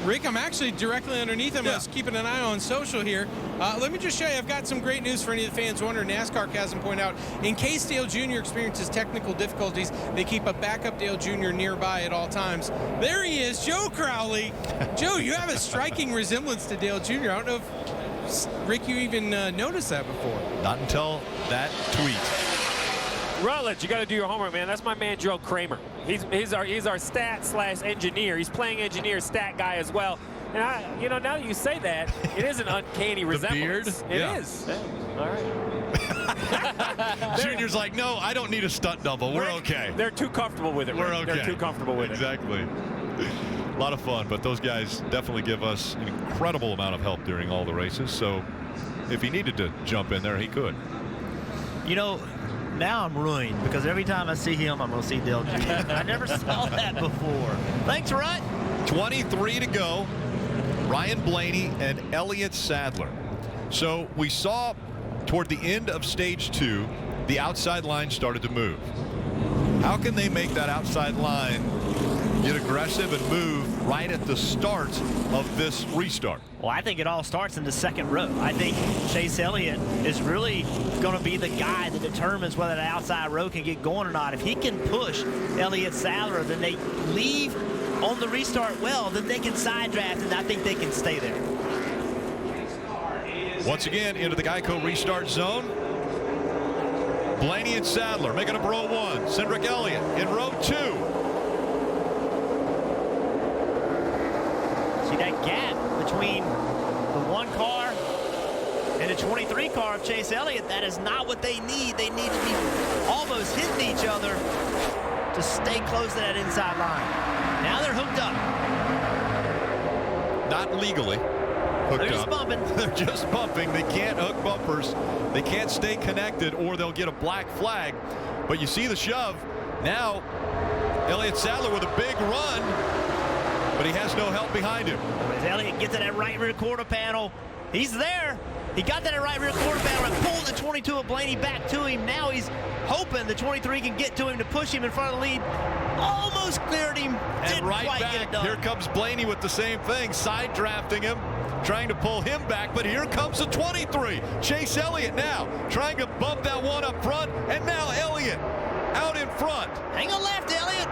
Rick, I'm actually directly underneath him. I was keeping an eye on social here. Let me just show you, I've got some great news for any of the fans wondering. NASCAR hasn't pointed out, in case Dale Jr. experiences technical difficulties, they keep a backup Dale Jr. nearby at all times. There he is, Joe Crowley. Joe, you have a striking resemblance to Dale Jr. I don't know if, Rick, you even noticed that before. Not until that tweet. Rutledge, you got to do your homework, man. That's my man, Joe Kramer. He's our stat/engineer. He's playing engineer, stat guy as well. And now that you say that, it is an uncanny resemblance. Beard? It is. Yeah. All right. Junior's like, no, I don't need a stunt double. We're okay. They're too comfortable with it. We're okay. They're too comfortable with exactly. A lot of fun, but those guys definitely give us an incredible amount of help during all the races. So if he needed to jump in there, he could. You know, now I'm ruined because every time I see him, I'm going to see Dale Jr. I never saw that before. Thanks, Rutt. 23 to go. Ryan Blaney and Elliott Sadler. So we saw toward the end of stage 2, the outside line started to move. How can they make that outside line get aggressive and move right at the start of this restart? Well, I think it all starts in the second row. I think Chase Elliott is really going to be the guy that determines whether the outside row can get going or not. If he can push Elliott Sadler, then they leave on the restart well, then they can side draft, and I think they can stay there. Once again, into the Geico restart zone. Blaney and Sadler making up row 1. Cindric Elliott in row 2. See that gap between the 1 car and the 23 car of Chase Elliott? That is not what they need. They need to be almost hitting each other to stay close to that inside line. Now they're hooked up. Not legally hooked They're just up. bumping. They're just bumping. They can't hook bumpers. They can't stay connected or they'll get a black flag. But you see the shove. Now Elliott Sadler with a big run, but he has no help behind him. As Elliott gets to that right rear quarter panel, he's there. He got that right rear quarter panel and pulled the 22 of Blaney back to him. Now he's hoping the 23 can get to him to push him in front of the lead. Almost cleared him. Didn't right quite back, get it done. here comes Blaney with the same thing, side drafting him, trying to pull him back, but here comes the 23. Chase Elliott now trying to bump that one up front, and now Elliott out in front. Hang a left, Elliott.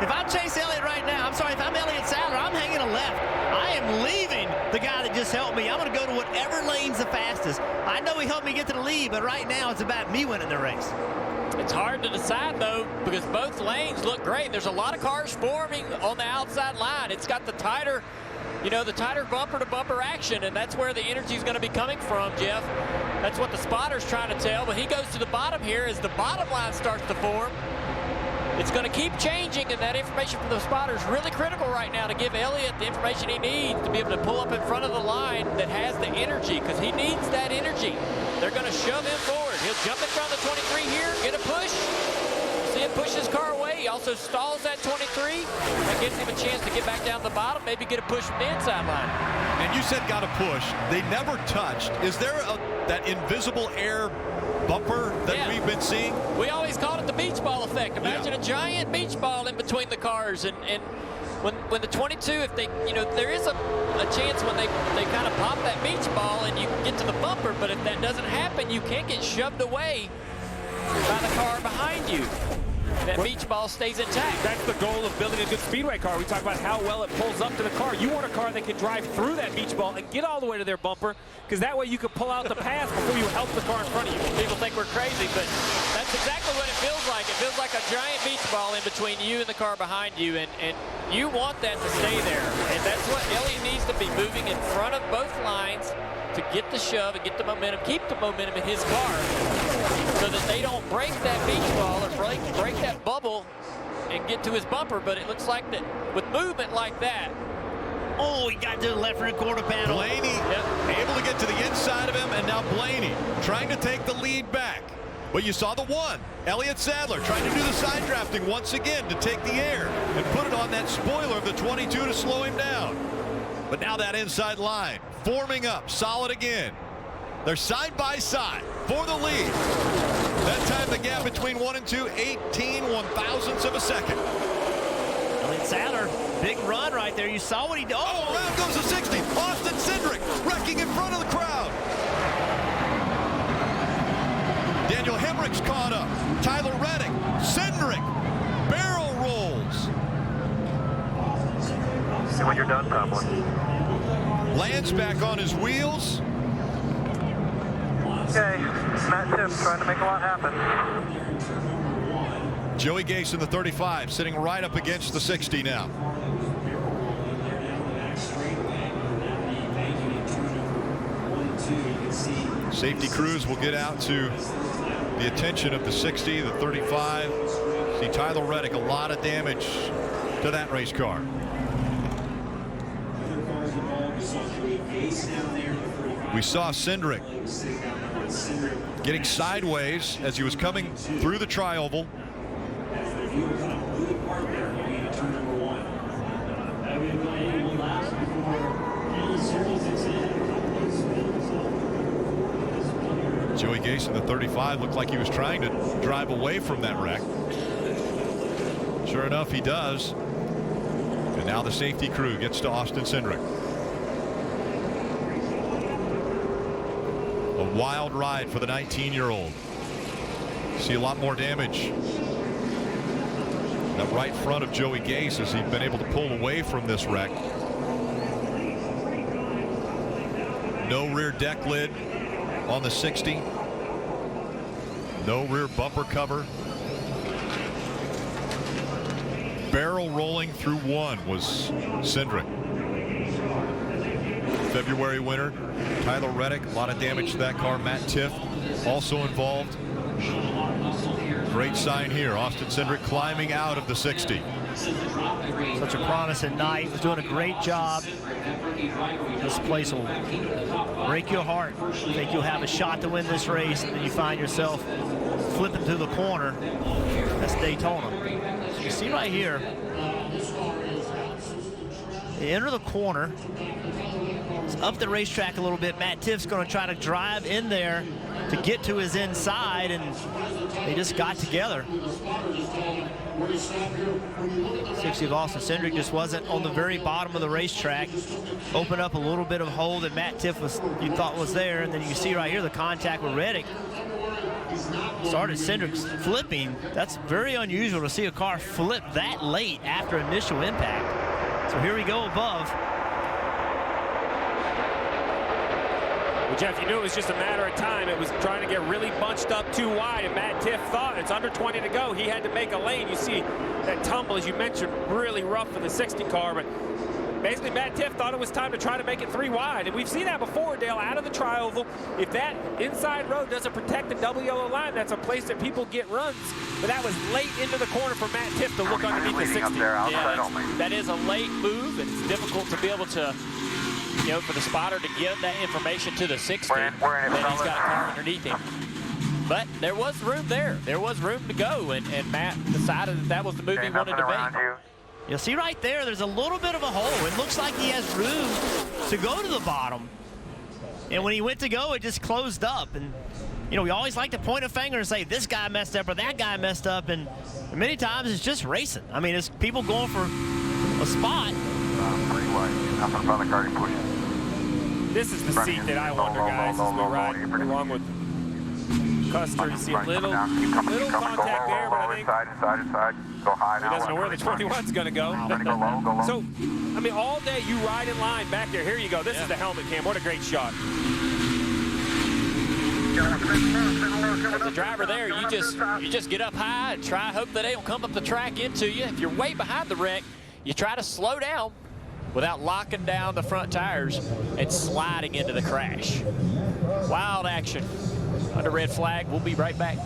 If I'm Chase Elliott right now, I'm sorry, if I'm Elliott Sadler, I'm hanging a left. I am leaving the guy that just helped me. I'm going to go to whatever lane's the fastest. I know he helped me get to the lead, but right now it's about me winning the race. It's hard to decide, though, because both lanes look great. There's a lot of cars forming on the outside line. It's got the tighter, the tighter bumper-to-bumper action, and that's where the energy is going to be coming from, Jeff. That's what the spotter's trying to tell, but he goes to the bottom here as the bottom line starts to form. It's going to keep changing, and that information from the spotter is really critical right now to give Elliott the information he needs to be able to pull up in front of the line that has the energy, because he needs that energy. They're going to shove him forward. He'll jump in front of the 23 here, get a push. See him push his car away. He also stalls that 23. That gives him a chance to get back down the bottom, maybe get a push from the inside line. And you said got a push. They never touched. Is there that invisible air bumper that we've been seeing? We always called it the beach ball effect. Imagine a giant beach ball in between the cars, and when the 22, if they, there is a chance when they kind of pop that beach ball and you get to the bumper, but if that doesn't happen, you can't get shoved away by the car behind you. That beach ball stays intact. That's the goal of building a good speedway car. We talk about how well it pulls up to the car. You want a car that can drive through that beach ball and get all the way to their bumper, because that way you can pull out the pass before you help the car in front of you. People think we're crazy, but that's exactly what it feels like. It feels like a giant beach ball in between you and the car behind you, and you want that to stay there. And that's what Elliott needs to be, moving in front of both lines to get the shove and get the momentum, keep the momentum in his car, so that they don't break that beach ball or break that bubble and get to his bumper. But it looks like that with movement like that. Oh, he got to the left rear quarter panel. Blaney able to get to the inside of him, and now Blaney trying to take the lead back. But you saw the one, Elliott Sadler, trying to do the side drafting once again to take the air and put it on that spoiler of the 22 to slow him down. But now that inside line forming up solid again. They're side by side for the lead. That time the gap between 1 and 2, 18 one-thousandths of a second. Elliott Sadler, big run right there. You saw what he did. Oh, around goes the 60. Austin Cindric wrecking in front of the crowd. Daniel Hemrick's caught up. Tyler Reddick, Cindric, barrel rolls. See when you're done, probably. Lands back on his wheels. Okay, Matt Timm trying to make a lot happen. Joey Gase in the 35, sitting right up against the 60 now. Safety crews will get out to the attention of the 60, the 35. See Tyler Reddick, a lot of damage to that race car. We saw Cindric getting sideways as he was coming through the tri-oval. Joey Gase in the 35 looked like he was trying to drive away from that wreck. Sure enough, he does. And now the safety crew gets to Austin Cindric. A wild ride for the 19-year-old. See a lot more damage in the right front of Joey Gase as he's been able to pull away from this wreck. No rear deck lid on the 60. No rear bumper cover. Barrel rolling through one was Cindric. February winner Tyler Reddick, a lot of damage to that car. Matt Tiff also involved. Great sign here. Austin Cindric climbing out of the 60. Such a promising night. Was doing a great job. This place will break your heart. You think you'll have a shot to win this race, and then you find yourself flipping through the corner. That's Daytona. So you see right here, they enter the corner. It's up the racetrack a little bit. Matt Tiff's going to try to drive in there to get to his inside, and they just got together. 60 of Austin Cindric just wasn't on the very bottom of the racetrack. Opened up a little bit of hole that Matt Tiff you thought was there, and then you can see right here the contact with Reddick. Started Cindric's flipping. That's very unusual to see a car flip that late after initial impact. So here we go above. Well, Jeff, you knew it was just a matter of time. It was trying to get really bunched up too wide, and Matt Tiff thought it's under 20 to go. He had to make a lane. You see that tumble, as you mentioned, really rough for the 60 car, but basically Matt Tiff thought it was time to try to make it 3 wide. And we've seen that before, Dale, out of the tri-oval. If that inside road doesn't protect the double yellow line, that's a place that people get runs. But that was late into the corner for Matt Tiff to look underneath the 60. Yeah, that is a late move, and it's difficult to be able to, you know, for the spotter to give that information to the 60. Then he's got a car underneath him. But there was room there. There was room to go, and Matt decided that was the move he wanted to make. You'll see right there, there's a little bit of a hole. It looks like he has room to go to the bottom. And when he went to go, it just closed up. And, you know, we always like to point a finger and say, this guy messed up or that guy messed up. And many times it's just racing. I mean, it's people going for a spot. This is the seat that I wonder, guys, as we ride along with Custer. You see a little contact there, but I think inside. Go high he doesn't know where the 21's going to go. Go low. So, I mean, all day you ride in line back there. Here you go. This is the helmet cam. What a great shot. As a driver there, you just get up high and try hope that they don't come up the track into you. If you're way behind the wreck, you try to slow down without locking down the front tires and sliding into the crash. Wild action under red flag. We'll be right back.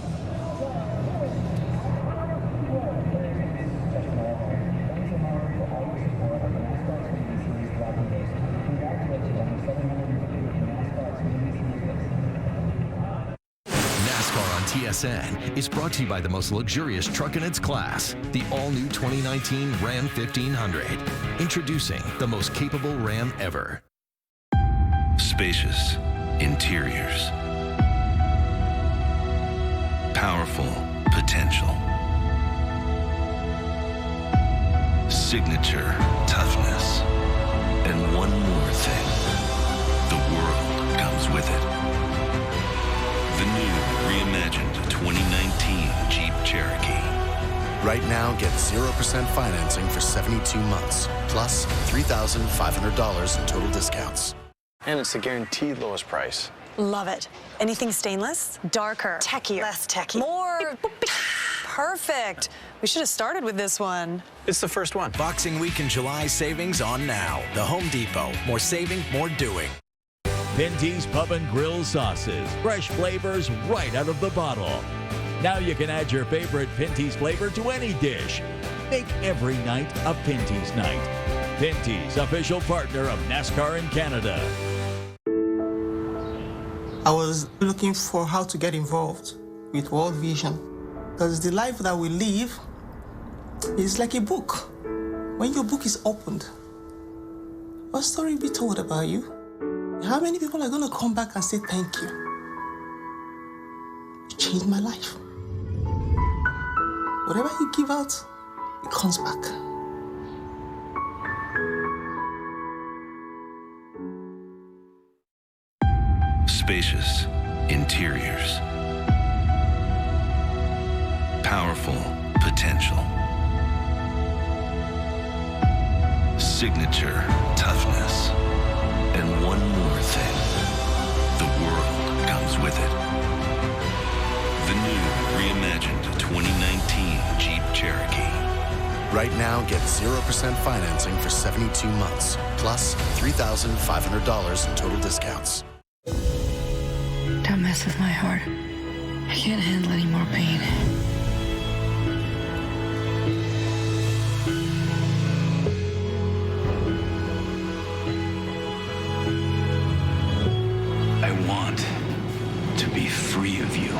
TSN is brought to you by the most luxurious truck in its class, the all-new 2019 Ram 1500. Introducing the most capable Ram ever. Spacious interiors. Powerful potential. Signature toughness. And one more thing. The world comes with it. The new reimagined 2019 Jeep Cherokee. Right now, get 0% financing for 72 months, plus $3,500 in total discounts. And it's a guaranteed lowest price. Love it. Anything stainless? Darker. Techier. Less techy. More. Perfect. We should have started with this one. It's the first one. Boxing Week in July savings on now. The Home Depot. More saving, more doing. Pinty's Pub and Grill sauces. Fresh flavors right out of the bottle. Now you can add your favorite Pinty's flavor to any dish. Make every night a Pinty's night. Pinty's, official partner of NASCAR in Canada. I was looking for how to get involved with World Vision, because the life that we live is like a book. When your book is opened, what story will be told about you? How many people are going to come back and say thank you? changed my life. Whatever you give out, it comes back. Spacious interiors. Powerful potential. Signature toughness. And one more thing. The world comes with it. The new reimagined 2019 Jeep Cherokee. Right now, get 0% financing for 72 months, plus $3,500 in total discounts. Don't mess with my heart. I can't handle any more pain. I want to be free of you.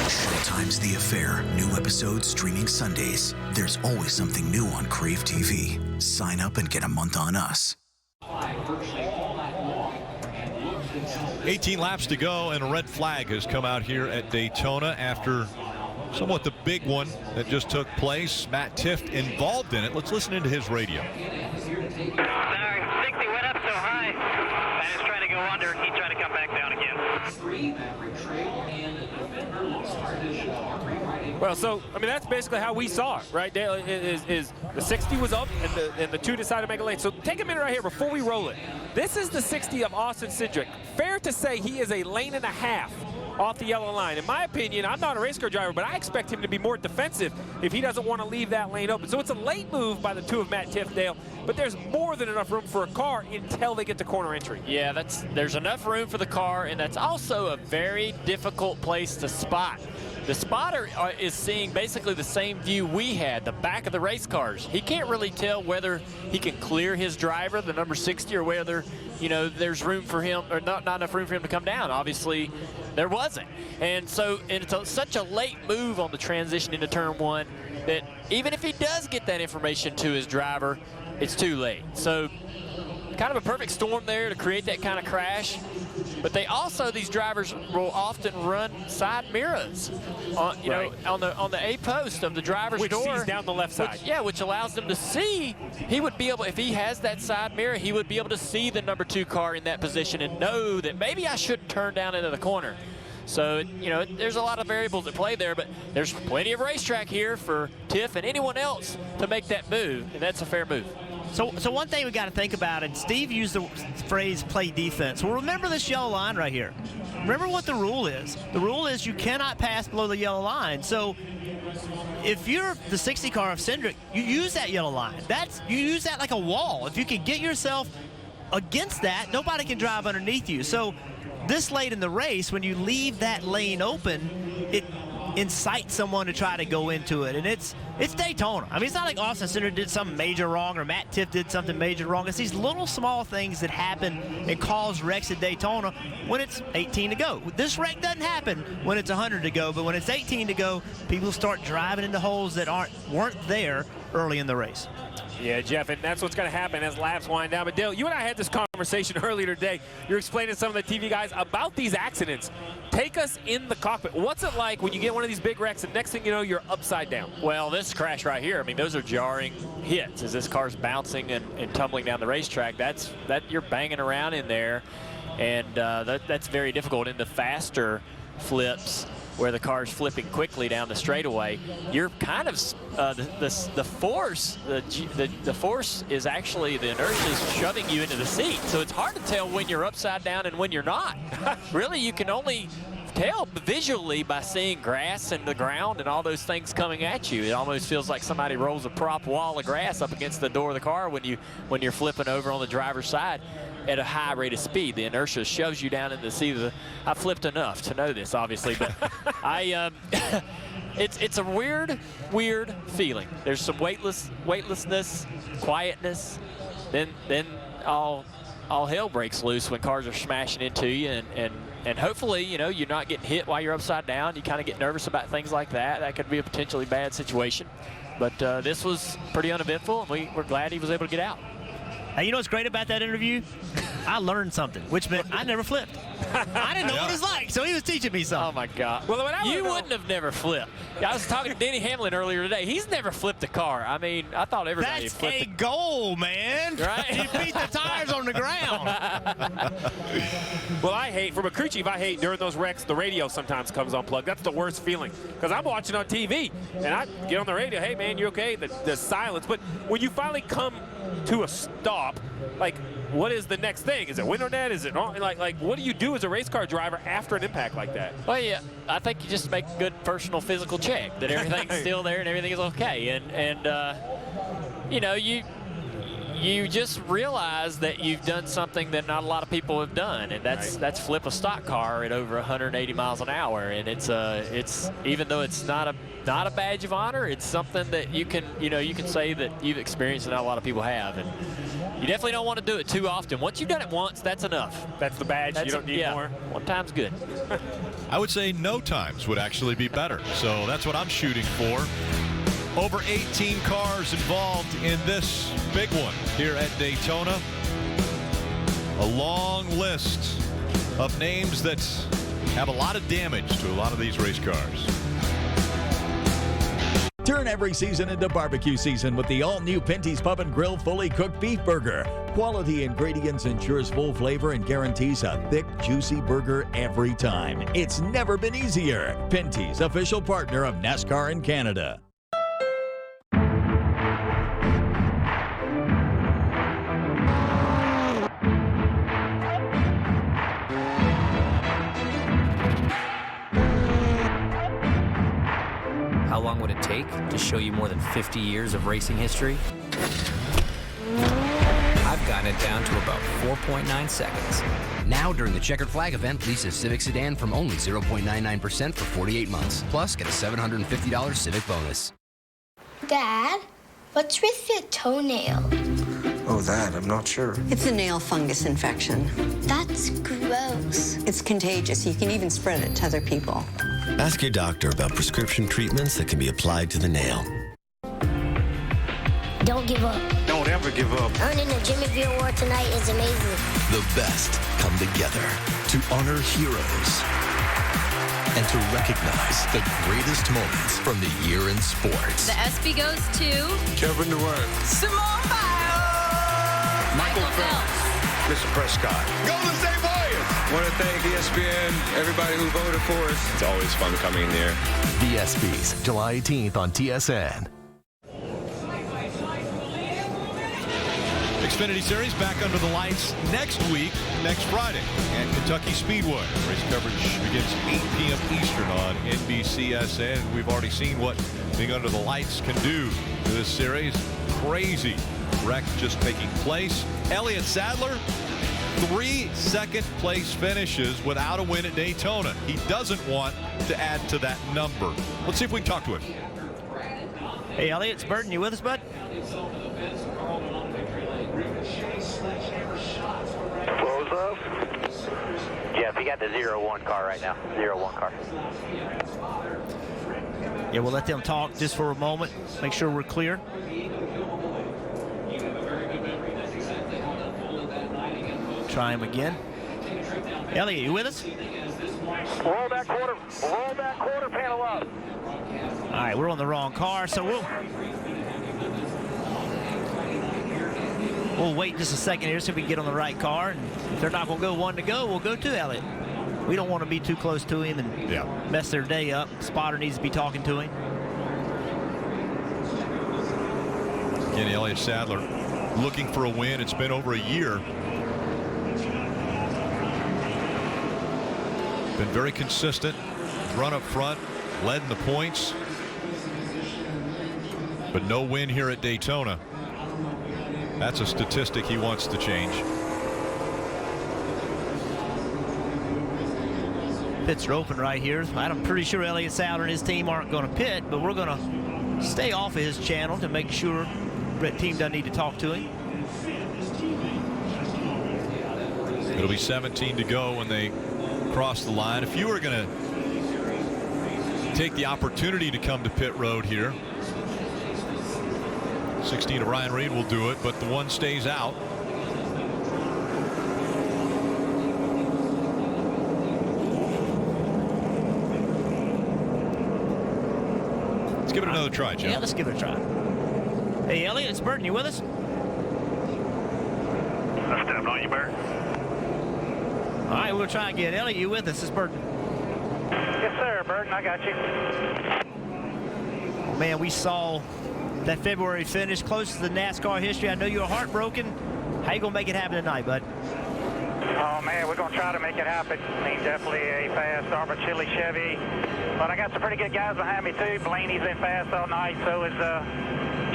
Showtime's The Affair. New episodes streaming Sundays. There's always something new on Crave TV. Sign up and get a month on us. 18 laps to go, and a red flag has come out here at Daytona after somewhat the big one that just took place. Matt Tifft involved in it. Let's listen into his radio. Sorry, 60 went up so high. I was trying to go under. He tried to come back down again. Well, so, I mean, that's basically how we saw it, right, Dale? Is the 60 was up, and the two decided to make a lane. So take a minute right here before we roll it. This is the 60 of Austin Cindric. Fair to say he is a lane and a half off the yellow line. In my opinion, I'm not a race car driver, but I expect him to be more defensive if he doesn't want to leave that lane open. So it's a late move by the two of Matt Tifft, Dale, but there's more than enough room for a car until they get to corner entry. Yeah, there's enough room for the car, and that's also a very difficult place to spot. The spotter is seeing basically the same view we had, the back of the race cars. He can't really tell whether he can clear his driver, the number 60, or whether, you know, there's room for him, or not enough room for him to come down. Obviously, there wasn't. And so it's such a late move on the transition into turn one that even if he does get that information to his driver, it's too late. So kind of a perfect storm there to create that kind of crash. But they also, these drivers will often run side mirrors on, you know, on the A post of the driver's door. Which sees down the left side. Which allows them to see. He would be able, if he has that side mirror, he would be able to see the number 2 car in that position and know that maybe I shouldn't turn down into the corner. So, you know, there's a lot of variables at play there, but there's plenty of racetrack here for Tiff and anyone else to make that move, and that's a fair move. So one thing we got to think about, and Steve used the phrase play defense. Well, remember this yellow line right here. Remember what the rule is. The rule is you cannot pass below the yellow line. So if you're the 60 car of Cindric, you use that yellow line. You use that like a wall. If you can get yourself against that, nobody can drive underneath you. So this late in the race, when you leave that lane open, it incites someone to try to go into it. And it's Daytona. I mean, it's not like Austin Cindric did something major wrong or Matt Tifft did something major wrong. It's these little small things that happen and cause wrecks at Daytona when it's 18 to go. This wreck doesn't happen when it's 100 to go, but when it's 18 to go, people start driving into holes that weren't there early in the race. Yeah, Jeff, and that's what's going to happen as laps wind down. But Dale, you and I had this conversation earlier today. You're explaining to some of the TV guys about these accidents. Take us in the cockpit. What's it like when you get one of these big wrecks and next thing you know, you're upside down? Well, this crash right here, I mean, those are jarring hits as this car's bouncing and tumbling down the racetrack. You're banging around in there, and that's very difficult. In the faster flips, where the car's flipping quickly down the straightaway, you're kind of the force is actually, the inertia is shoving you into the seat. So it's hard to tell when you're upside down and when you're not. Really, you can only tell visually by seeing grass and the ground and all those things coming at you. It almost feels like somebody rolls a prop wall of grass up against the door of the car when you're flipping over on the driver's side at a high rate of speed. The inertia shoves you down into the seat. I've flipped enough to know this, obviously, but it's a weird feeling. There's some weightlessness, quietness, then all hell breaks loose when cars are smashing into you, and hopefully, you know, you're not getting hit while you're upside down. You kind of get nervous about things like that. That could be a potentially bad situation. But this was pretty uneventful, and we're glad he was able to get out. Hey, you know what's great about that interview? I learned something, which meant I never flipped. I didn't know what it was like, so he was teaching me something. Oh, my God. Well, you wouldn't have never flipped. I was talking to Denny Hamlin earlier today. He's never flipped a car. I mean, I thought everybody That's flipped a goal, man. Right? He beat the tires on the ground. Well, I hate, from a crew chief, I hate during those wrecks, the radio sometimes comes unplugged. That's the worst feeling. Because I'm watching on TV, and I get on the radio, hey, man, you okay? The silence. But when you finally come to a stop, like, what is the next thing? Is it window net? Is it on? Like, what do you do as a race car driver after an impact like that? Well, yeah, I think you just make a good personal physical check that everything's still there and everything is okay. And you know, you just realize that you've done something that not a lot of people have done, and that's flip a stock car at over 180 miles an hour. And it's even though it's not a badge of honor, it's something that you can say that you've experienced and not a lot of people have. And you definitely don't want to do it too often. Once you've done it once, that's enough. That's the badge. You don't need more. One time's good. I would say no times would actually be better. So that's what I'm shooting for. Over 18 cars involved in this big one here at Daytona. A long list of names that have a lot of damage to a lot of these race cars. Turn every season into barbecue season with the all-new Pinty's Pub and Grill fully cooked beef burger. Quality ingredients ensures full flavor and guarantees a thick, juicy burger every time. It's never been easier. Pinty's, official partner of NASCAR in Canada. How long would it take to show you more than 50 years of racing history? I've gotten it down to about 4.9 seconds. Now, during the Checkered Flag event, lease a Civic sedan from only 0.99% for 48 months. Plus, get a $750 Civic bonus. Dad, what's with your toenail? Oh, that, I'm not sure. It's a nail fungus infection. That's gross. It's contagious. You can even spread it to other people. Ask your doctor about prescription treatments that can be applied to the nail. Don't give up. Don't ever give up. Earning the Jimmy V Award tonight is amazing. The best come together to honor heroes and to recognize the greatest moments from the year in sports. The ESPY goes to Kevin Durant, Simone Biles, Michael Phelps, Mr. Prescott. Golden State Warriors. Want to thank ESPN, everybody who voted for us. It's always fun coming here. The ESPYs, July 18th on TSN. Xfinity Series back under the lights next week, next Friday at Kentucky Speedway. Race coverage begins 8 p.m. Eastern on NBCSN. We've already seen what being under the lights can do to this series. Crazy wreck just taking place. Elliott Sadler, 3 second-place finishes without a win at Daytona. He doesn't want to add to that number. Let's see if we can talk to him. Hey, Elliott, it's Burton. You with us, bud? Close up. Jeff, you got the 0-1 car right now. 0-1 car. Yeah, we'll let them talk just for a moment. Make sure we're clear. Try him again. Elliott, you with us? Roll that quarter panel up. All right, we're on the wrong car, so we'll wait just a second here so we can get on the right car. And if they're not going to go one to go, we'll go to Elliott. We don't want to be too close to him and mess their day up. Spotter needs to be talking to him. Again, Elliott Sadler looking for a win. It's been over a year. Been very consistent. Run up front, led in the points. But no win here at Daytona. That's a statistic he wants to change. Pits are open right here. I'm pretty sure Elliott Sadler and his team aren't going to pit, but we're going to stay off of his channel to make sure that team doesn't need to talk to him. It'll be 17 to go when they cross the line. If you were going to take the opportunity to come to pit road here, 16 of Ryan Reed will do it, but the one stays out. give it another try, Joe. Yeah, let's give it a try. Hey, Elliot, it's Burton. You with us? I stepped on you, Bert. All right, we'll try again. Elliot, you with us? It's Burton. Yes, sir, Burton. I got you. Oh, man, we saw that February finish close to the NASCAR history. I know you're heartbroken. How you going to make it happen tonight, bud? Oh, man, we're going to try to make it happen. I mean, definitely a fast Arbor Chili Chevy. But I got some pretty good guys behind me, too. Blaney's been fast all night. So is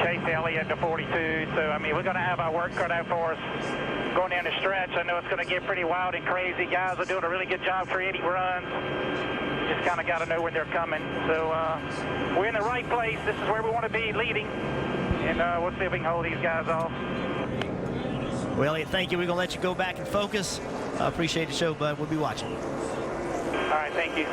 Chase Elliott, the 42. So, I mean, we're going to have our work cut out for us going down the stretch. I know it's going to get pretty wild and crazy. Guys are doing a really good job creating runs. You just kind of got to know when they're coming. So we're in the right place. This is where we want to be, leading. And we'll see if we can hold these guys off. Well, Elliot, thank you. We're going to let you go back and focus. I appreciate the show, bud. We'll be watching. All right, thank you.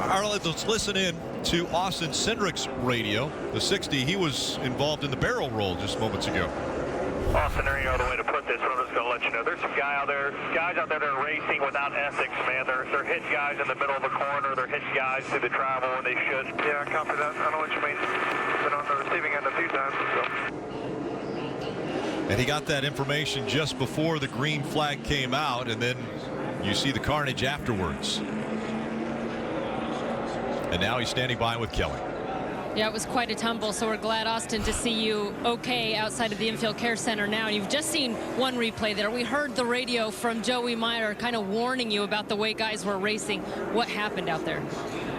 All right, let's listen in to Austin Cindric's radio, the 60. He was involved in the barrel roll just moments ago. Austin, there you know the way to put this. I'm just going to let you know. There's some guys out there that are racing without ethics, man. They're hitting guys in the middle of the corner. They're hitting guys through the travel when they should. Yeah, I copy that. I know what you mean. Been on the receiving end a few times, so. And he got that information just before the green flag came out, and then you see the carnage afterwards. And now he's standing by with Kelly. Yeah, it was quite a tumble, so we're glad, Austin, to see you okay outside of the Infield Care Center now. And you've just seen one replay there. We heard the radio from Joey Meyer kind of warning you about the way guys were racing. What happened out there?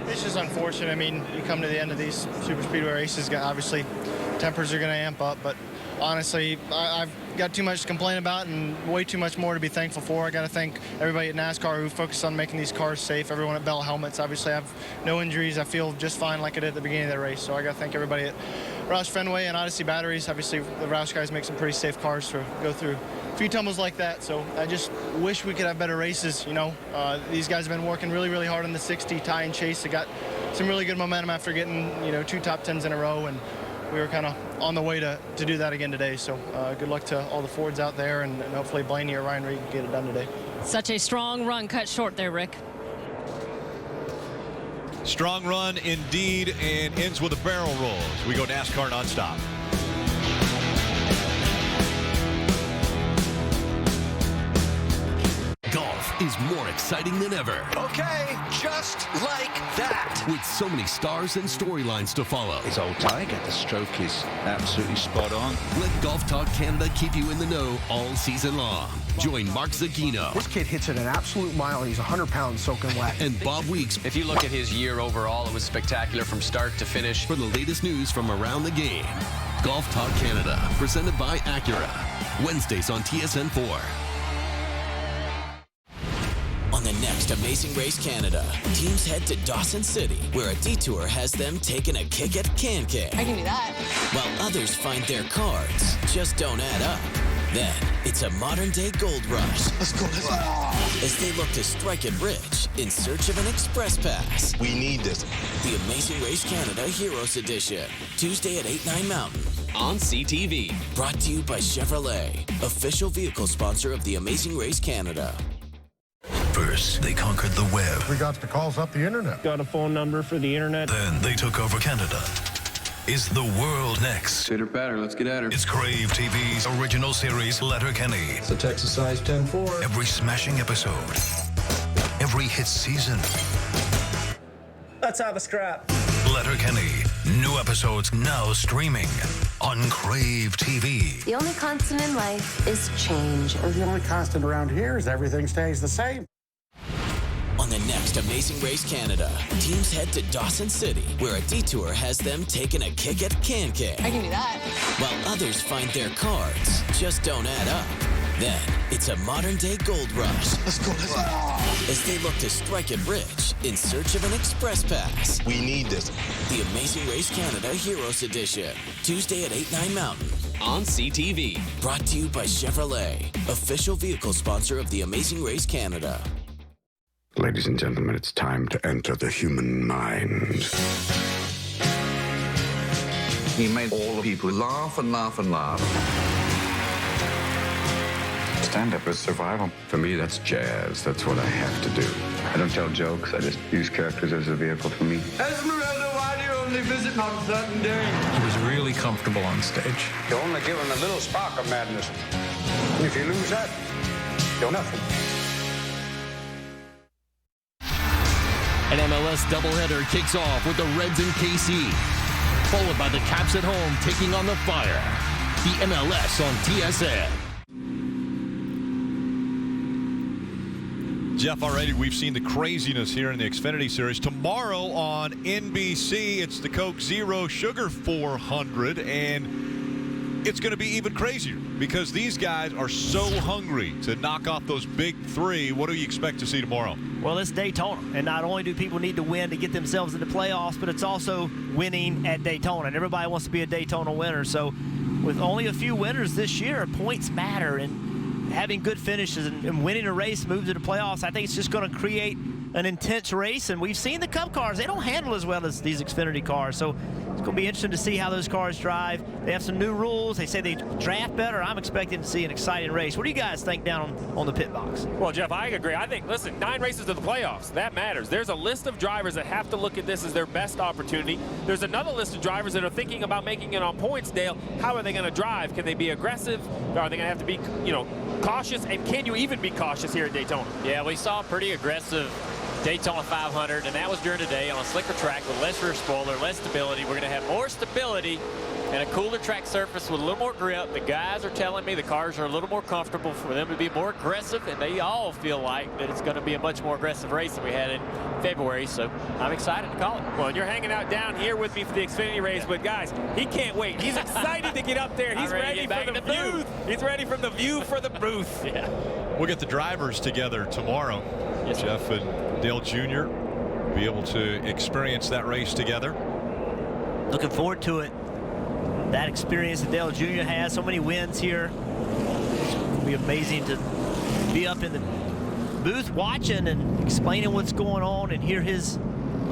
It's just unfortunate. I mean, you come to the end of these super speedway races, obviously tempers are going to amp up, but honestly, I've got too much to complain about and way too much more to be thankful for. I got to thank everybody at NASCAR who focused on making these cars safe. Everyone at Bell Helmets. Obviously, I have no injuries. I feel just fine like I did at the beginning of the race. So I got to thank everybody at Roush Fenway and Odyssey Batteries. Obviously, the Roush guys make some pretty safe cars to go through a few tumbles like that. So I just wish we could have better races. You know, these guys have been working really, really hard on the 60. Ty and Chase, they got some really good momentum after getting, 2 top 10s in a row, and we were kind of on the way to do that again today. So good luck to all the Fords out there, and hopefully Blaney or Ryan Reed can get it done today. Such a strong run cut short there, Rick. Strong run indeed, and ends with a barrel roll. We go NASCAR nonstop. Golf is more exciting than ever. Okay, just like that. With so many stars and storylines to follow. It's old Tiger. The stroke is absolutely spot on. Let Golf Talk Canada keep you in the know all season long. Join Mark Zagino. This kid hits at an absolute mile. He's 100 pounds soaking wet. And Bob Weeks. If you look at his year overall, it was spectacular from start to finish. For the latest news from around the game. Golf Talk Canada, presented by Acura. Wednesdays on TSN 4. On the next Amazing Race Canada, teams head to Dawson City, where a detour has them taking a kick at Can-Can. I can do that. While others find their cards just don't add up. Then, it's a modern-day gold rush. Let's go. As they look to strike it rich in search of an express pass. We need this. The Amazing Race Canada Heroes Edition, Tuesday at 8, 9 Mountain. On CTV. Brought to you by Chevrolet, official vehicle sponsor of the Amazing Race Canada. First, they conquered the web. We got the calls up the internet. Got a phone number for the internet. Then they took over Canada. Is the world next? Hit her batter. Let's get at her. It's Crave TV's original series, Letterkenny. It's a Texas size 10-4. Every smashing episode. Every hit season. Let's have a scrap. Letterkenny. New episodes now streaming on Crave TV. The only constant in life is change. The only constant around here is everything stays the same. On the next Amazing Race Canada, teams head to Dawson City, where a detour has them taking a kick at Can-Can. I can do that. While others find their cards just don't add up. Then, it's a modern-day gold rush. Let's go. As they look to strike it rich in search of an express pass. We need this. The Amazing Race Canada Heroes Edition, Tuesday at 8, 9 Mountain. On CTV. Brought to you by Chevrolet, official vehicle sponsor of the Amazing Race Canada. Ladies and gentlemen, it's time to enter the human mind. He made all the people laugh and laugh and laugh. It's Stand-up is survival. For me, that's jazz. That's what I have to do. I don't tell jokes. I just use characters as a vehicle for me. Esmeralda, why do you only visit on certain days? He was really comfortable on stage. You're only given a little spark of madness. If you lose that, you're nothing. An MLS doubleheader kicks off with the Reds in KC, followed by the Caps at home taking on the Fire. The MLS on TSN. Jeff, already we've seen the craziness here in the Xfinity Series. Tomorrow on NBC, it's the Coke Zero Sugar 400, and it's going to be even crazier because these guys are so hungry to knock off those big three. What do you expect to see tomorrow? Well, it's Daytona, and not only do people need to win to get themselves into playoffs, but it's also winning at Daytona, and everybody wants to be a Daytona winner. So with only a few winners this year, points matter, and having good finishes and winning a race, move to the playoffs, I think it's just going to create an intense race. And we've seen the Cup cars, they don't handle as well as these Xfinity cars. So it's going to be interesting to see how those cars drive. They have some new rules. They say they draft better. I'm expecting to see an exciting race. What do you guys think down on the pit box? Well, Jeff, I agree. I think, listen, 9 races to the playoffs. That matters. There's a list of drivers that have to look at this as their best opportunity. There's another list of drivers that are thinking about making it on points, Dale. How are they going to drive? Can they be aggressive? Are they going to have to be, cautious? And can you even be cautious here at Daytona? Yeah, we saw a pretty aggressive Daytona 500, and that was during the day on a slicker track with less rear spoiler, less stability. We're going to have more stability and a cooler track surface with a little more grip. The guys are telling me the cars are a little more comfortable for them to be more aggressive, and they all feel like that it's going to be a much more aggressive race than we had in February, so I'm excited to call it. Well, and you're hanging out down here with me for the Xfinity race, but guys, he can't wait. He's excited to get up there. He's ready for the booth. He's ready for the view for the booth. Yeah. We'll get the drivers together tomorrow. Yes, Jeff and Dale Jr. be able to experience that race together. Looking forward to it. That experience that Dale Jr. has, so many wins here. It'll be amazing to be up in the booth watching and explaining what's going on and hear his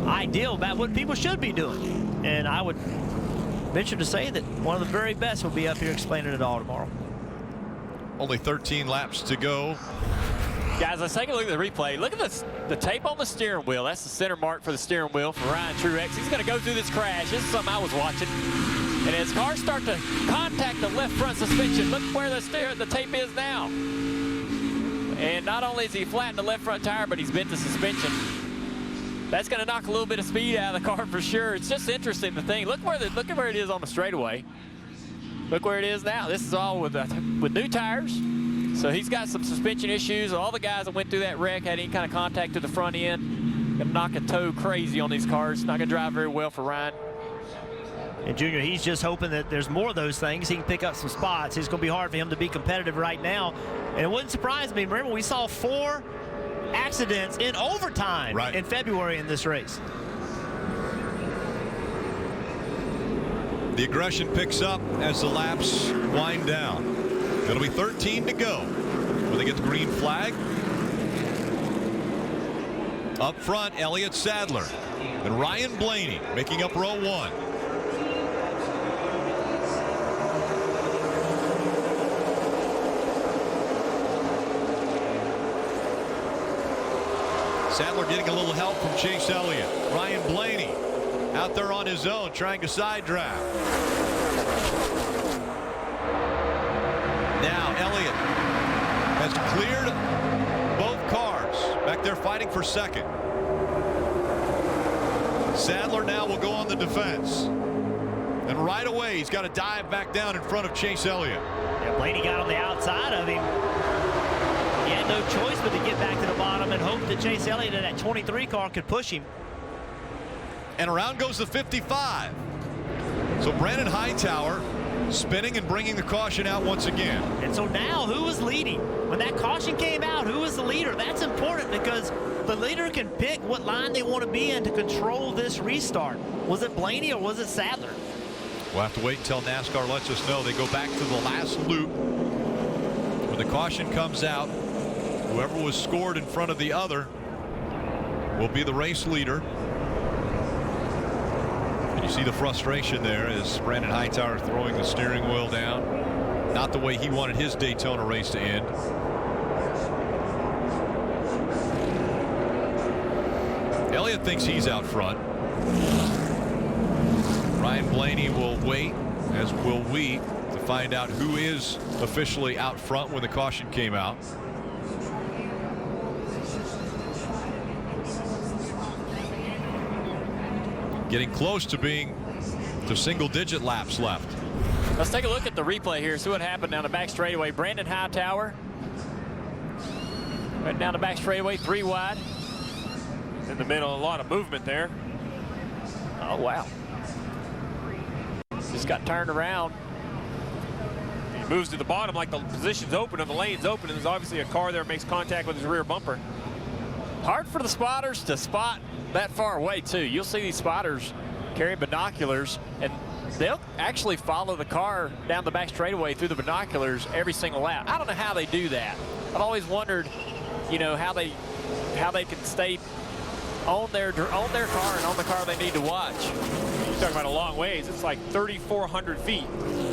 idea about what people should be doing. And I would venture to say that one of the very best will be up here explaining it all tomorrow. Only 13 laps to go. Guys, let's take a look at the replay. Look at the tape on the steering wheel. That's the center mark for the steering wheel for Ryan Truex. He's going to go through this crash. This is something I was watching. And as cars start to contact the left front suspension, look where the tape is now. And not only is he flattened the left front tire, but he's bent the suspension. That's going to knock a little bit of speed out of the car for sure. It's just interesting to think. Look at where it is on the straightaway. Look where it is now. This is all with new tires. So he's got some suspension issues. All the guys that went through that wreck had any kind of contact to the front end. Gonna knock a toe crazy on these cars. Not gonna drive very well for Ryan. And Junior, he's just hoping that there's more of those things. He can pick up some spots. It's gonna be hard for him to be competitive right now. And it wouldn't surprise me. Remember, we saw 4 accidents in overtime in February in this race. The aggression picks up as the laps wind down. It'll be 13 to go. Will they get the green flag? Up front, Elliott Sadler and Ryan Blaney making up row 1. Sadler getting a little help from Chase Elliott. Ryan Blaney out there on his own trying to side draft. Now Elliott has cleared both cars. Back there fighting for second. Sadler now will go on the defense. And right away he's got to dive back down in front of Chase Elliott. Yeah, Blaney got on the outside of him. He had no choice but to get back to the bottom and hope that Chase Elliott in that 23 car could push him. And around goes the 55. So Brandon Hightower spinning and bringing the caution out once again. And so now who is leading? When that caution came out, who is the leader? That's important because the leader can pick what line they want to be in to control this restart. Was it Blaney or was it Sadler? We'll have to wait until NASCAR lets us know. They go back to the last loop. When the caution comes out, whoever was scored in front of the other will be the race leader. And you see the frustration there as Brandon Hightower throwing the steering wheel down. Not the way he wanted his Daytona race to end. Elliott thinks he's out front. Ryan Blaney will wait, as will we, to find out who is officially out front when the caution came out. Getting close to being to single-digit laps left. Let's take a look at the replay here, see what happened down the back straightaway. Brandon Hightower right down the back straightaway, 3 wide. In the middle, a lot of movement there. Oh, wow. Just got turned around. He moves to the bottom like the position's open and the lane's open, and there's obviously a car there that makes contact with his rear bumper. Hard for the spotters to spot that far away, too. You'll see these spotters carrying binoculars, and they'll actually follow the car down the back straightaway through the binoculars every single lap. I don't know how they do that. I've always wondered, you know, how they can stay on their car and on the car they need to watch. You're talking about a long ways. It's like 3,400 feet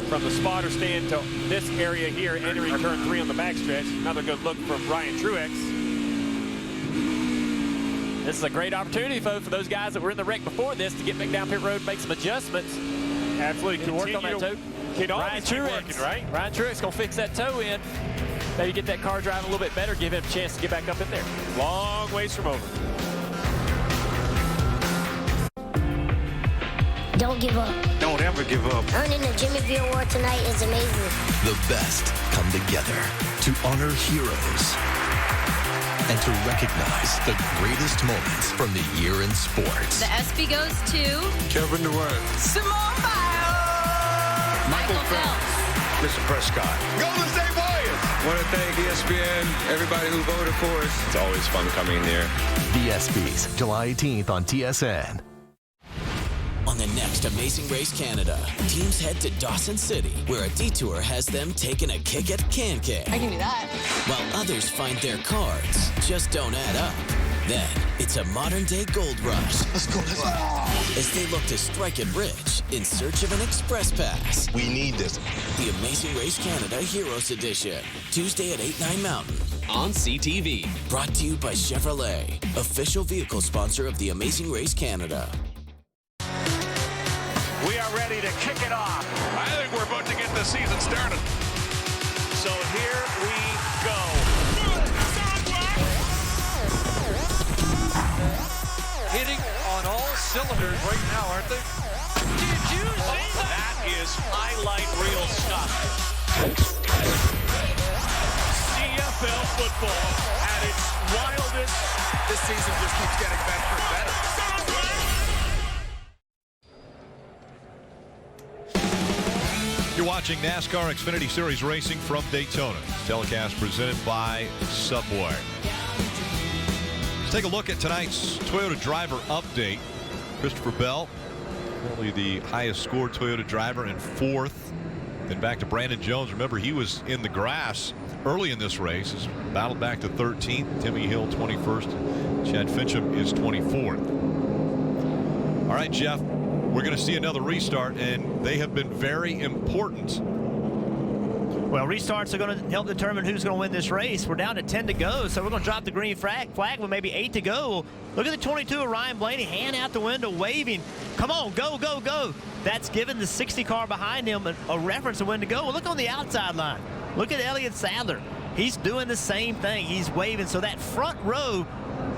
from the spotter stand to this area here, entering turn 3 on the backstretch. Another good look from Ryan Truex. This is a great opportunity, folks, for those guys that were in the wreck before this to get back down pit road and make some adjustments. Absolutely. Can work on that toe. Ryan Truex, right? Ryan Truex gonna fix that toe in. Maybe get that car driving a little bit better, give him a chance to get back up in there. Long ways from over. Don't give up. Don't ever give up. Earning the Jimmy V Award tonight is amazing. The best come together to honor heroes and to recognize the greatest moments from the year in sports. The ESPY goes to Kevin Durant. Simone Biles. Michael Phelps. Mr. Prescott. Golden State Warriors. Want to thank ESPN, everybody who voted for us. It's always fun coming here. The ESPYs, July 18th on TSN. On the next Amazing Race Canada, teams head to Dawson City, where a detour has them taking a kick at Can-Can. I can do that. While others find their cards just don't add up. Then, it's a modern-day gold rush. Let's go. As they look to strike it rich in search of an express pass. We need this. The Amazing Race Canada Heroes Edition, Tuesday at 8, 9 Mountain. On CTV. Brought to you by Chevrolet, official vehicle sponsor of the Amazing Race Canada. We are ready to kick it off. I think we're about to get the season started. So here we go. Hitting on all cylinders right now, aren't they? Did you see that? That is highlight reel stuff. CFL football at its wildest. This season just keeps getting better and better. You're watching NASCAR Xfinity Series Racing from Daytona. Telecast presented by Subway. Let's take a look at tonight's Toyota driver update. Christopher Bell, currently the highest scored Toyota driver in 4th. Then back to Brandon Jones. Remember, he was in the grass early in this race. He's battled back to 13th. Timmy Hill 21st. Chad Fincham is 24th. All right, Jeff. We're going to see another restart, and they have been very important. Well, restarts are going to help determine who's going to win this race. We're down to 10 to go, so we're going to drop the green flag with maybe 8 to go. Look at the 22 of Ryan Blaney, hand out the window, waving. Come on, go, go, go. That's given the 60 car behind him a reference of when to go. Well, look on the outside line. Look at Elliott Sadler. He's doing the same thing. He's waving. So that front row,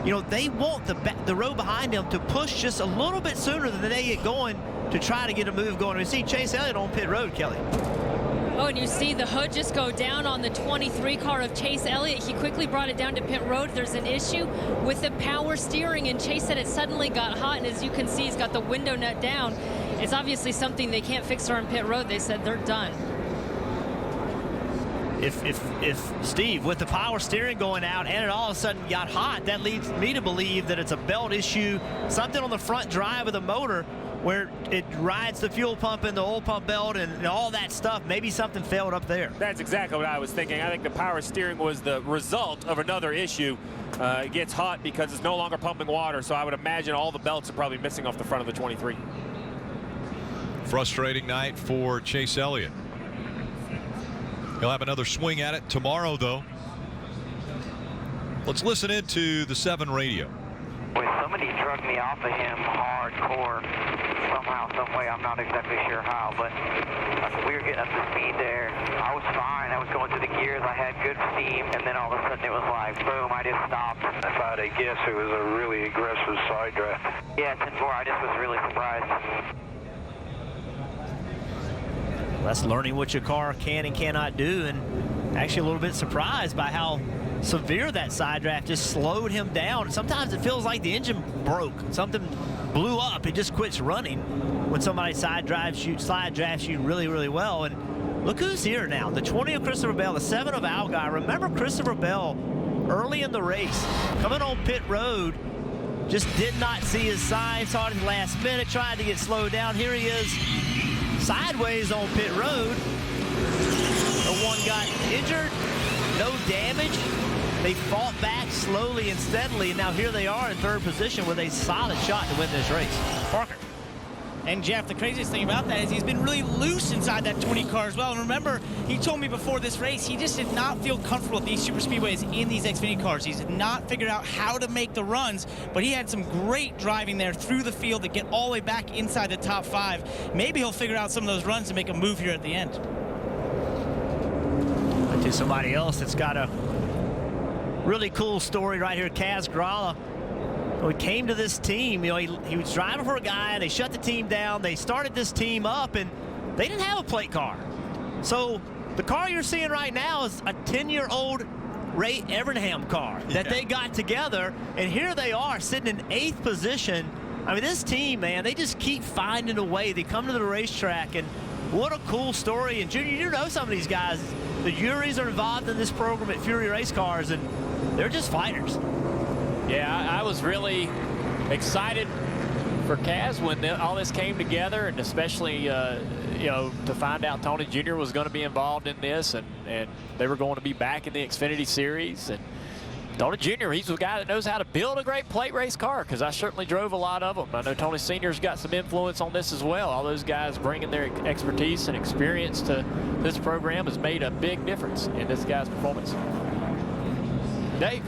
you know, they want the row behind them to push just a little bit sooner than they get going to try to get a move going. We see Chase Elliott on pit road, Kelly. Oh, and you see the hood just go down on the 23 car of Chase Elliott. He quickly brought it down to pit road. There's an issue with the power steering, and Chase said it suddenly got hot, and as you can see, he's got the window nut down. It's obviously something they can't fix on pit road. They said they're done. If Steve, with the power steering going out and it all of a sudden got hot, that leads me to believe that it's a belt issue, something on the front drive of the motor where it rides the fuel pump and the oil pump belt and all that stuff. Maybe something failed up there. That's exactly what I was thinking. I think the power steering was the result of another issue. It gets hot because it's no longer pumping water, so I would imagine all the belts are probably missing off the front of the 23. Frustrating night for Chase Elliott. He'll have another swing at it tomorrow, though. Let's listen into the 7 radio. Boy, somebody drug me off of him hardcore somehow, some way. I'm not exactly sure how, but we were getting up to speed there. I was fine. I was going through the gears. I had good steam, and then all of a sudden it was like, boom, I just stopped. If I had to guess, it was a really aggressive side draft. Yeah, 10-4. I just was really surprised. That's learning what your car can and cannot do, and actually a little bit surprised by how severe that side draft just slowed him down. Sometimes it feels like the engine broke. Something blew up. It just quits running when somebody slide drafts you really, really well. And look who's here now. The 20 of Christopher Bell, the 7 of Al Guy. Remember Christopher Bell early in the race, coming on pit road, just did not see his sign, saw it in the last minute, tried to get slowed down. Here he is, sideways on pit road. No one got injured, no damage. They fought back slowly and steadily, and now here they are in third position with a solid shot to win this race. Parker. And Jeff, the craziest thing about that is he's been really loose inside that 20 car as well. And remember, he told me before this race, he just did not feel comfortable with these super speedways in these Xfinity cars. He's not figured out how to make the runs, but he had some great driving there through the field to get all the way back inside the top 5. Maybe he'll figure out some of those runs to make a move here at the end. To somebody else that's got a really cool story right here, Kaz Gralla. When he came to this team, you know, he was driving for a guy, and they shut the team down. They started this team up, and they didn't have a plate car. So the car you're seeing right now is a 10-year-old Ray Evernham car that they got together, and here they are sitting in 8th position. I mean, this team, man, they just keep finding a way. They come to the racetrack, and what a cool story. And Junior, you know some of these guys. The Uris are involved in this program at Fury Race Cars, and they're just fighters. Yeah, I was really excited for Kaz when all this came together, and especially, you know, to find out Tony Jr. was going to be involved in this, and they were going to be back in the Xfinity Series. And Tony Jr., he's the guy that knows how to build a great plate race car, because I certainly drove a lot of them. I know Tony Sr.'s got some influence on this as well. All those guys bringing their expertise and experience to this program has made a big difference in this guy's performance. Dave.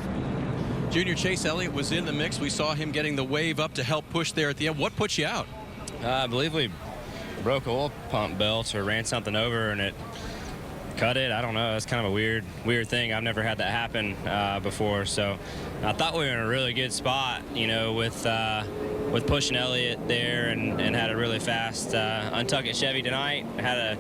Junior Chase Elliott was in the mix. We saw him getting the wave up to help push there at the end. What put you out? I believe we broke a oil pump belt or ran something over and it cut it. I don't know. It's kind of a weird thing. I've never had that happen before. So I thought we were in a really good spot, you know, with pushing Elliott there and had a really fast untuck at Chevy tonight. Had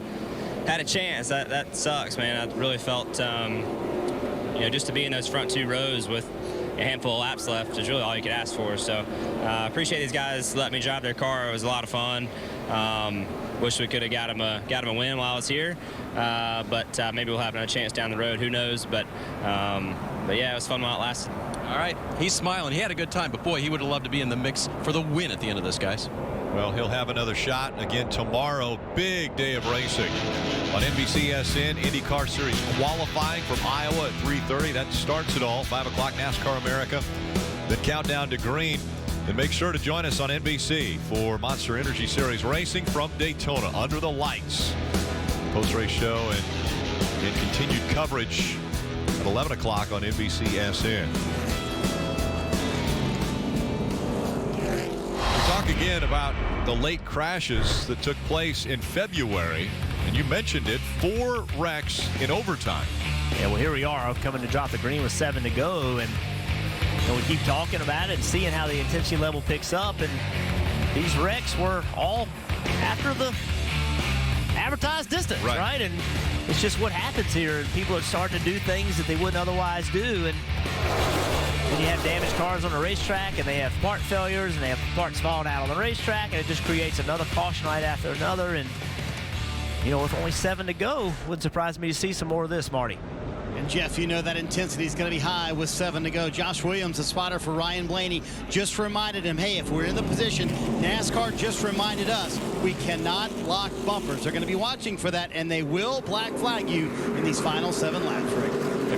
a chance. That sucks, man. I really felt, you know, just to be in those front 2 rows with a handful of laps left is really all you could ask for. So appreciate these guys letting me drive their car. It was a lot of fun. Wish we could have got him a win while I was here, but maybe we'll have another chance down the road. Who knows? But yeah, it was fun while it lasted. All right, he's smiling. He had a good time, but boy, he would have loved to be in the mix for the win at the end of this, guys. Well, he'll have another shot again tomorrow. Big day of racing on NBCSN. IndyCar Series qualifying from Iowa at 3:30. That starts it all. 5 o'clock NASCAR America. Then countdown to green. And make sure to join us on NBC for Monster Energy Series racing from Daytona under the lights. Post-race show and continued coverage at 11 o'clock on NBCSN. Talk again about the late crashes that took place in February, and you mentioned it, 4 wrecks in overtime. Yeah, well, here we are coming to drop the green with 7 to go, and we keep talking about it and seeing how the intensity level picks up, and these wrecks were all after the advertised distance, right? And it's just what happens here, and people are starting to do things that they wouldn't otherwise do, and then you have damaged cars on the racetrack, and they have part failures, and they have parts falling out on the racetrack, and it just creates another caution right after another. And, you know, with only 7 to go, wouldn't surprise me to see some more of this, Marty. And Jeff, you know that intensity is going to be high with 7 to go. Josh Williams, the spotter for Ryan Blaney, just reminded him, hey, if we're in the position, NASCAR just reminded us, we cannot lock bumpers. They're going to be watching for that, and they will black flag you in these final 7 laps, Rick.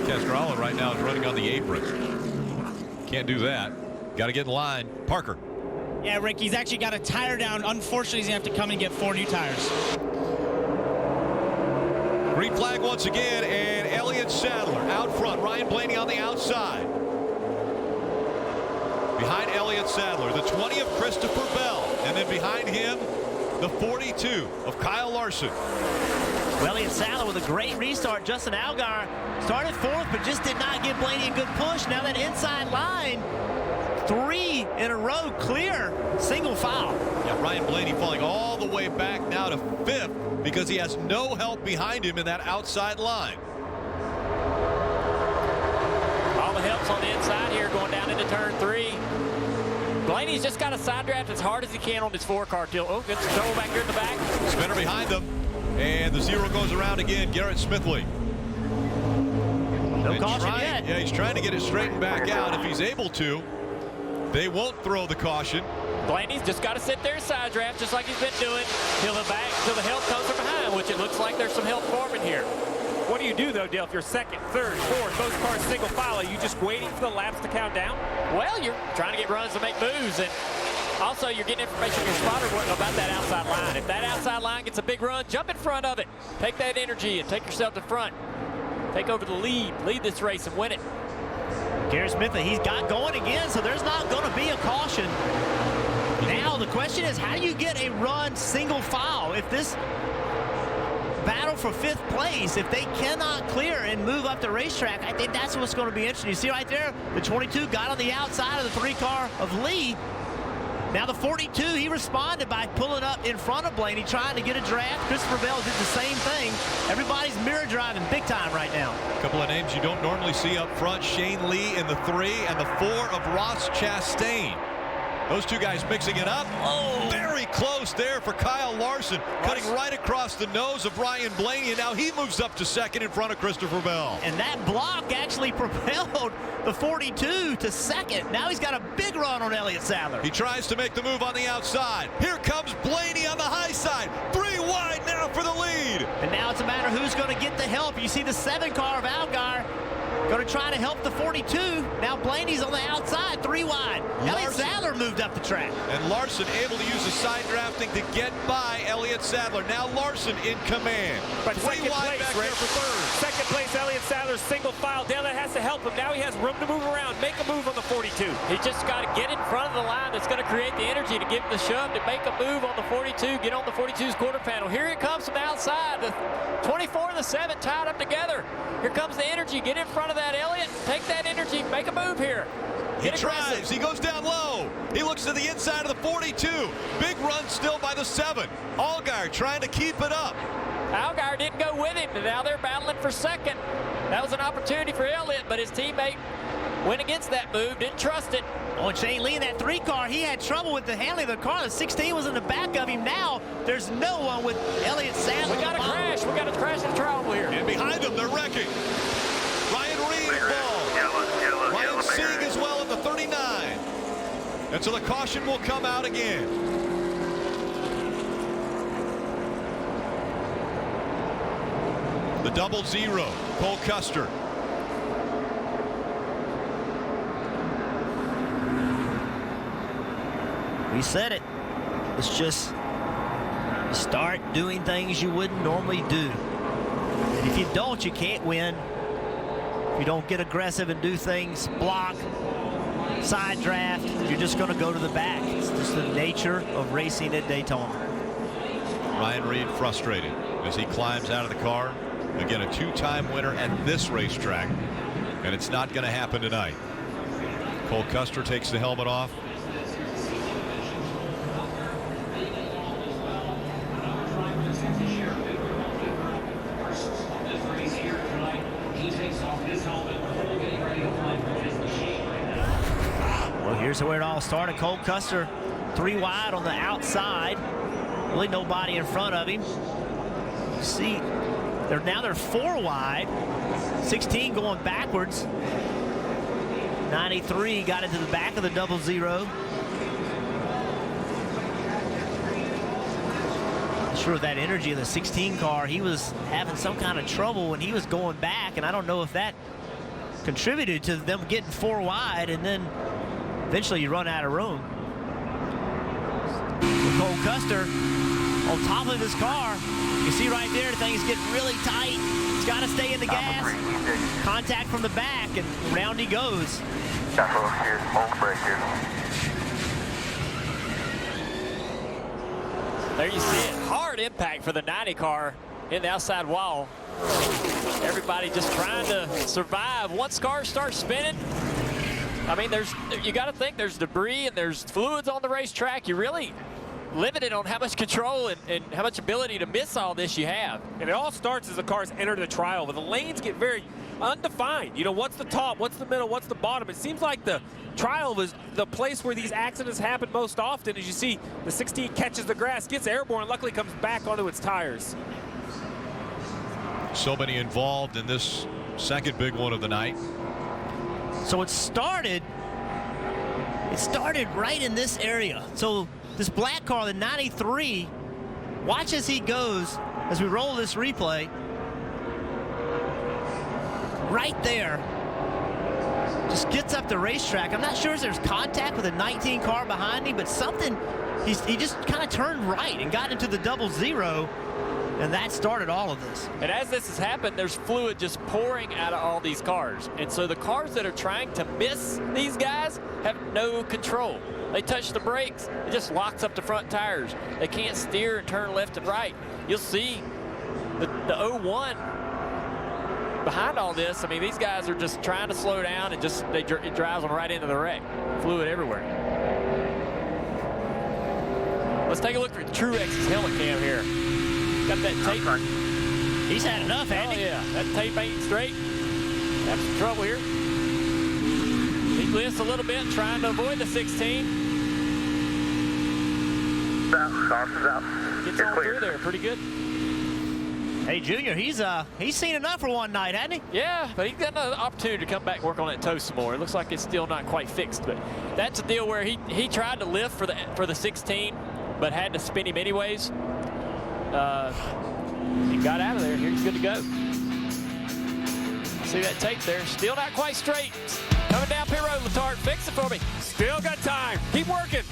Castralla right now is running on the apron. Can't do that. Got to get in line. Parker. Yeah, Rick, he's actually got a tire down. Unfortunately, he's going to have to come and get 4 new tires. Green flag once again, and Elliott Sadler out front. Ryan Blaney on the outside. behind Elliott Sadler, the 20 of Christopher Bell, and then behind him, the 42 of Kyle Larson. Elliott Sadler with a great restart. Justin Allgaier started fourth, but just did not give Blaney a good push. Now that inside line, 3 in a row clear, single foul. Yeah, Ryan Blaney falling all the way back now to 5th because he has no help behind him in that outside line. All the helps on the inside here going down into turn 3. Blaney's just got to side draft as hard as he can on his 4-car tilt. Oh, good control back here in the back. Spinner behind them. And the 0 goes around again. Garrett Smithley. No caution yet. Yeah, he's trying to get it straightened back out. If he's able to, they won't throw the caution. Blaney's just got to sit there and side draft just like he's been doing till the help comes from behind, which it looks like there's some help forming here. What do you do, though, Dale, if you're second, third, fourth, those cars single file? Are you just waiting for the laps to count down? Well, you're trying to get runs to make moves, and also you're getting information from your spotter about that outside line. If that outside line gets a big run, jump in front of it. Take that energy and take yourself to front. Take over the lead this race and win it. Garrett Smith, he's got going again, so there's not going to be a caution. Now the question is, how do you get a run single file? If this battle for 5th place, if they cannot clear and move up the racetrack, I think that's what's going to be interesting. You see right there, the 22 got on the outside of the 3-car of Lee. Now the 42, he responded by pulling up in front of Blaney, trying to get a draft. Christopher Bell did the same thing. Everybody's mirror driving big time right now. A couple of names you don't normally see up front. Shane Lee in the 3 and the 4 of Ross Chastain. Those two guys mixing it up. Oh, very close there for Kyle Larson, cutting right across the nose of Ryan Blaney, and now he moves up to 2nd in front of Christopher Bell. And that block actually propelled the 42 to 2nd. Now he's got a big run on Elliott Sadler. He tries to make the move on the outside. Here comes Blaney on the high side. 3 wide now for the lead. And now it's a matter who's going to get the help. You see the 7-car of Allgaier going to try to help the 42. Now Blaney's on the outside, 3 wide. Elliott Sadler moved up the track. And Larson able to use the side drafting to get by Elliott Sadler. Now Larson in command. But 3 wide back there for 3rd. Second place, Elliott Sadler, single file. Dale, that has to help him. Now he has room to move around, make a move on the 42. He just got to get in front of the line that's going to create the energy to give him the shove to make a move on the 42, get on the 42's quarter panel. Here it comes from the outside. The 24 and the 7 tied up together. Here comes the energy. Get in front of that, Elliott. Take that energy. Make a move here. He tries. He goes down low. He looks to the inside of the 42. Big run still by the 7. Allgaier trying to keep it up. Allgaier didn't go with him, and now they're battling for 2nd. That was an opportunity for Elliott, but his teammate went against that move, didn't trust it. Oh, Shane Lee in that 3-car, he had trouble with the handling of the car. The 16 was in the back of him. Now there's no one with Elliott Sadler. We got a crash. We got a crash in the trial here. And behind them, they're wrecking. Ryan Reed involved. Ryan Sieg as well at the 39. And so the caution will come out again. The 00, Cole Custer. We said it. It's just start doing things you wouldn't normally do. And if you don't, you can't win. If you don't get aggressive and do things, block, side draft, you're just going to go to the back. It's just the nature of racing at Daytona. Ryan Reed frustrated as he climbs out of the car. Again, a 2-time winner at this racetrack, and it's not going to happen tonight. Cole Custer takes the helmet off. Well, here's where it all started. Cole Custer 3 wide on the outside. Really nobody in front of him. You see, they're 4 wide. 16 going backwards. 93 got into the back of the 00. Not sure of that energy in the 16 car. He was having some kind of trouble when he was going back, and I don't know if that contributed to them getting 4 wide, and then eventually you run out of room. Cole Custer on top of his car. You see right there, things get really tight. He's got to stay in the gas. Contact from the back, and round he goes. Buffalo here, hold break here. There you see it. Hard impact for the 90 car in the outside wall. Everybody just trying to survive. Once cars start spinning, I mean, you got to think there's debris and there's fluids on the racetrack. You're really limited on how much control and how much ability to miss all this you have. And it all starts as the cars enter the trial, but the lanes get very undefined. You know, what's the top, what's the middle, what's the bottom? It seems like the trial was the place where these accidents happen most often. As you see, the 16 catches the grass, gets airborne, luckily comes back onto its tires. So many involved in this second big one of the night. So it started right in this area. So this black car, the 93, watch as he goes, as we roll this replay. Right there, just gets up the racetrack. I'm not sure if there's contact with a 19 car behind him, but something, he just kind of turned right and got into the 00, and that started all of this. And as this has happened, there's fluid just pouring out of all these cars. And so the cars that are trying to miss these guys have no control. They touch the brakes, it just locks up the front tires. They can't steer and turn left and right. You'll see the 01 behind all this. I mean, these guys are just trying to slow down and just it drives them right into the wreck. Fluid everywhere. Let's take a look at Truex's helmet cam here. Got that tape. He's had enough, hasn't he? Yeah, that tape ain't straight. Have some trouble here. He lifts a little bit, trying to avoid the 16. Caution's out. Gets on through there, pretty good. Hey, Junior, he's seen enough for one night, hasn't he? Yeah, but he's got another opportunity to come back and work on that toe some more. It looks like it's still not quite fixed, but that's a deal where he tried to lift for the 16, but had to spin him anyways. He got out of there. He's good to go. See that tape there? Still not quite straight. Coming down pit road, Letard. Fix it for me. Still got time. Keep working.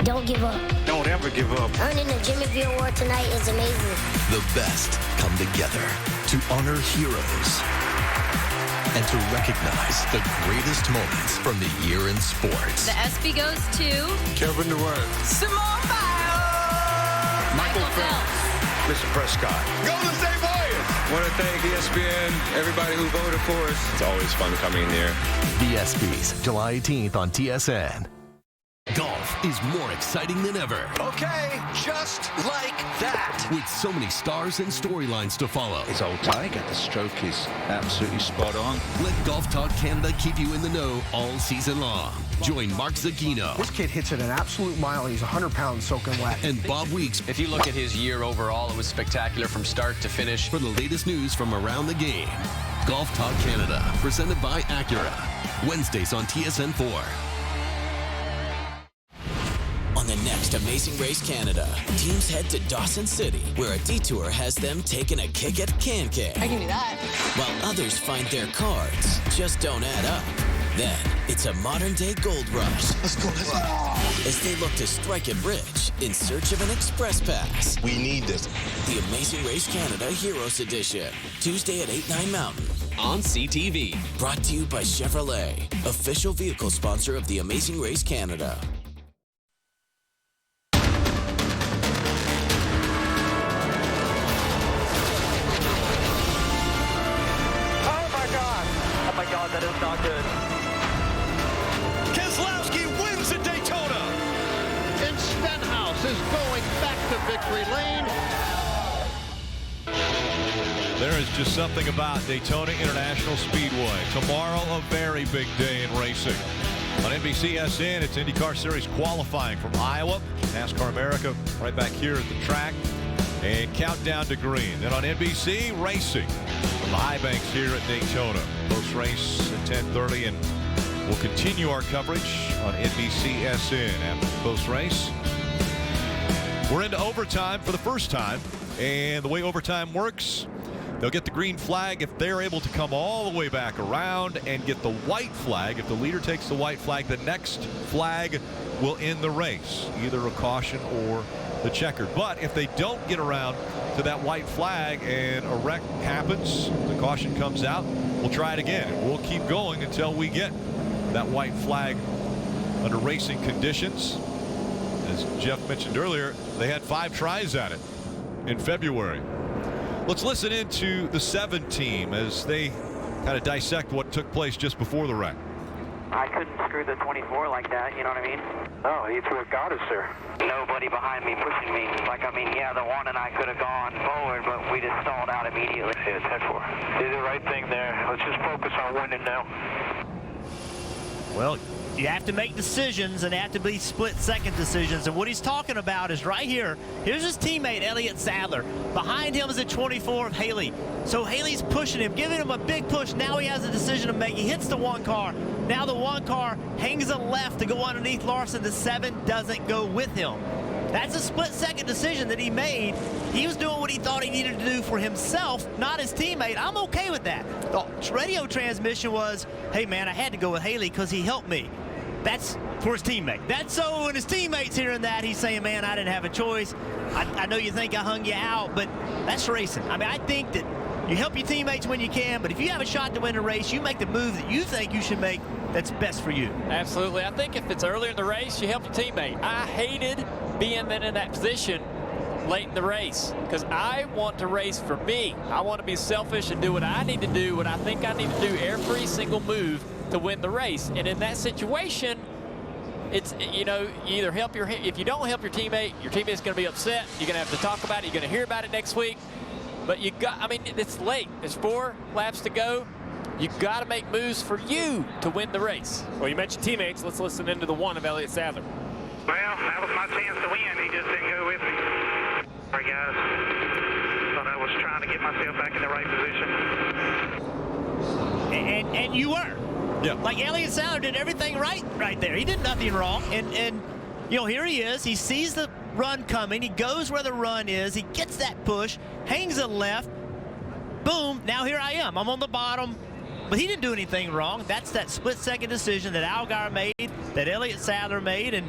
Don't give up. Don't ever give up. Earning the Jimmy V Award tonight is amazing. The best come together to honor heroes and to recognize the greatest moments from the year in sports. The ESPY goes to Kevin Durant. Simone Biles. Michael Phelps. Mr. Prescott. Golden State Warriors. Want to thank ESPN, everybody who voted for us. It's always fun coming here. The ESPYs, July 18th on TSN. Golf is more exciting than ever. Okay, just like that. With so many stars and storylines to follow. His old Tiger, the stroke is absolutely spot on. Let Golf Talk Canada keep you in the know all season long. Join Mark Zagino. This kid hits at an absolute mile. He's 100 pounds soaking wet. And Bob Weeks. If you look at his year overall, it was spectacular from start to finish. For the latest news from around the game. Golf Talk Canada, presented by Acura. Wednesdays on TSN 4. On the next Amazing Race Canada, teams head to Dawson City, where a detour has them taking a kick at Can-Can. I can do that. While others find their cards just don't add up. Then, it's a modern-day gold rush. Let's go. As they look to strike it rich in search of an express pass. We need this. The Amazing Race Canada Heroes Edition. Tuesday at 8, 9 Mountain. On CTV. Brought to you by Chevrolet, official vehicle sponsor of the Amazing Race Canada. That is not good. Keselowski wins at Daytona. And Stenhouse is going back to victory lane. There is just something about Daytona International Speedway. Tomorrow, a very big day in racing. On NBCSN, it's IndyCar Series qualifying from Iowa. NASCAR America right back here at the track. And countdown to green. Then on NBC, racing from the high banks here at Daytona. Post race at 10:30, and we'll continue our coverage on NBCSN after the post race. We're into overtime for the first time, and the way overtime works, they'll get the green flag if they're able to come all the way back around and get the white flag. If the leader takes the white flag, the next flag will end the race, either a caution or the checkered. But if they don't get around to that white flag and a wreck happens, the caution comes out, we'll try it again. We'll keep going until we get that white flag under racing conditions. As Jeff mentioned earlier, they had 5 tries at it in February. Let's listen into the 7 team as they kind of dissect what took place just before the wreck. I couldn't screw the 24 like that, you know what I mean? Oh, he threw a goddess there. Nobody behind me pushing me. Like, I mean, yeah, the one and I could have gone forward, but we just stalled out immediately. Yeah, 10-4. Did the right thing there. Let's just focus on winning now. Well, you have to make decisions, and they have to be split-second decisions. And what he's talking about is right here. Here's his teammate, Elliott Sadler. Behind him is a 24 of Haley. So Haley's pushing him, giving him a big push. Now he has a decision to make. He hits the 1 car. Now the 1 car hangs a left to go underneath Larson. The 7 doesn't go with him. That's a split-second decision that he made. He was doing what he thought he needed to do for himself, not his teammate. I'm okay with that. The radio transmission was, hey, man, I had to go with Haley because he helped me. That's for his teammate. That's so when his teammate's hearing that, he's saying, man, I didn't have a choice. I know you think I hung you out, but that's racing. I mean, I think that you help your teammates when you can, but if you have a shot to win a race, you make the move that you think you should make that's best for you. Absolutely. I think if it's earlier in the race, you help your teammate. I hated being in that position late in the race because I want to race for me. I want to be selfish and do what I need to do, what I think I need to do every single move to win the race. And in that situation, it's, you know, you either help if you don't help your teammate's going to be upset. You're going to have to talk about it. You're going to hear about it next week. But I mean, it's late. There's 4 laps to go. You got to make moves for you to win the race. Well, you mentioned teammates. Let's listen into the 1 of Elliott Sadler. Well, that was my chance to win. He just didn't go with me. Sorry, guys. Thought I was trying to get myself back in the right position. And you were. Yeah. Like Elliott Sadler did everything right there. He did nothing wrong. And you know, here he is. He sees the run coming. He goes where the run is. He gets that push, hangs a left. Boom, now here I am. I'm on the bottom. But he didn't do anything wrong. That's that split-second decision that Allgaier made, that Elliott Sadler made, and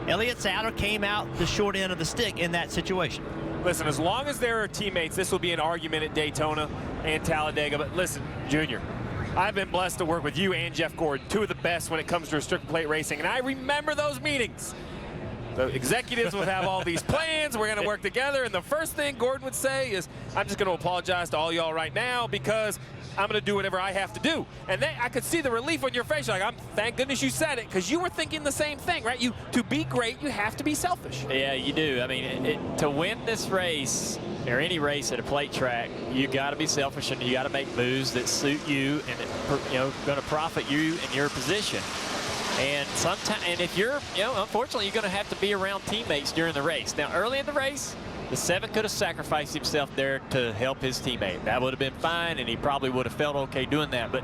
Elliott Sadler came out the short end of the stick in that situation. Listen, as long as there are teammates, this will be an argument at Daytona and Talladega. But listen, Junior, I've been blessed to work with you and Jeff Gordon, 2 of the best when it comes to restricted plate racing, and I remember those meetings. The executives would have all these plans. We're going to work together, and the first thing Gordon would say is, I'm just going to apologize to all y'all right now because I'm going to do whatever I have to do. And then I could see the relief on your face. You're like, thank goodness you said it, because you were thinking the same thing, right? To be great, you have to be selfish. Yeah, you do. I mean, to win this race, or any race at a plate track, you got to be selfish and you got to make moves that suit you and going to profit you in your position. And sometimes, and if you're, unfortunately, you're going to have to be around teammates during the race. Now, early in the race, the 7 could have sacrificed himself there to help his teammate. That would have been fine, and he probably would have felt okay doing that. But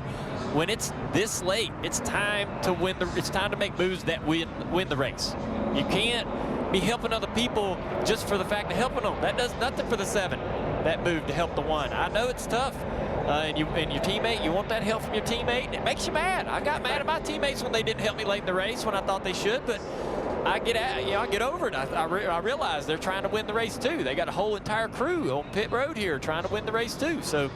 when it's this late, it's time to win it's time to make moves that win the race. You can't be helping other people just for the fact of helping them. That does nothing for the 7. That move to help the 1. I know it's tough. And your teammate, you want that help from your teammate, and it makes you mad. I got mad at my teammates when they didn't help me late in the race when I thought they should, but I get over it. I realize they're trying to win the race too. They got a whole entire crew on pit road here trying to win the race too. So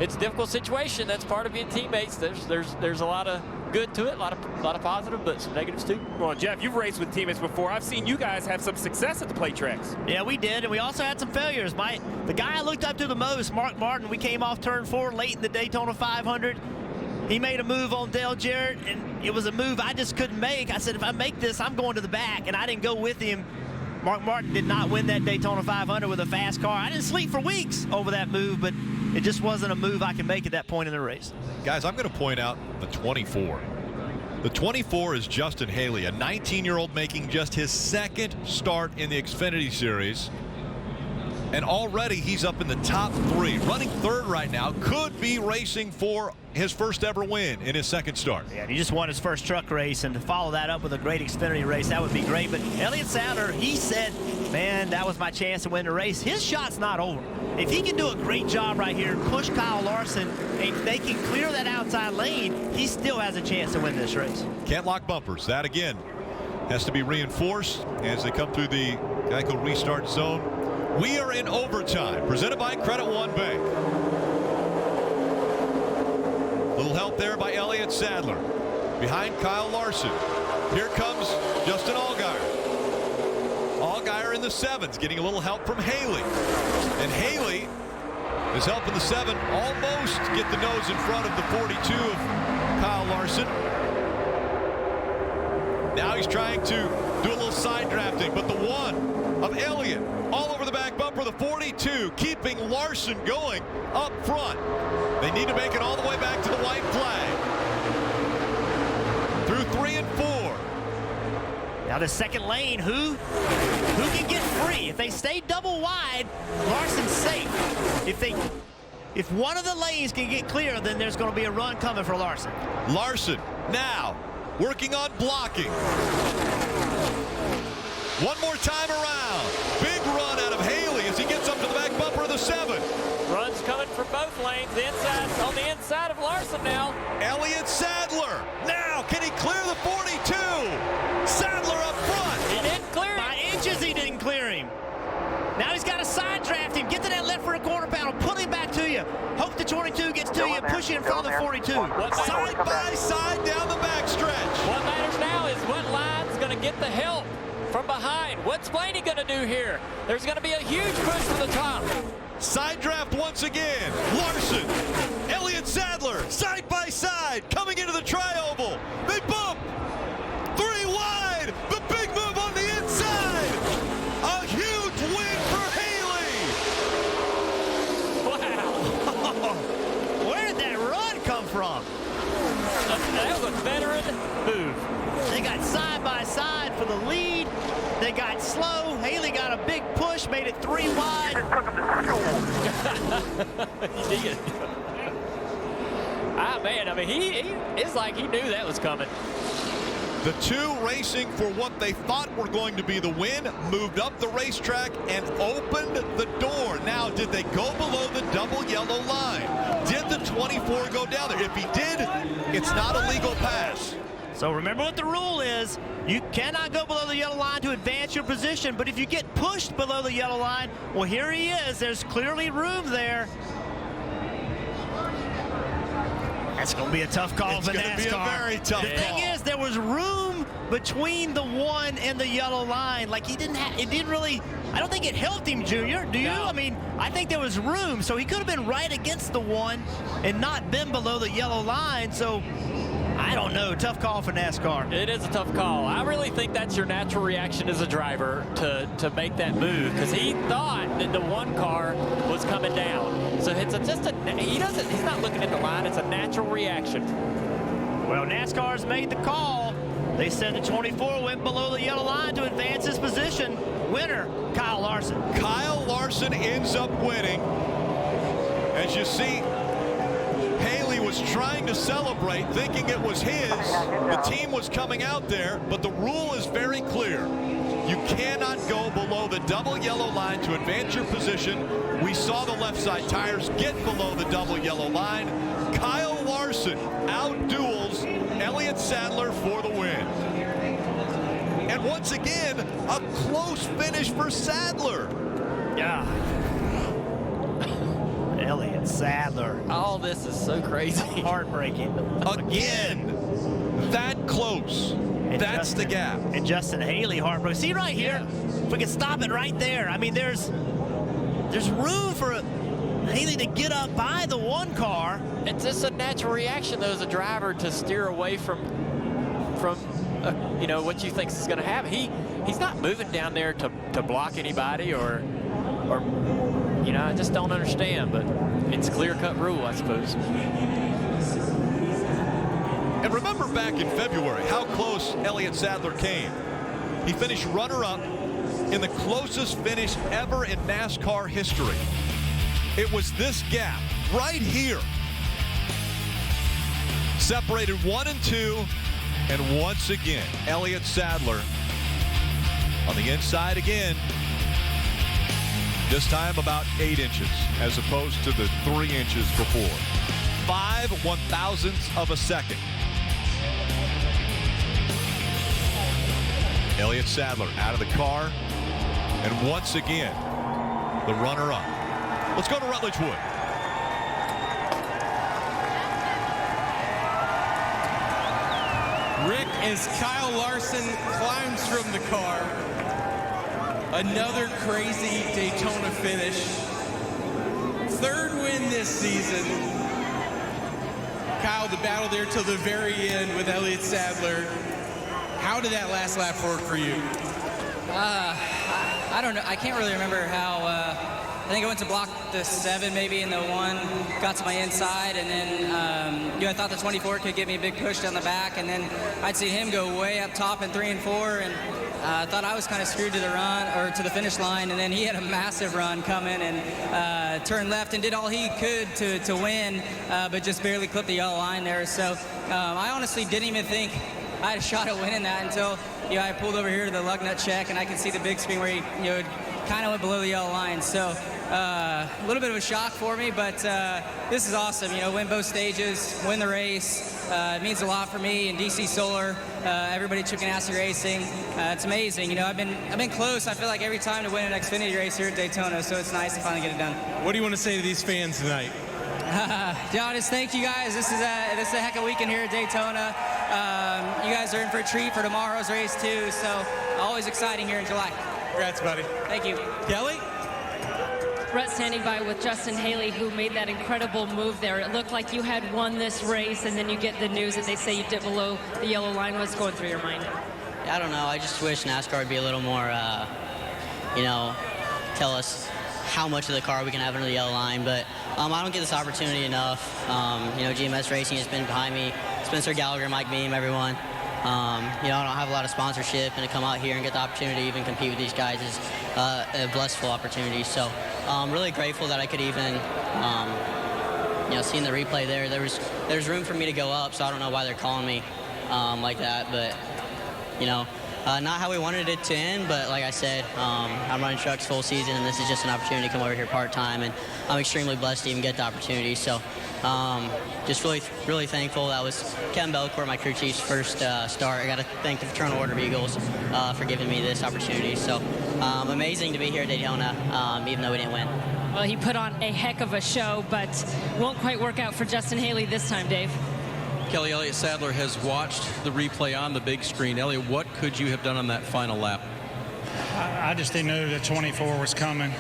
it's a difficult situation. That's part of being teammates. There's a lot of good to it, a lot of positive, but some negatives too. Well, Jeff, you've raced with teammates before. I've seen you guys have some success at the plate tracks. Yeah, we did, and we also had some failures. The guy I looked up to the most, Mark Martin, we came off turn 4 late in the Daytona 500. He made a move on Dale Jarrett, and it was a move I just couldn't make. I said, if I make this, I'm going to the back, and I didn't go with him. Mark Martin did not win that Daytona 500 with a fast car. I didn't sleep for weeks over that move, but it just wasn't a move I could make at that point in the race. Guys, I'm going to point out the 24. The 24 is Justin Haley, a 19-year-old making just his 2nd start in the Xfinity Series. And already he's up in the top 3, running 3rd right now, could be racing for his first ever win in his 2nd start. Yeah, he just won his first truck race, and to follow that up with a great Xfinity race, that would be great. But Elliott Sadler, he said, man, that was my chance to win the race. His shot's not over. If he can do a great job right here and push Kyle Larson, and they can clear that outside lane, he still has a chance to win this race. Can't lock bumpers. That, again, has to be reinforced as they come through the Geico restart zone. We are in overtime, presented by Credit One Bank. help there by Elliott Sadler. Behind Kyle Larson. Here comes Justin Allgaier. Allgaier in the 7s, getting a little help from Haley. And Haley is helping the 7 almost get the nose in front of the 42 of Kyle Larson. Now he's trying to do a little side drafting, but the 1 of Elliott all over the back bumper, the 42, keeping Larson going up front. They need to make it all the way back to the white flag. Through 3 and 4. Now the second lane, who can get free? If they stay double wide, Larson's safe. If one of the lanes can get clear, then there's going to be a run coming for Larson. Larson now working on blocking. One more time around. Big run out of Haley as he gets up to the back bumper of the 7. Runs coming from both lanes. On the inside of Larson now. Elliott Sadler. Now, can he clear the 42? Sadler up front. He didn't clear him. By inches, he didn't clear him. Now he's got to side draft him. Get to that left rear quarter panel. Pull him back to you. Hope the 22 gets to you. Push you in front of the 42. Side by side down the backstretch. What matters now is what line's going to get the help from behind. What's Blaney going to do here? There's going to be a huge push from the top. Side draft once again. Larson, Elliott Sadler, side by side, coming into the tri-oval. They bump. 3 wide. The big move on the inside. A huge win for Haley. Wow. Where did that run come from? That was a veteran move. They got side by side for the lead. They got slow. Haley got a big push, made it 3 wide. He did. Man, I mean, it's like he knew that was coming. The 2 racing for what they thought were going to be the win, moved up the racetrack and opened the door. Now, did they go below the double yellow line? Did the 24 go down there? If he did, it's not a legal pass. So remember what the rule is. You cannot go below the yellow line to advance your position, but if you get pushed below the yellow line, well, here he is. There's clearly room there. That's going to be a tough call for NASCAR. It's going to be a very tough call. The thing is, there was room between the 1 and the yellow line. Like, it didn't really, I don't think it helped him, Junior. Do you? No. I mean, I think there was room, so he could have been right against the 1 and not been below the yellow line. So I don't know. Tough call for NASCAR. It is a tough call. I really think that's your natural reaction as a driver to make that move, because he thought that the 1 car was coming down. So it's he's not looking at the line. It's a natural reaction. Well, NASCAR's made the call. They said the 24 went below the yellow line to advance his position. Winner, Kyle Larson. Kyle Larson ends up winning. As you see, Haley was trying to celebrate, thinking it was his. The team was coming out there, but the rule is very clear. You cannot go below the double yellow line to advance your position. We saw the left side tires get below the double yellow line. Kyle Larson outduels Elliott Sadler for the win. And once again, a close finish for Sadler. Yeah. Elliott Sadler. All this is so crazy. Heartbreaking. Again, that close. That's the gap. And Justin Haley heartbroken. See right here, if we can stop it right there. I mean, there's room for Haley to get up by the 1 car. It's just a natural reaction, though, as a driver, to steer away from what you think is going to happen. He's not moving down there to block anybody or I just don't understand. But it's a clear-cut rule, I suppose. And remember back in February how close Elliott Sadler came. He finished runner-up in the closest finish ever in NASCAR history. It was this gap right here. Separated 1 and 2, and once again, Elliott Sadler on the inside again. This time about 8 inches as opposed to the 3 inches before. 5/1000ths of a second. Elliott Sadler out of the car, and once again, the runner-up. Let's go to Rutledge Wood. Rick, as Kyle Larson climbs from the car, another crazy Daytona finish. Third win this season. Kyle, the battle there till the very end with Elliott Sadler. How did that last lap work for you? I don't know. I can't really remember how. I think I went to block the 7 maybe in the 1, got to my inside, and then I thought the 24 could give me a big push down the back, and then I'd see him go way up top in 3 and 4, and I thought I was kind of screwed to the run or to the finish line, and then he had a massive run coming and turned left and did all he could to win, but just barely clipped the yellow line there. So I honestly didn't even think I had a shot at winning that until I pulled over here to the lug nut check, and I could see the big screen where he kind of went below the yellow line. So a little bit of a shock for me, but this is awesome. Win both stages, win the race. It means a lot for me and DC Solar, everybody at Chicken Assy Racing. It's amazing. I've been close. I feel like every time to win an Xfinity race here at Daytona, so it's nice to finally get it done. What do you want to say to these fans tonight? Just thank you guys. This is a heck of a weekend here at Daytona. You guys are in for a treat for tomorrow's race too, so always exciting here in July. Congrats, buddy. Thank you. Kelly? Brett standing by with Justin Haley, who made that incredible move there. It looked like you had won this race, and then you get the news that they say you dipped below the yellow line. What's going through your mind? I don't know. I just wish NASCAR would be a little more, tell us how much of the car we can have under the yellow line. But I don't get this opportunity enough. GMS Racing has been behind me. Spencer Gallagher, Mike Beam, everyone. I don't have a lot of sponsorship, and to come out here and get the opportunity to even compete with these guys is a blissful opportunity. So I'm really grateful that I could even, seeing the replay there. There's room for me to go up, so I don't know why they're calling me like that. But, not how we wanted it to end, but like I said, I'm running trucks full season, and this is just an opportunity to come over here part-time, and I'm extremely blessed to even get the opportunity. So just really, really thankful. That was Kevin Belcourt, my crew chief's first start. I got to thank the Fraternal Order of Eagles for giving me this opportunity. So amazing to be here at Daytona, even though we didn't win. Well, he put on a heck of a show, but won't quite work out for Justin Haley this time, Dave. Kelly, Elliott Sadler has watched the replay on the big screen. Elliott, what could you have done on that final lap? I just didn't know that 24 was coming.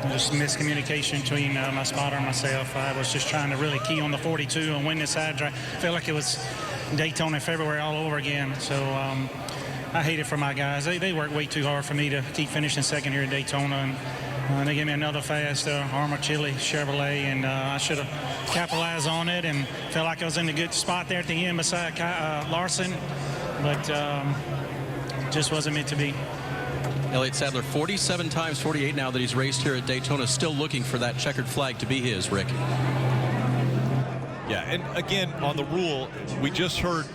Just miscommunication between my spotter and myself. I was just trying to really key on the 42 and win this side drive. I felt like it was Daytona in February all over again. So I hate it for my guys. They worked way too hard for me to keep finishing second here at Daytona. And they gave me another fast Armor Chili Chevrolet, and I should have capitalized on it and felt like I was in a good spot there at the end beside Larson, but just wasn't meant to be. Elliott Sadler, 47 times, 48 now that he's raced here at Daytona, still looking for that checkered flag to be his, Rick. Yeah, and again, on the rule, we just heard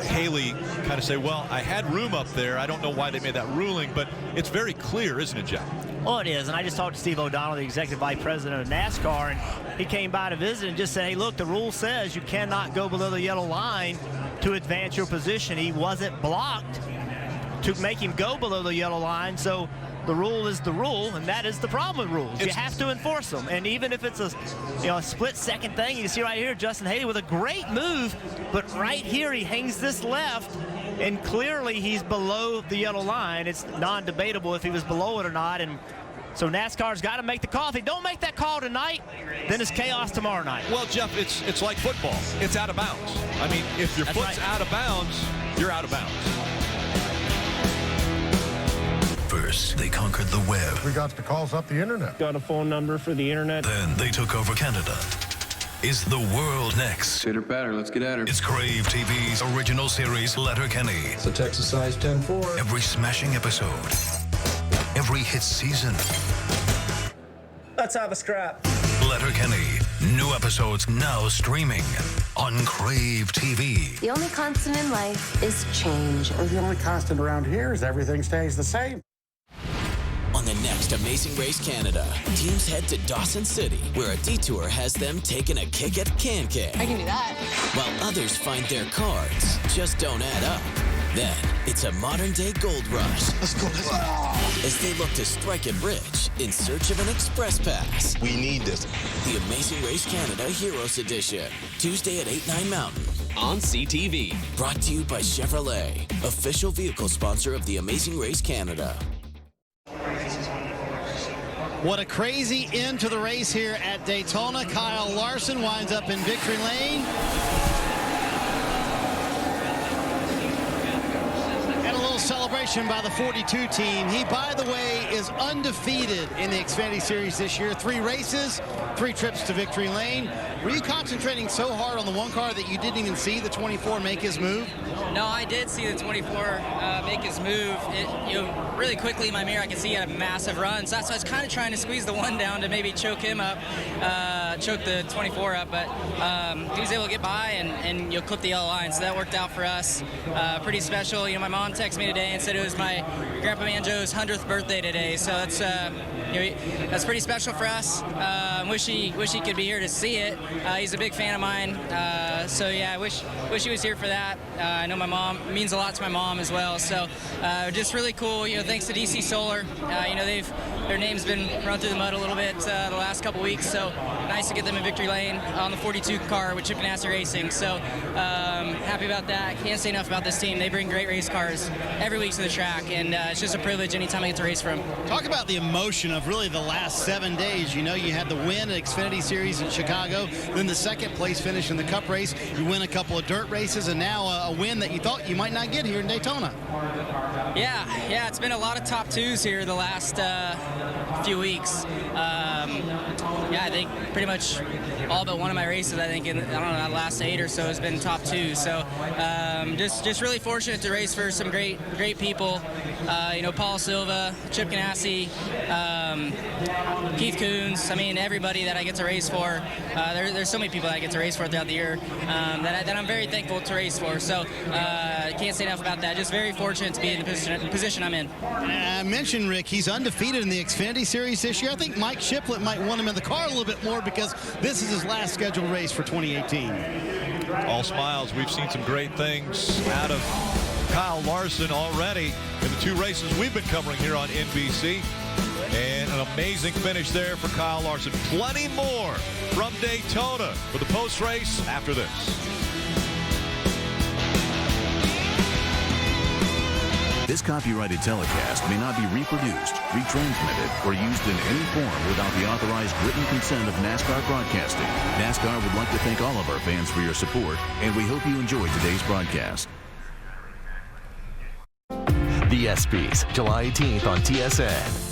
Haley kind of say, well, I had room up there. I don't know why they made that ruling, but it's very clear, isn't it, Jeff? Well, it is, and I just talked to Steve O'Donnell, the executive vice president of NASCAR, and he came by to visit and just said, hey, look, the rule says you cannot go below the yellow line to advance your position. He wasn't blocked to make him go below the yellow line, so the rule is the rule, and that is the problem with rules. You have to enforce them, and even if it's a split-second thing, you see right here, Justin Haley with a great move, but right here he hangs this left, and clearly he's below the yellow line. It's non-debatable if he was below it or not, and so NASCAR's got to make the call. If they don't make that call tonight, then it's chaos tomorrow night. Well, Jeff, it's like football. It's out of bounds. I mean, if your foot's out of bounds, you're out of bounds. First, they conquered the web. We got the calls up the internet. Got a phone number for the internet. Then they took over Canada. Is the world next? Chitter patter, let's get at her. It's Crave TV's original series, Letterkenny. It's a Texas size 10-4. Every smashing episode. Every hit season. Let's have a scrap. Letterkenny. New episodes now streaming on Crave TV. The only constant in life is change. The only constant around here is everything stays the same. On the next Amazing Race Canada, teams head to Dawson City, where a detour has them taking a kick at Can-Can. I can do that. While others find their cards just don't add up. Then, it's a modern-day gold rush. Let's go. As they look to strike it rich in search of an express pass. We need this. The Amazing Race Canada Heroes Edition, Tuesday at 8, 9 Mountain. on CTV. Brought to you by Chevrolet, official vehicle sponsor of the Amazing Race Canada. What a crazy end to the race here at Daytona. Kyle Larson winds up in victory lane. And a little celebration by the 42 team. He, by the way, is undefeated in the Xfinity Series this year. 3 races, 3 trips to victory lane. Were you concentrating so hard on the one car that you didn't even see the 24 make his move? No, I did see the 24 make his move. Really quickly in my mirror, I could see he had a massive run. So that's why I was kind of trying to squeeze the one down to maybe choke him up, choke the 24 up. But he was able to get by and clip the yellow line. So that worked out for us. Pretty special. My mom texted me today and said it was my Grandpa Manjo's 100th birthday today. So that's pretty special for us. Wish he could be here to see it. He's a big fan of mine. So yeah, I wish he was here for that. I know my mom, it means a lot to my mom as well. So just really cool. Thanks to DC Solar. Their name's been run through the mud a little bit the last couple weeks. So nice to get them in victory lane on the 42 car with Chip Ganassi Racing. So happy about that. Can't say enough about this team. They bring great race cars every week to the track, and it's just a privilege anytime I get to race for them. Talk about the emotion of really the last 7 days. You had the win at Xfinity Series in Chicago, then the second place finish in the Cup race. You win a couple of dirt races, and now a win that you thought you might not get here in Daytona. Yeah, it's been a lot of top 2s here the last few weeks. I think pretty much all but one of my races, I think, in the last 8 or so has been top 2. So just really fortunate to race for some great people. Paul Silva, Chip Ganassi, Keith Coons. Everybody that I get to race for. There's so many people that I get to race for throughout the year that I'm very thankful to race for. So can't say enough about that. Just very fortunate to be in the position I'm in. I mentioned, Rick, he's undefeated in the Xfinity Series this year. I think Mike Shiplett might want him in the car a little bit more because this is his last scheduled race for 2018. All smiles. We've seen some great things out of Kyle Larson already in the 2 races we've been covering here on NBC. And an amazing finish there for Kyle Larson. Plenty more from Daytona for the post-race after this. This copyrighted telecast may not be reproduced, retransmitted, or used in any form without the authorized written consent of NASCAR Broadcasting. NASCAR would like to thank all of our fans for your support, and we hope you enjoyed today's broadcast. The ESPYs, July 18th on TSN.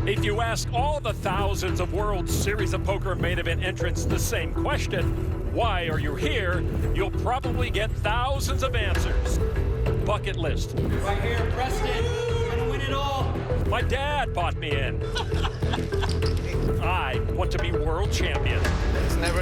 If you ask all the thousands of World Series of Poker main event entrants the same question, why are you here, you'll probably get thousands of answers. Bucket list. Right here, Preston. We're going to win it all. My dad bought me in. I want to be world champion.